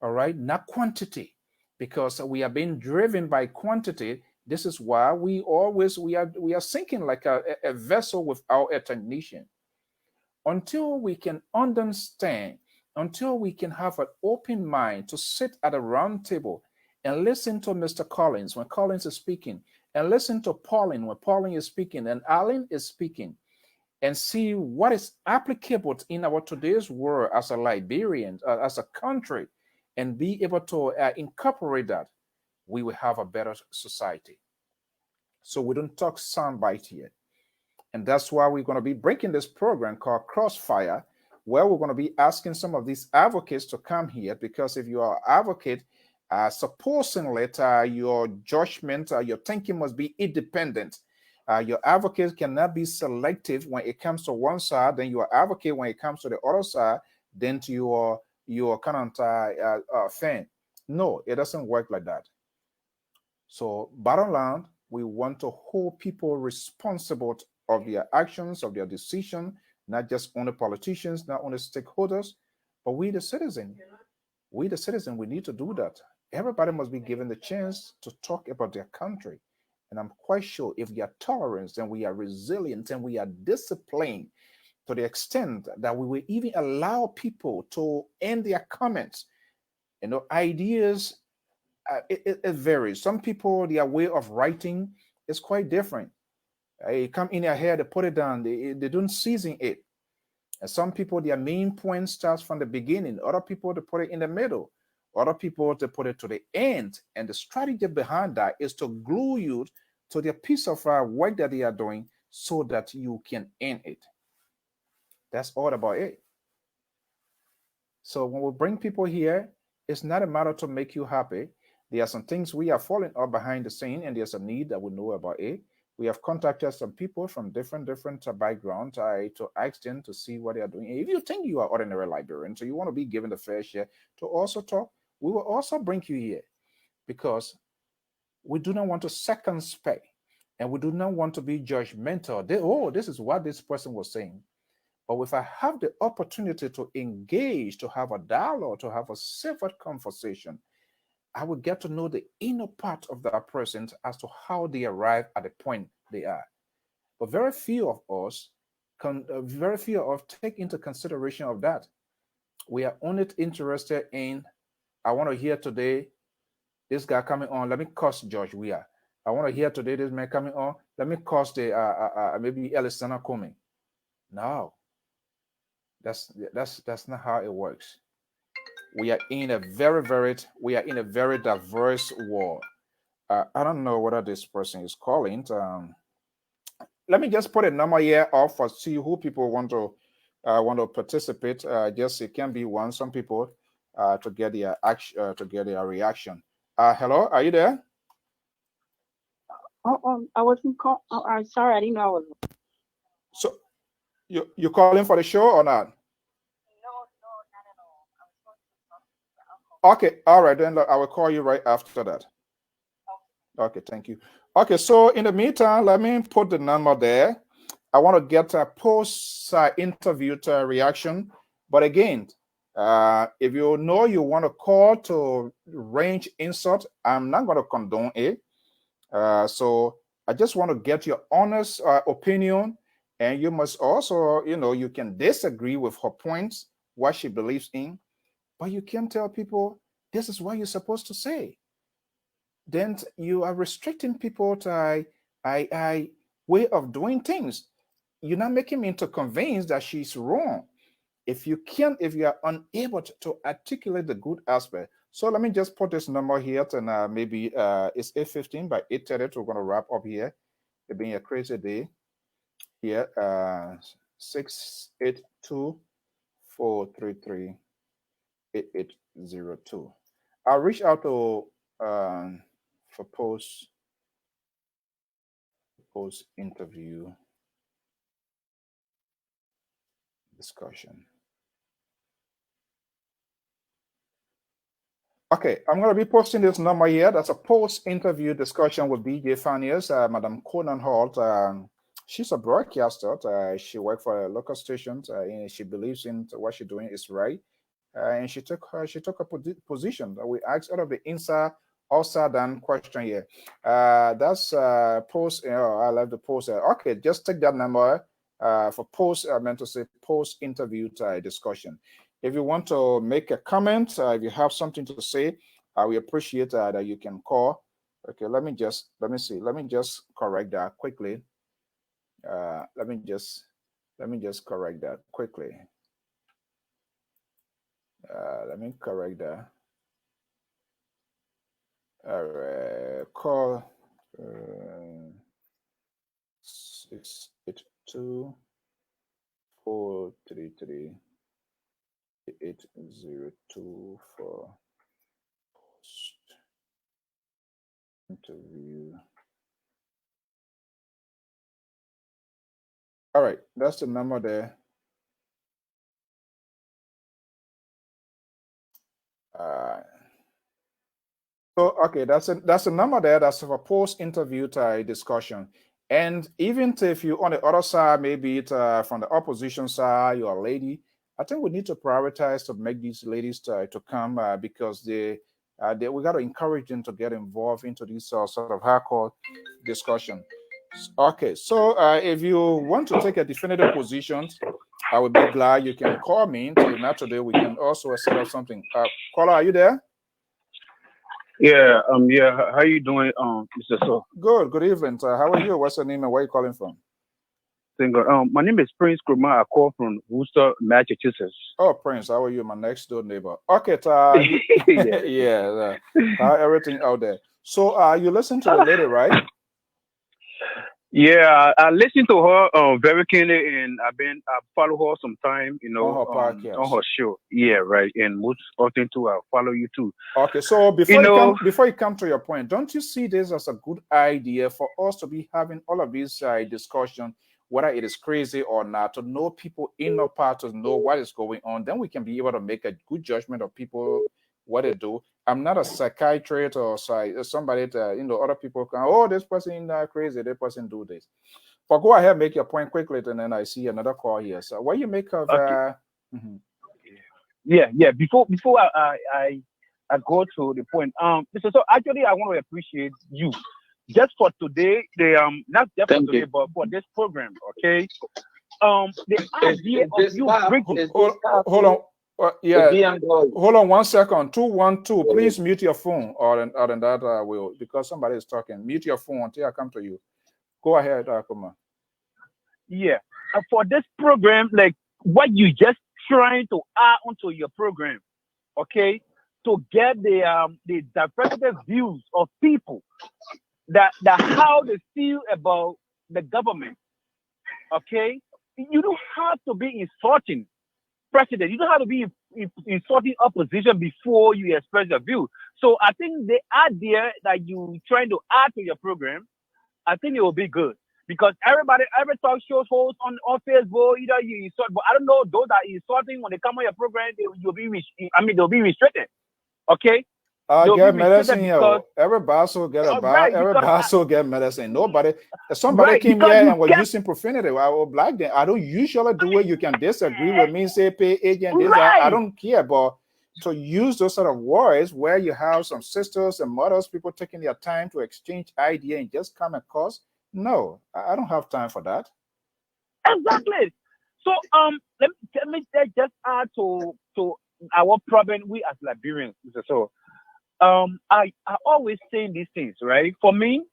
all right, not quantity, because we are being driven by quantity. This is why we are sinking like a vessel without a technician. Until we can understand, until we can have an open mind to sit at a round table and listen to Mr. Collins when Collins is speaking, and listen to Pauline when Pauline is speaking, and Alan is speaking, and see what is applicable in our today's world as a Liberian, as a country, and be able to incorporate that, we will have a better society. So we don't talk soundbite here. And that's why we're going to be breaking this program called Crossfire, where we're going to be asking some of these advocates to come here, because if you are an advocate, supposedly your judgment, your thinking must be independent. Your advocate cannot be selective when it comes to one side, then you are advocate when it comes to the other side, then to your kind of fan. No, it doesn't work like that. So bottom line, we want to hold people responsible of their actions, of their decision, not just only politicians, not only stakeholders, but we the citizen. We the citizen, we need to do that. Everybody must be given the chance to talk about their country. And I'm quite sure if we are tolerant and we are resilient and we are disciplined to the extent that we will even allow people to end their comments, ideas, it varies. Some people, their way of writing is quite different. You come in your head, they put it down, they don't season it. And some people, their main point starts from the beginning. Other people, they put it in the middle. Other people, they put it to the end. And the strategy behind that is to glue you to the piece of work that they are doing so that you can end it. That's all about it. So when we bring people here, it's not a matter to make you happy. There are some things we are falling up behind the scene, and there's a need that we know about it. We have contacted some people from different backgrounds to ask them to see what they are doing. If you think you are ordinary Liberian, so you want to be given the fair share to also talk, we will also bring you here, because we do not want to circumspect, and we do not want to be judgmental. This is what this person was saying. But if I have the opportunity to engage, to have a dialogue, to have a civil conversation, I will get to know the inner part of that person as to how they arrive at the point they are. But very few of us take into consideration of that. We are only interested in, I want to hear today this guy coming on, let me curse George Weah. I want to hear today this man coming on, let me curse the maybe Elisana coming. No, that's not how it works. We are in a very diverse world. I don't know whether this person is calling. Let me just put a number here off for see who people want to participate. Just it can be one. Some people to get their action, to get their reaction. Hello, are you there? I wasn't call. Oh, I'm sorry. I didn't know I was. So you calling for the show or not? Okay, all right, then I will call you right after that. Okay, thank you. Okay, so in the meantime, let me put the number there. I want to get a post interview reaction. But again, if you know you want to call to range insult, I'm not going to condone it. So I just want to get your honest opinion. And you must also, you can disagree with her points, what she believes in, but you can't tell people this is what you're supposed to say. Then you are restricting people to a way of doing things. You're not making me to convince that she's wrong. If you are unable to articulate the good aspect. So let me just put this number here, and maybe it's 8:15. By 8:30 we're going to wrap up here. It's been a crazy day here. 682-433-8802. I'll reach out to for post interview discussion. Okay, I'm going to be posting this number here. That's a post-interview discussion with BJ Fynest, Madam KONAH Holt. She's a broadcaster. She works for a local station. And she believes in what she's doing is right. And she took a position. We asked out of the inside, outside than question here. That's post. I love the post. Okay, just take that number for post. I meant to say post-interview discussion. If you want to make a comment, if you have something to say, we appreciate that you can call. Okay, let me just correct that quickly. Let me just correct that quickly. Let me correct that. All right, call 682-433-8802 for post interview. All right, that's the number there. So okay, that's a number there. That's for post-interview discussion. And even if you on the other side, maybe it from the opposition side, you're a lady. I think we need to prioritize to make these ladies to come because we got to encourage them to get involved into this sort of hardcore discussion. Okay, so if you want to take a definitive position, I would be glad you can call me. If not today, we can also set up something. Caller, are you there? Yeah, how you doing, Mr. So? Good evening. How are you? What's your name and where are you calling from? Single. My name is Prince Kruma. I call from Worcester, Massachusetts. Oh, Prince, how are you? My next door neighbor. Okay, yeah, how everything out there. So, you listen to the lady, right? Yeah, I listen to her very keenly, and I follow her sometime, on her podcast, on her show. Yeah, right. And most often too, I follow you too. Okay, so before you come to your point, don't you see this as a good idea for us to be having all of these discussions, whether it is crazy or not, to know people in our part, to know what is going on? Then we can be able to make a good judgment of people, what they do. I'm not a psychiatrist or somebody that, other people can, oh, this person crazy, this person do this. But go ahead, make your point quickly, and then I see another call here. So what you make of okay. Yeah. Before I go to the point, so actually I want to appreciate you just for today. Not just for today, but for this program. Okay. The idea of you bringing. Hold on. Yeah. Hold on 1 second. 212. Please mute your phone, or than that will, because somebody is talking. Mute your phone until I come to you. Go ahead, Akuma. Yeah. For this program, like what you just trying to add onto your program, okay, to get the diversity views of people that how they feel about the government. Okay, you don't have to be insulting president. You don't have to be insulting opposition before you express your view. So I think the idea that you trying to add to your program, I think it will be good. Because every talk shows hosts on Facebook, either you insult, but I don't know, those that are insulting when they come on your program, they'll be restricted. Okay? They'll Get be restricted medicine, because everybody will get right, everybody will get medicine. Nobody, if somebody right, came because here you and was kept using profanity, I will block them. I don't usually do it. You can disagree with me, say pay agent this. I right. don't care, but to use those sort of words where you have some sisters and mothers, people taking their time to exchange idea and just come across. No, I don't have time for that. Exactly. So let me just add to our problem we as Liberians. So I always say these things, right? For me,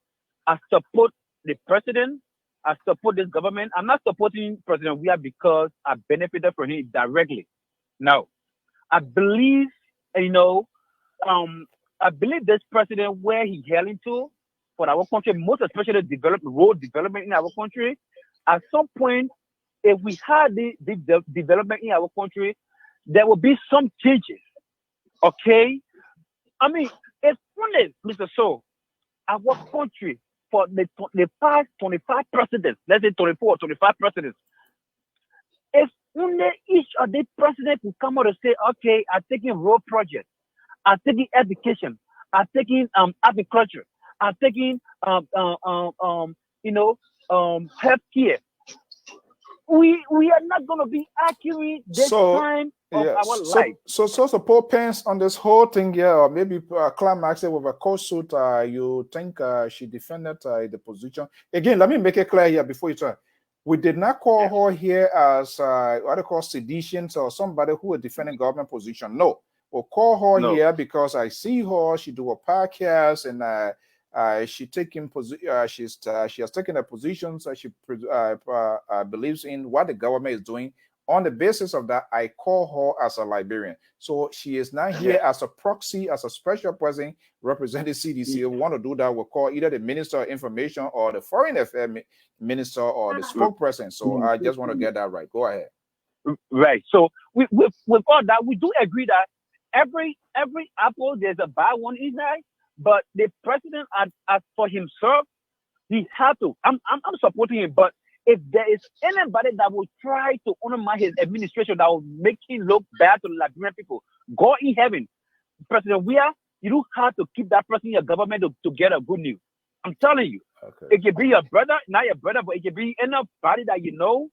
I support the president. I support this government. I'm not supporting President Weah because I benefited from him directly. No, I believe, you know, I believe this president where he hailing to for our country, most especially road development in our country. At some point, if we had the development in our country, there will be some changes. Okay, I mean, it's funny, Mr. So, our country for the past 25 presidents, let's say 24 or 25 presidents, if only each of the presidents will come out and say, okay, I'm taking road projects, I'm taking education, I'm taking agriculture, I'm taking healthcare. We are not going to be accurate this time of our life. So support Pence on this whole thing here, or maybe climax it with a court suit. You think she defended the position again? Let me make it clear here before you try. We did not call her here as what they call seditions or somebody who is defending government position. No, we'll call her here because I see her. She do a podcast and she has taken a position. So she believes in what the government is doing. On the basis of that, I call her as a Liberian. So she is not here as a proxy, as a special person representing CDC. If we want to do that, we'll call either the Minister of Information or the Foreign Affairs Minister or the spokesperson. So I just want to get that right. Go ahead. Right. So with all that, we do agree that every apple there's a bad one inside. But the president, as for himself, he had to. I'm supporting him. But if there is anybody that will try to undermine his administration, that will make him look bad to the Liberian people, God in heaven, President Weah, you don't have to keep that person in your government to get a good news. I'm telling you. Okay. It could be your brother, not your brother, but it could be anybody that you know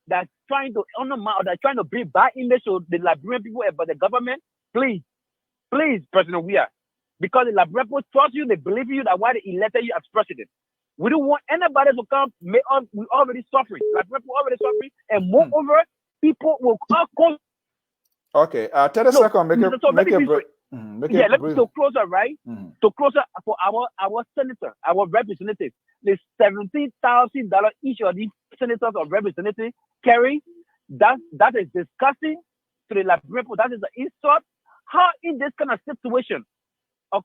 that's trying to undermine or that's trying to bring bad image to the Liberian people about the government. Please, President Weah. Because the Liberian people trust you, they believe in you, that's why they elected you as president. We don't want anybody to come. We're already suffering. Liberian people already suffering, and moreover, people will come. Okay, 30 seconds. Make it break. Let me go closer, right? To closer for our senator, our representative. The $17,000 each of these senators or representatives carry. That is disgusting to the Liberian people. That is an insult. How in this kind of situation? A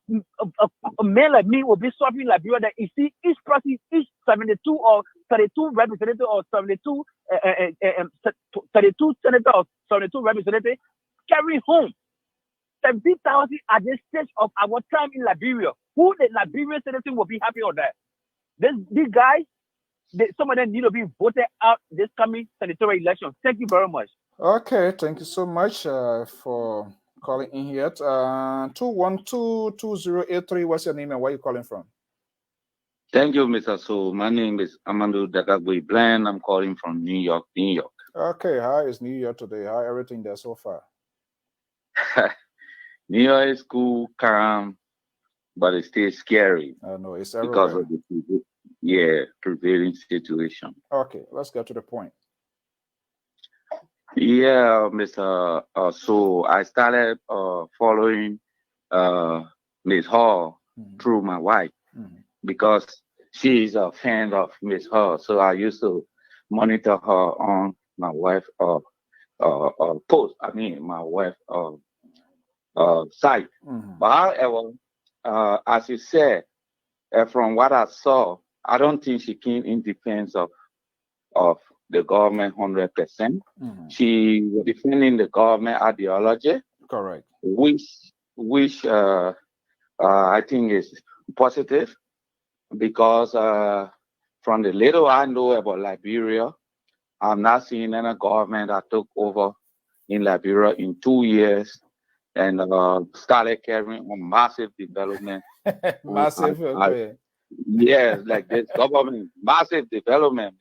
man like me will be suffering Liberia that you see each person, each 72 or 32 representative or 32 senator or 72 representative carry home 70,000 at this stage of our time in Liberia. Who the Liberian citizen will be happy on that? These guys, some of them need to be voted out this coming senatorial election. Thank you very much. Okay, thank you so much for calling in here. 212-2083. What's your name and where are you calling from? Thank you, Mr. So. My name is Amadou Dagagwe Bland. I'm calling from New York, New York. Okay, how is New York today? How everything there so far? New York is cool, calm, but it's still scary. I know it's because of the prevailing situation. Okay, let's get to the point. Yeah, Mr. So I started following Ms. Hall through my wife because she's a fan of Ms. Hall. So I used to monitor her on my wife's post. I mean, my wife's site. But however, as you said, from what I saw, I don't think she came in defense of the government 100%. She was defending the government ideology, correct, which I think is positive, because from the little I know about Liberia, I'm not seeing any government that took over in Liberia in 2 years and started carrying on massive development. massive. Okay. Yes, like this government, massive development,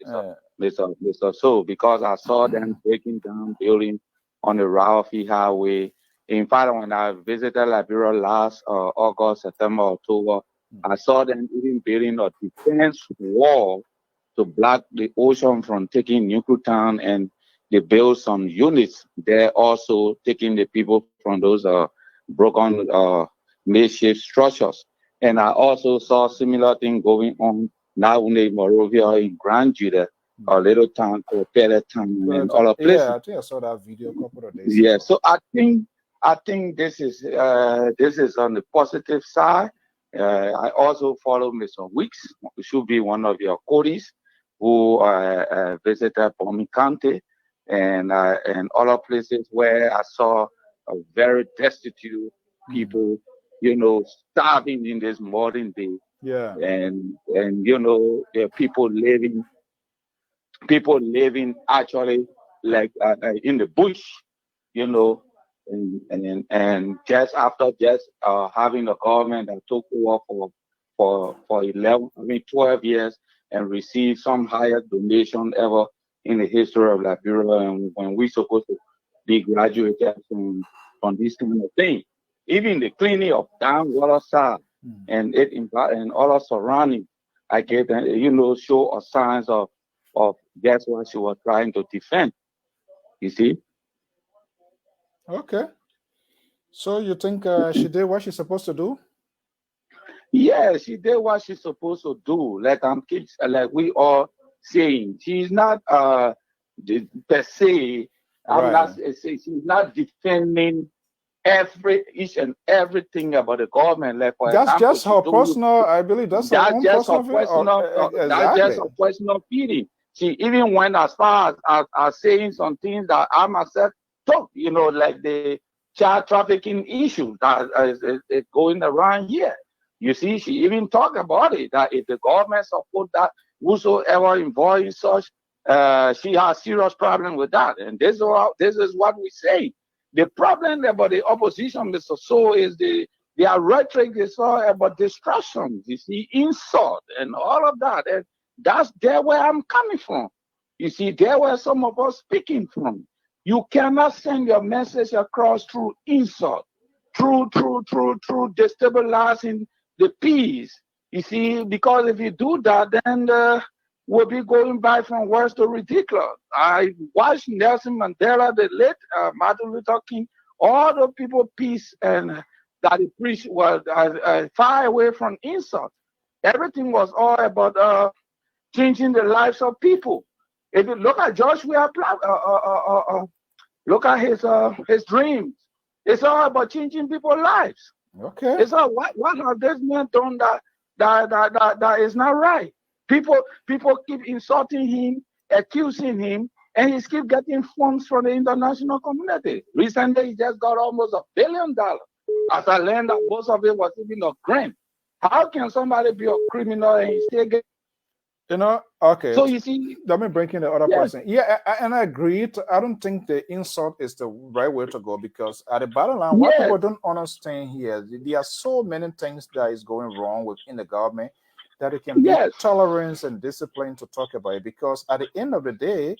Mr. So, because I saw them breaking down building on the Rafi Highway. In fact, when I visited Liberia last August, September, October, I saw them even building a defense wall to block the ocean from taking Newtown, and they built some units there also, taking the people from those broken makeshift structures. And I also saw similar thing going on now in Morovia, in Grand Judah, a little town called Town, and all of places. Yeah, I think I saw that video a couple of days ago. Yeah, so I think this is on the positive side. I also follow Mr. Weeks, who should be one of your colleagues, who visited Bomi County and other places where I saw a very destitute people, starving in this modern day. Yeah. And people living actually like in the bush, and just after having a government that took over for 12 years and received some highest donation ever in the history of Liberia, and when we supposed to be graduated from this kind of thing. Even the cleaning of down water side and other surroundings, I get show a signs of that's what she was trying to defend. You see? Okay. So you think she did what she's supposed to do? Yeah, she did what she's supposed to do. Like we all saying, she's not per se. She's not defending each and everything about the government. Like for that's example, just her personal. I believe that's her own personal. Exactly. That's just her personal feeling. She even went as far as saying some things that I myself took. Like the child trafficking issue that is going around here. You see, she even talked about it, that if the government support that, whosoever involved in such, she has serious problem with that. And this is what we say. The problem about the opposition, Mr. So, is their rhetoric is all about destruction, you see, insult and all of that. And that's there where I'm coming from. You see, there where some of us speaking from. You cannot send your message across through insult, through destabilizing the peace. You see, because if you do that, then we'll be going back from worse to ridiculous. I watched Nelson Mandela, the late Martin Luther King, all the people peace and that he preached was far away from insult. Everything was all about changing the lives of people. If you look at Joshua, look at his dreams. It's all about changing people's lives. Okay. It's all what have this man done that is not right? People keep insulting him, accusing him, and he keep getting funds from the international community. Recently, he just got almost $1 billion. As I learned that most of it was even a grant. How can somebody be a criminal and he still get? Okay. So you see, let me bring in the other person. Yeah, and I agree. I don't think the insult is the right way to go, because at the bottom line, what people don't understand here, there are so many things that is going wrong within the government that it can be tolerance and discipline to talk about it. Because at the end of the day,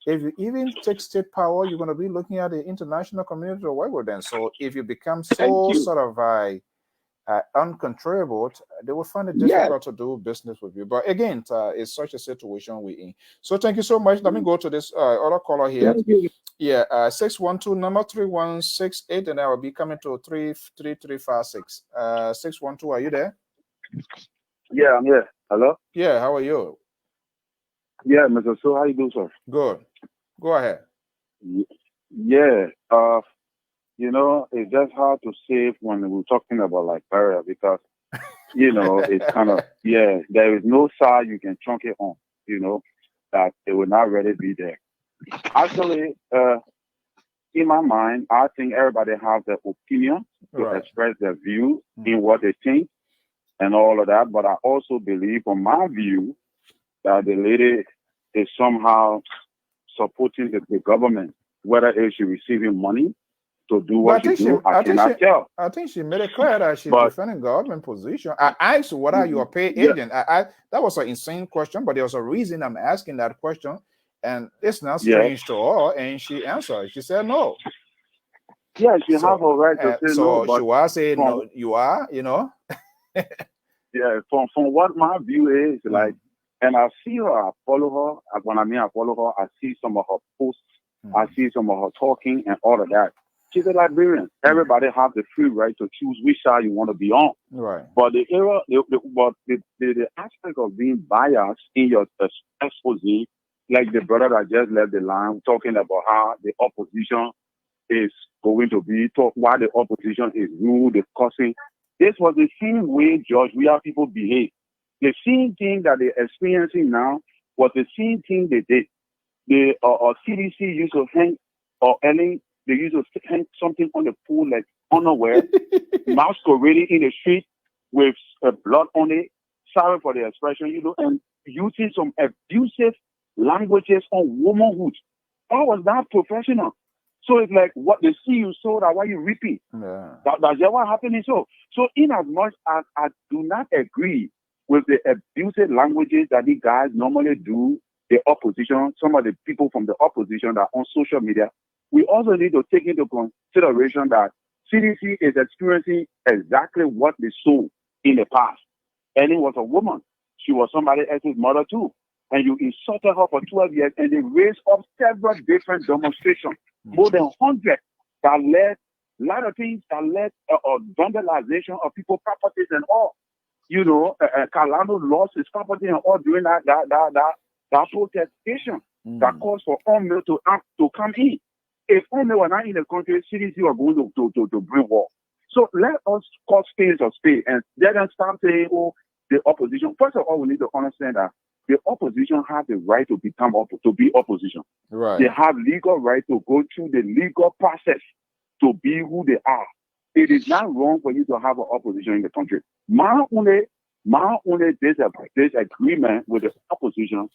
if you even take state power, you're going to be looking at the international community to work with them. So if you become so sort of uncontrollable, they will find it difficult to do business with you. But again, it's such a situation we're in. So thank you so much. Let me go to this other caller here. Yeah, 612 number 3168, and I will be coming to 33356. 612, are you there? Yeah, I'm here. Hello? Yeah, how are you? Yeah, Mr. So, how you doing, sir? Good. Go ahead. Yeah. It's just hard to say when we're talking about Liberia, because, it's kind of, there is no side you can chunk it on, that it will not really be there. Actually, in my mind, I think everybody has their opinion to Right. express their view in what they think and all of that. But I also believe, from my view, that the lady is somehow supporting the government, whether it's she receiving money to do But what she do, I cannot tell. I think she made it clear that she's But defending government position. I asked whether you're a paid yeah, agent. That was an insane question, but there was a reason I'm asking that question, and it's not yes, strange to her. And she answered. She said no. yeah, she have So, a right to say no. so she But was saying from no. You are, you know. yeah, from what my view is, like, Mm, and I see her, I follow her. When I mean I follow her, I see some of her posts, I mm, see some of her talking and all of that. She's a librarian. mm. Everybody has the free right to choose which side you want to be on. Right. But the aspect of being biased in your expose, like the brother that just left the line, talking about how the opposition is going to be talk, why the opposition is rude, the cussing. This was the same way, George, we have people behave. The same thing that they're experiencing now was the same thing they did. The CDC used to hang, or Ellen, they used to hang something on the pool like unaware, masquerading in the street with blood on it. Sorry for the expression, and using some abusive languages on womanhood. How was that professional? So it's like what they see you sow that why you repeat. Yeah. That's what happening. So in as much as I do not agree with the abusive languages that these guys normally do, the opposition, some of the people from the opposition that are on social media, we also need to take into consideration that CDC is experiencing exactly what they saw in the past. And it was a woman. She was somebody else's mother too. And you insulted her for 12 years, and they raised up several different demonstrations, more than 100, that led a lot of things that led vandalization of people's properties and all. Carlano lost his property and all during that protestation that caused for UNMIL to come in. If UNMIL were not in the country, CDC were going to bring war. So let us call spades a spade and let them start saying, oh, the opposition. First of all, we need to understand that the opposition has the right to be opposition. Right. They have legal right to go through the legal process to be who they are. It is not wrong for you to have an opposition in the country. My only disagreement with the opposition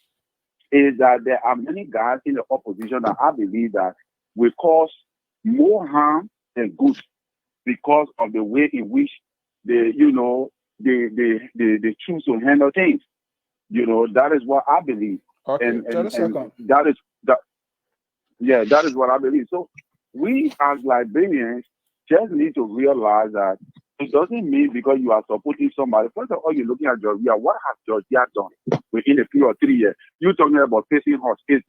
is that there are many guys in the opposition that I believe that will cause more harm than good because of the way in which they choose to handle things. That is what I believe. Okay. And Just a second. that is what I believe. So we as Liberians just need to realize that it doesn't mean because you are supporting somebody. First of all, you're looking at Georgia. What has Georgia done within a period of 3 years? You're talking about facing horse. Is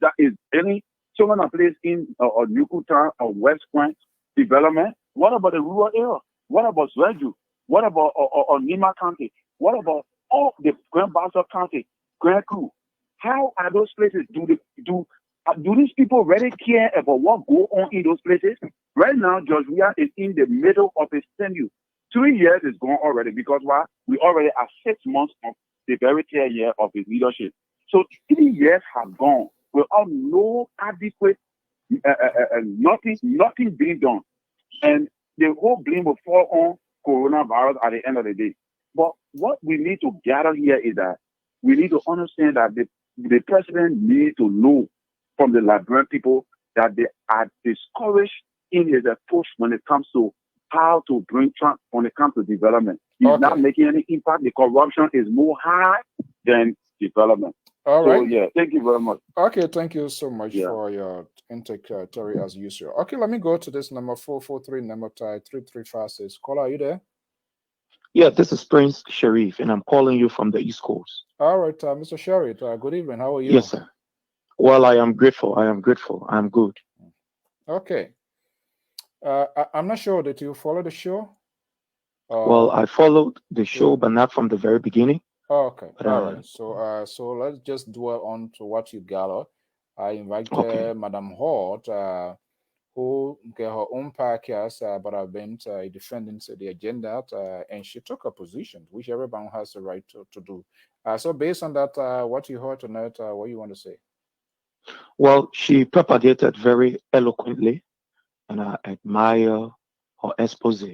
any someone a place in Nukuta or West Point development? What about the rural area? What about Zweju? What about Nima County? What about all the Grand Bassa County, Grand Crew? How are those places? Do these people really care about what go on in those places? Right now, Georgia is in the middle of its tenure. 3 years is gone already because why? We already are 6 months of the very third year of his leadership. So 3 years have gone without no adequate, nothing being done. And the whole blame will fall on coronavirus at the end of the day. But what we need to gather here is that we need to understand that the president needs to know from the Liberian people that they are discouraged in his approach when it comes to how to bring Trump when it comes to development. He's not making any impact. The corruption is more high than development. All right. So, yeah, thank you very much. Okay, thank you so much for your intake, Terry, as usual. Okay, let me go to this number 443, number 3356. Caller, are you there? Yeah, this is Prince Sharif, and I'm calling you from the East Coast. All right, Mr. Sharif, good evening. How are you? Yes, sir. Well, I am grateful. I'm good. Okay. I'm not sure that you follow the show. Well, I followed the show, but not from the very beginning. Okay. All right. So let's just dwell on to what you gathered. I invited Madam Hort, who get her own podcast, but I've been defending the agenda, and she took a position, which everyone has the right to do. So based on that, what you heard tonight, what you want to say? Well, she propagated very eloquently, and I admire her expose.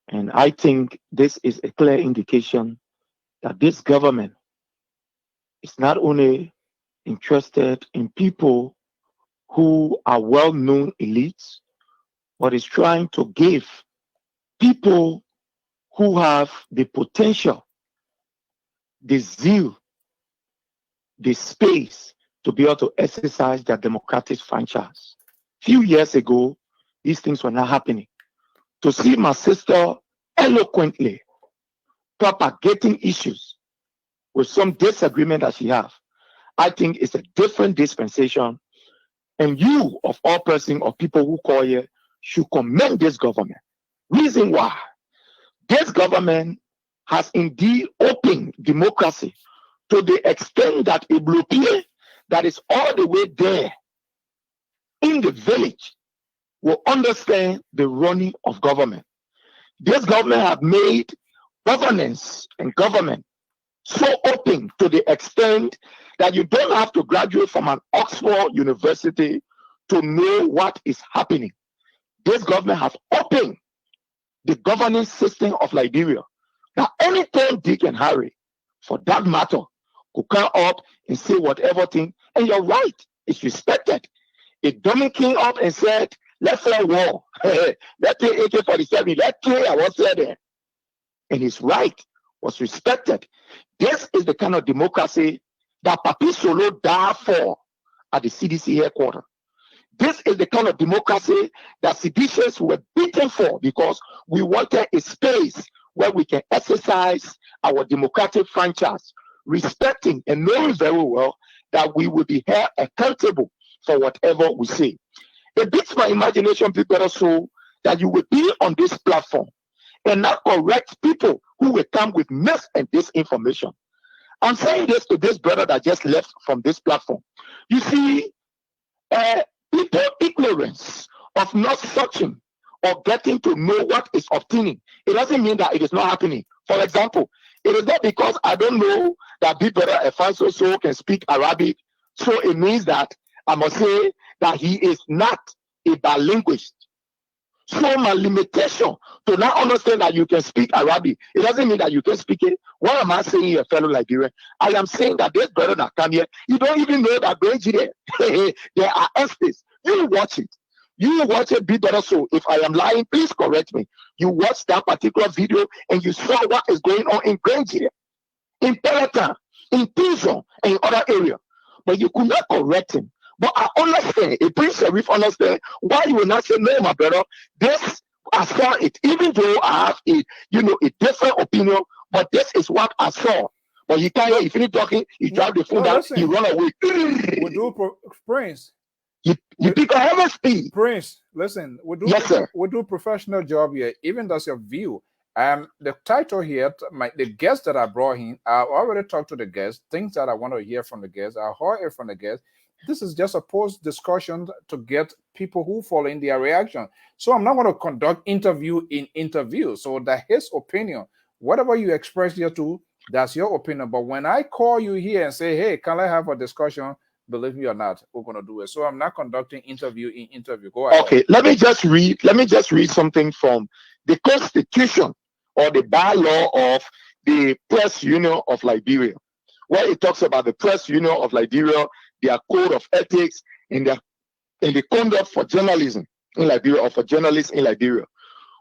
And I think this is a clear indication that this government is not only interested in people who are well known elites, but is trying to give people who have the potential, the zeal, the space to be able to exercise their democratic franchise. Few years ago, these things were not happening. To see my sister eloquently propagating issues with some disagreement that she has, I think it's a different dispensation. And you, of all persons or people who call here, should commend this government. Reason why? This government has indeed opened democracy to the extent that a blue that is all the way there in the village will understand the running of government. This government have made governance and government so open to the extent that you don't have to graduate from an Oxford University to know what is happening. This government has opened the governance system of Liberia. Now, anytime Dick and Harry, for that matter, could come up and say whatever thing, and you're right, it's respected. If Dominic came up and said, let's say war, let's say AK-47, let's say I was there, and his right was respected. This is the kind of democracy that Papi Solo died for at the CDC headquarters. This is the kind of democracy that seditious were beaten for because we wanted a space where we can exercise our democratic franchise, respecting and knowing very well that we will be held accountable for whatever we say. It beats my imagination, people, so that you will be on this platform and not correct people who will come with mis and disinformation. I'm saying this to this brother that just left from this platform. You see, people ignorance of not searching or getting to know what is obtaining, it doesn't mean that it is not happening. For example, it is not because I don't know that Big Brother Alfonso so can speak Arabic, so it means that I must say that he is not a bilingualist. So my limitation to not understand that you can speak Arabic, it doesn't mean that you can speak it. What am I saying here, fellow Liberian? I am saying that this brother that come here, you don't even know that there are estates. You watch it. You watch it, Big Brother. So if I am lying, please correct me. You watch that particular video and you saw what is going on in Nigeria, in Peloton, in Pizon, and in other areas. But you could not correct him. But I understand, a Prince Sheriff understand why you will not say, no, my brother, this, I saw it, even though I have a different opinion, but this is what I saw. But you can't hear, you finish talking, you drop the phone down, you run away. We do, Prince. You pick a heavy speed. Prince, listen, we do, yes, sir. We do professional job here, even that's your view. The title here, the guest that I brought in, I already talked to the guest, things that I want to hear from the guest, I heard it from the guest. This is just a post discussion to get people who follow in their reaction. So I'm not going to conduct interview in interview. So that his opinion, whatever you express here too, that's your opinion. But when I call you here and say, hey, can I have a discussion? Believe me or not, we're going to do it. So I'm not conducting interview in interview. Go ahead. Okay, let me just read something from the Constitution or the bylaw of the Press Union of Liberia, where it talks about the Press Union of Liberia, their code of ethics, and the conduct for journalism in Liberia, or for journalists in Liberia.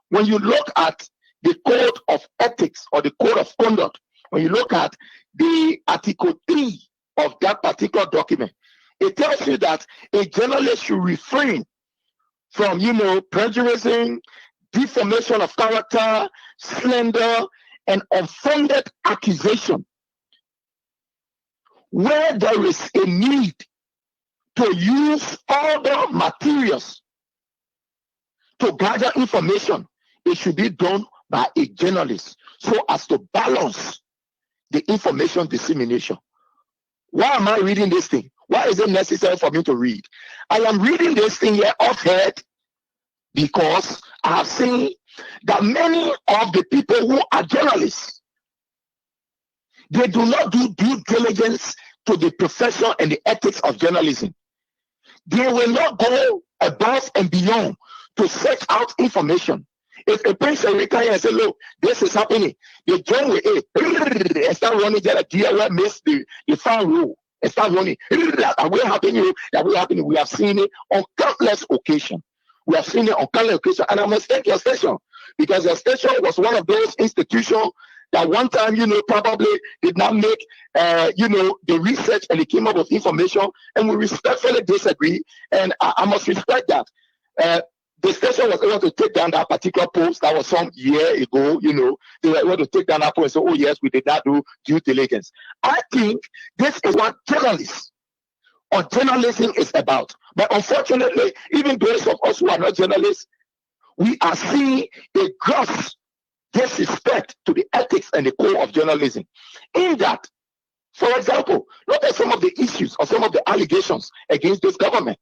When you look at the code of ethics or the code of conduct, when you look at the Article 3 of that particular document, it tells you that a journalist should refrain from, plagiarism, defamation of character, slander, and unfounded accusation. Where there is a need to use other materials to gather information, it should be done by a journalist so as to balance the information dissemination. Why am I reading this thing? Why is it necessary for me to read? I am reading this thing here offhand because I have seen that many of the people who are journalists, they do not do due diligence to the profession and the ethics of journalism. They will not go above and beyond to search out information. If a patient can and say, look, this is happening, they join with it and start running there like DIY miss the fan rule and start running. That will happen, that will happen. We have seen it on countless occasions. We have seen it on countless occasions. And I must thank your station, because your station was one of those institutions that one time, probably did not make, the research, and they came up with information, and we respectfully disagree. And I must respect that. The station was able to take down that particular post that was some year ago, they were able to take down that post and say, oh yes, we did not do due diligence. I think this is what journalists or journalism is about. But unfortunately, even those of us who are not journalists, we are seeing a gross disrespect to the ethics and the core of journalism. In that, for example, look at some of the issues or some of the allegations against this government.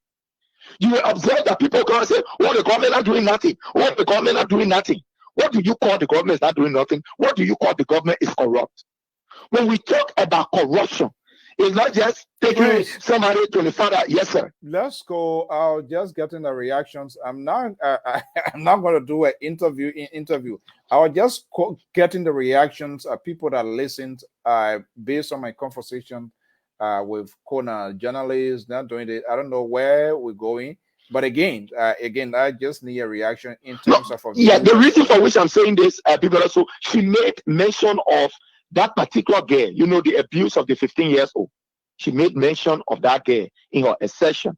You will observe that people come and say, oh, the government are doing nothing. Oh, the government are doing nothing. What do you call the government is not doing nothing? What do you call the government is corrupt? When we talk about corruption, it's not just taking somebody to the father. Yes, sir. Let's go. I'll just get in the reactions. I'm not going to do an interview. I will just get in the reactions of people that listened based on my conversation with KONAH journalists. Not doing it. I don't know where we're going. But again, I just need a reaction in terms of. Yeah, the reason for which I'm saying this, people also, she made mention of that particular girl, the abuse of the 15 years old. She made mention of that girl in her session.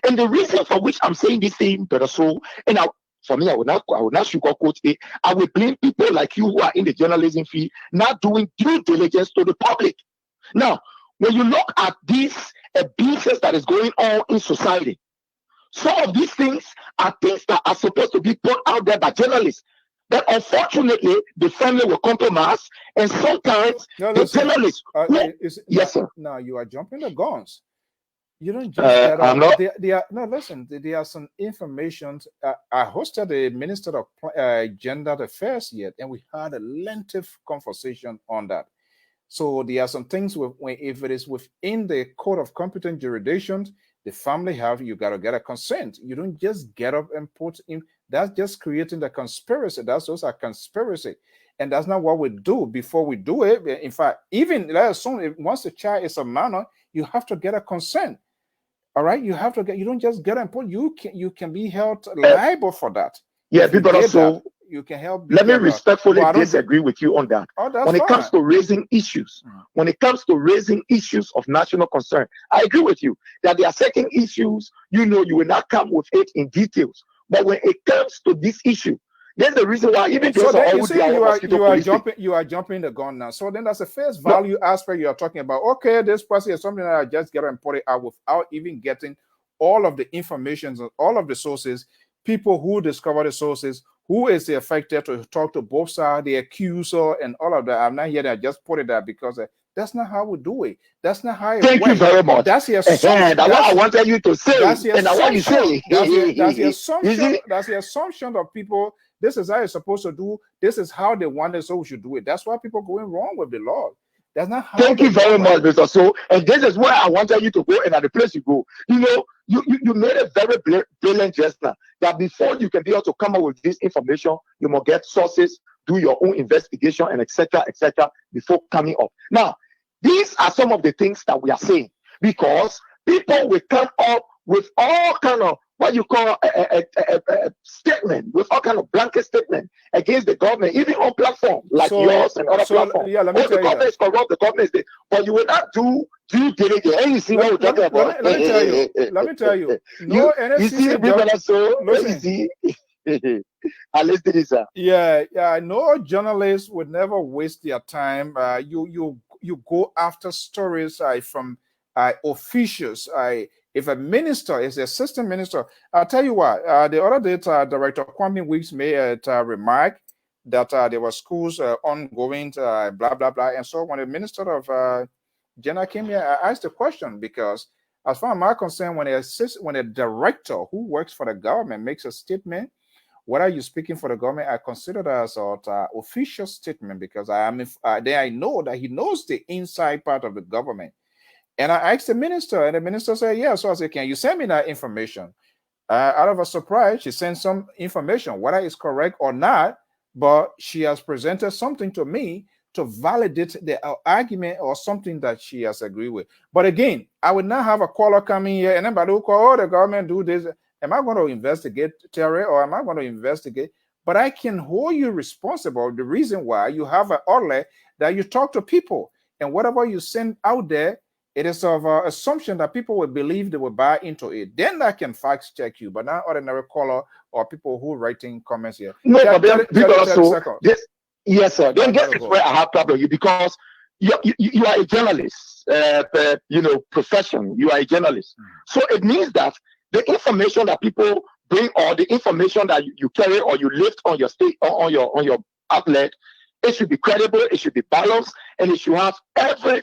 And the reason for which I'm saying this thing, but so, and for me, I would not sugarcoat it. I would blame people like you who are in the journalism field not doing due diligence to the public. Now, when you look at these abuses that is going on in society, some of these things are things that are supposed to be put out there by journalists. But unfortunately, the family will compromise, and sometimes the journalists. Yes, sir. Now you are jumping the guns. You don't just get up. There are some information. I hosted a Minister of Gender Affairs yet, and we had a lengthy conversation on that. So there are some things if it is within the code of competent jurisdictions, the family you got to get a consent. You don't just get up and put in. That's just creating the conspiracy. Those are conspiracy. And that's not what we do before we do it. In fact, even let's assume once the child is a minor, you have to get a consent. All right. You have to you don't just get and put, you can be held liable for that. Yeah, people also. You can help. Let me respectfully disagree with you on that. When it comes to raising issues, when it comes to raising issues of national concern, I agree with you that there are certain issues, you will not come with it in details. But when it comes to this issue, there's the reason why even so you are jumping the gun now. So then that's the first value aspect you are talking about. Okay, this person is something that I just get and put it out without even getting all of the information, all of the sources, people who discover the sources, who is the affected, to talk to both sides, the accuser, and all of that. I'm not here to just put it there because that's not how we do it. That's not how it works. Thank you very much. That's the assumption. That's what I wanted you to say. That's the assumption. That's the assumption. That's the assumption of people. This is how you're supposed to do. This is how they want it, so we should do it. That's why people going wrong with the law. That's not how. Thank you very much, Mr. So. And this is where I wanted you to go, and at the place you go, you made a very brilliant gesture that before you can be able to come up with this information, you must get sources, do your own investigation, and etc. before coming up. Now, these are some of the things that we are saying, because people will come up with all kind of what you call a statement, with all kind of blanket statement against the government, even on platforms like yours and other platforms. Yeah, let me tell the government is corrupt, the government is there. But you will not do due diligence. And you see what we're talking about. Let me tell you. No, you see, people are so easy. I listen to this, sir. Yeah. No journalist would never waste their time. You go after stories from officials. If a minister is the assistant minister, I'll tell you what. The other day, Director Kwame Weeks made a remark that there were schools ongoing, blah blah blah. And so when the minister of Gender came here, I asked the question, because as far as I'm concerned, when a director who works for the government makes a statement, whether you're speaking for the government, I consider that as an official statement, because then I know that he knows the inside part of the government. And I asked the minister, and the minister said, yeah. So I said, can you send me that information? Out of a surprise, she sent some information, whether it's correct or not, but she has presented something to me to validate the argument or something that she has agreed with. But again, I would not have a caller coming here and anybody will call, oh, the government do this. Am I going to investigate Terry or am I going to investigate? But I can hold you responsible. The reason why you have an outlet that you talk to people, and whatever you send out there, it is of assumption that people will believe, they will buy into it. Then I can fact check you, but not ordinary caller or people who writing comments here. No, but then this, yes, sir. Then this is where I have problem with you because you are a journalist, profession. You are a journalist, so it means that the information that people bring or the information that you carry or you lift on your state or on your outlet, it should be credible, it should be balanced, and it should have every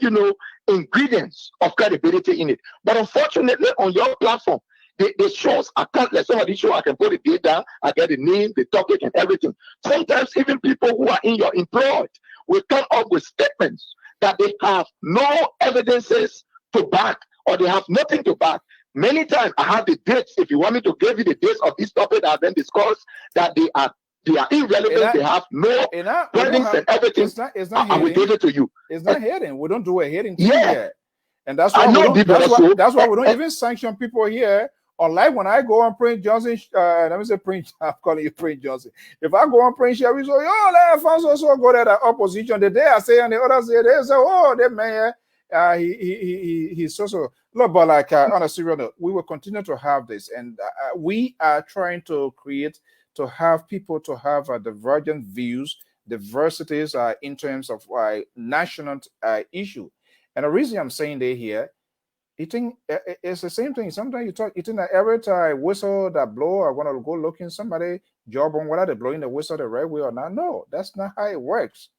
ingredients of credibility in it. But unfortunately, on your platform, the shows are countless. Some of these shows I can put the data, I get the name, the topic, and everything. Sometimes even people who are in your employ will come up with statements that they have no evidences to back, or they have nothing to back. Many times I have the dates. If you want me to give you the dates of this topic that have been discussed, that they are irrelevant, they have no warnings and everything. I will give it to you. It's not hearing. We don't do a hearing here. And that's why that's why we don't even sanction people here. Unlike when I go on Prince Johnson, let me say Prince, I'm calling you Prince Johnson. If I go on Prince Sherry, so let us also go there, the opposition. The day I say and the others say, they say, oh, that man, he's so look, but like on a serious note, we will continue to have this, and we are trying to create to have people to have divergent views, diversities in terms of national issue. And the reason I'm saying that here, it's the same thing. Sometimes you talk, it's in every time whistle that blow, I want to go looking somebody job on whether they're blowing the whistle the right way or not. No, that's not how it works.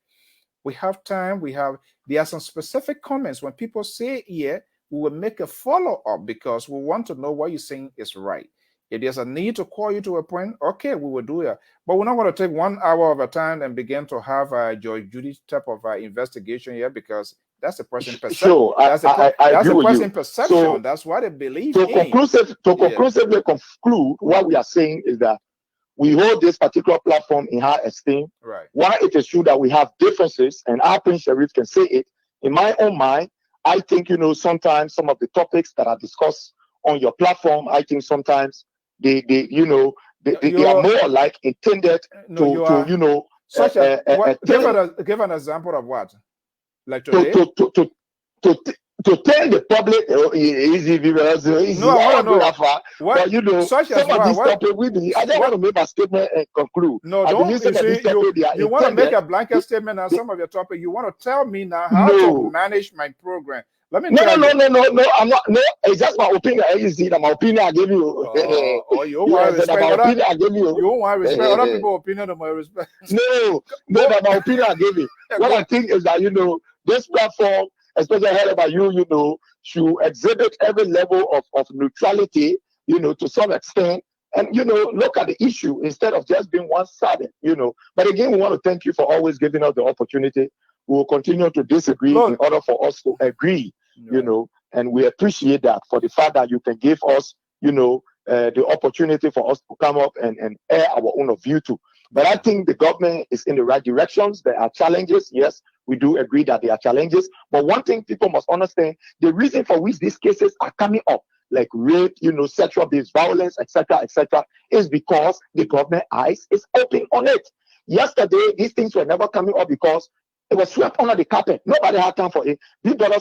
We have time. There are some specific comments when people say here, we will make a follow-up because we want to know what you're saying is right. If there's a need to call you to a point, okay, we will do it. But we're not going to take 1 hour of a time and begin to have a George Judy type of investigation here because that's the person's perception. Sure, that's the person's perception. So, that's what they believe to conclusively conclude, what we are saying is that we hold this particular platform in high esteem. Right. While it is true that we have differences, and our Prince Sharif can say it, in my own mind, I think, sometimes some of the topics that are discussed on your platform, I think sometimes they are more like intended give an example of what? Like today? To tell the public, easy. No, I want to know. But such as some of these topics, I don't want to make a statement and conclude. No, don't. You want to make a blanket statement on some of your topic. You want to tell me now how to manage my program. Let me tell you. No, I'm not. No, it's just my opinion. You see, my opinion I give you. You want respect. I give you. You want respect other people's opinion of my respect. No, but my opinion I give you. What I think is that this platform, especially heard about you, should exhibit every level of neutrality, to some extent, and look at the issue instead of just being one-sided, But again, we want to thank you for always giving us the opportunity. We will continue to disagree in order for us to agree, and we appreciate that for the fact that you can give us, the opportunity for us to come up and air our own view too. But I think the government is in the right directions. There are challenges. Yes, we do agree that there are challenges. But one thing people must understand, the reason for which these cases are coming up, like rape, sexual-based violence, etc., is because the government eyes is open on it. Yesterday, these things were never coming up because it was swept under the carpet. Nobody had time for it.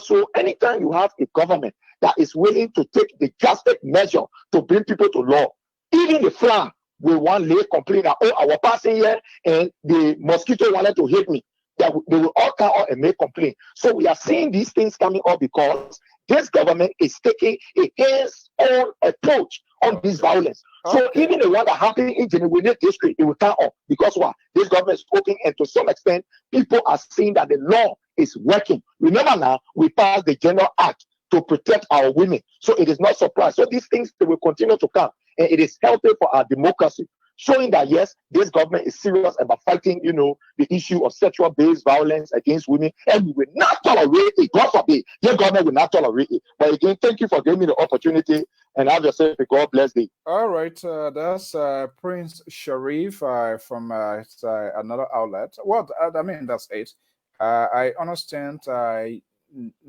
So anytime you have a government that is willing to take the drastic measure to bring people to law, even the flag will one lay complain that, I was passing here and the mosquito wanted to hit me. They will all come out and make complaint. So we are seeing these things coming up because this government is taking a hands-on approach on this violence. So even the one that happened in Genuine district, it will turn up because what? This government is open, and to some extent, people are seeing that the law is working. Remember now, we passed the General Act to protect our women. So it is not surprise. So these things they will continue to come, and it is healthy for our democracy. showing that yes, this government is serious about fighting, the issue of sexual-based violence against women, and we will not tolerate it. God forbid, your government will not tolerate it. But again, thank you for giving me the opportunity, and have yourself a God bless day. All right, that's Prince Sharif from another outlet. Well, I mean, that's it. I understand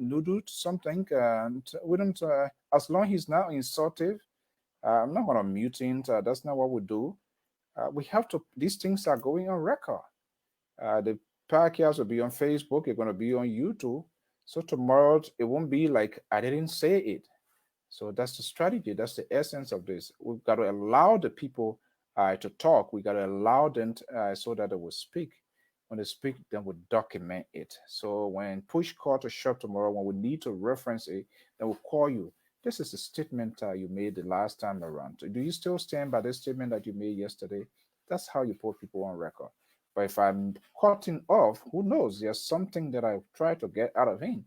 noodled something, and we don't, as long he's not insultive, I'm not going to mute him. That's not what we do. We have to, these things are going on record. The podcast will be on Facebook, it's going to be on YouTube. So tomorrow, it won't be like I didn't say it. So that's the strategy. That's the essence of this. We've got to allow the people to talk. We got to allow them so that they will speak. When they speak, then we document it. So when push call to shove tomorrow, when we need to reference it, then we'll call you. This is the statement you made the last time around. Do you still stand by this statement that you made yesterday? That's how you put people on record. But if I'm cutting off, who knows? There's something that I try to get out of him.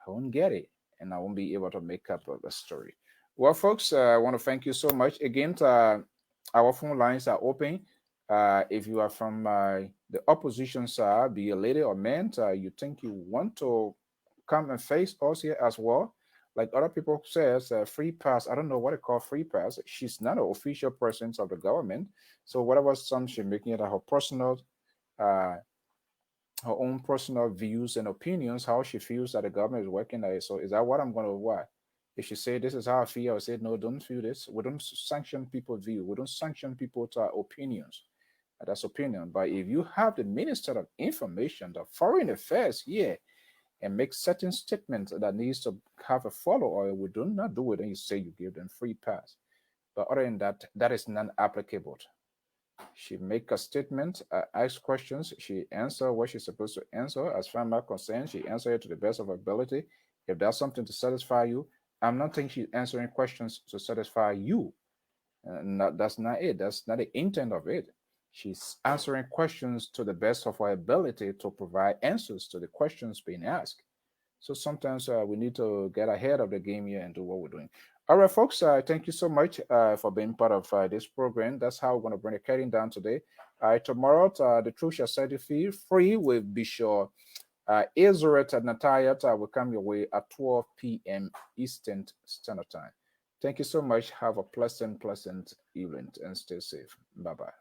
I won't get it, and I won't be able to make up a story. Well, folks, I want to thank you so much. Again, our phone lines are open. If you are from the opposition side, be a lady or man, you think you want to come and face us here as well, like other people says, free pass. I don't know what they call free pass. She's not an official person of the government, so whatever some she's making it her personal, her own personal views and opinions, how she feels that the government is working at it. So is that what I'm going to what? If she say this is how I feel, I would say no, don't feel this. We don't sanction people's view. We don't sanction people's opinions. That's opinion. But if you have the Minister of Information, the Foreign Affairs here, and make certain statements that needs to have a follow, or we do not do it, and you say you give them free pass. But other than that, that is non-applicable. She make a statement, ask questions, she answer what she's supposed to answer. As far as I'm concerned, she answered it to the best of her ability. If that's something to satisfy you, I'm not thinking she's answering questions to satisfy you. That's not it. That's not the intent of it. She's answering questions to the best of her ability to provide answers to the questions being asked. So sometimes we need to get ahead of the game here and do what we're doing. All right, folks, thank you so much for being part of this program. That's how we're going to bring the curtain down today. Tomorrow, the truth shall set you free with Bishop Israel Natayat will come your way at 12 p.m. Eastern Standard Time. Thank you so much. Have a pleasant evening and stay safe. Bye-bye.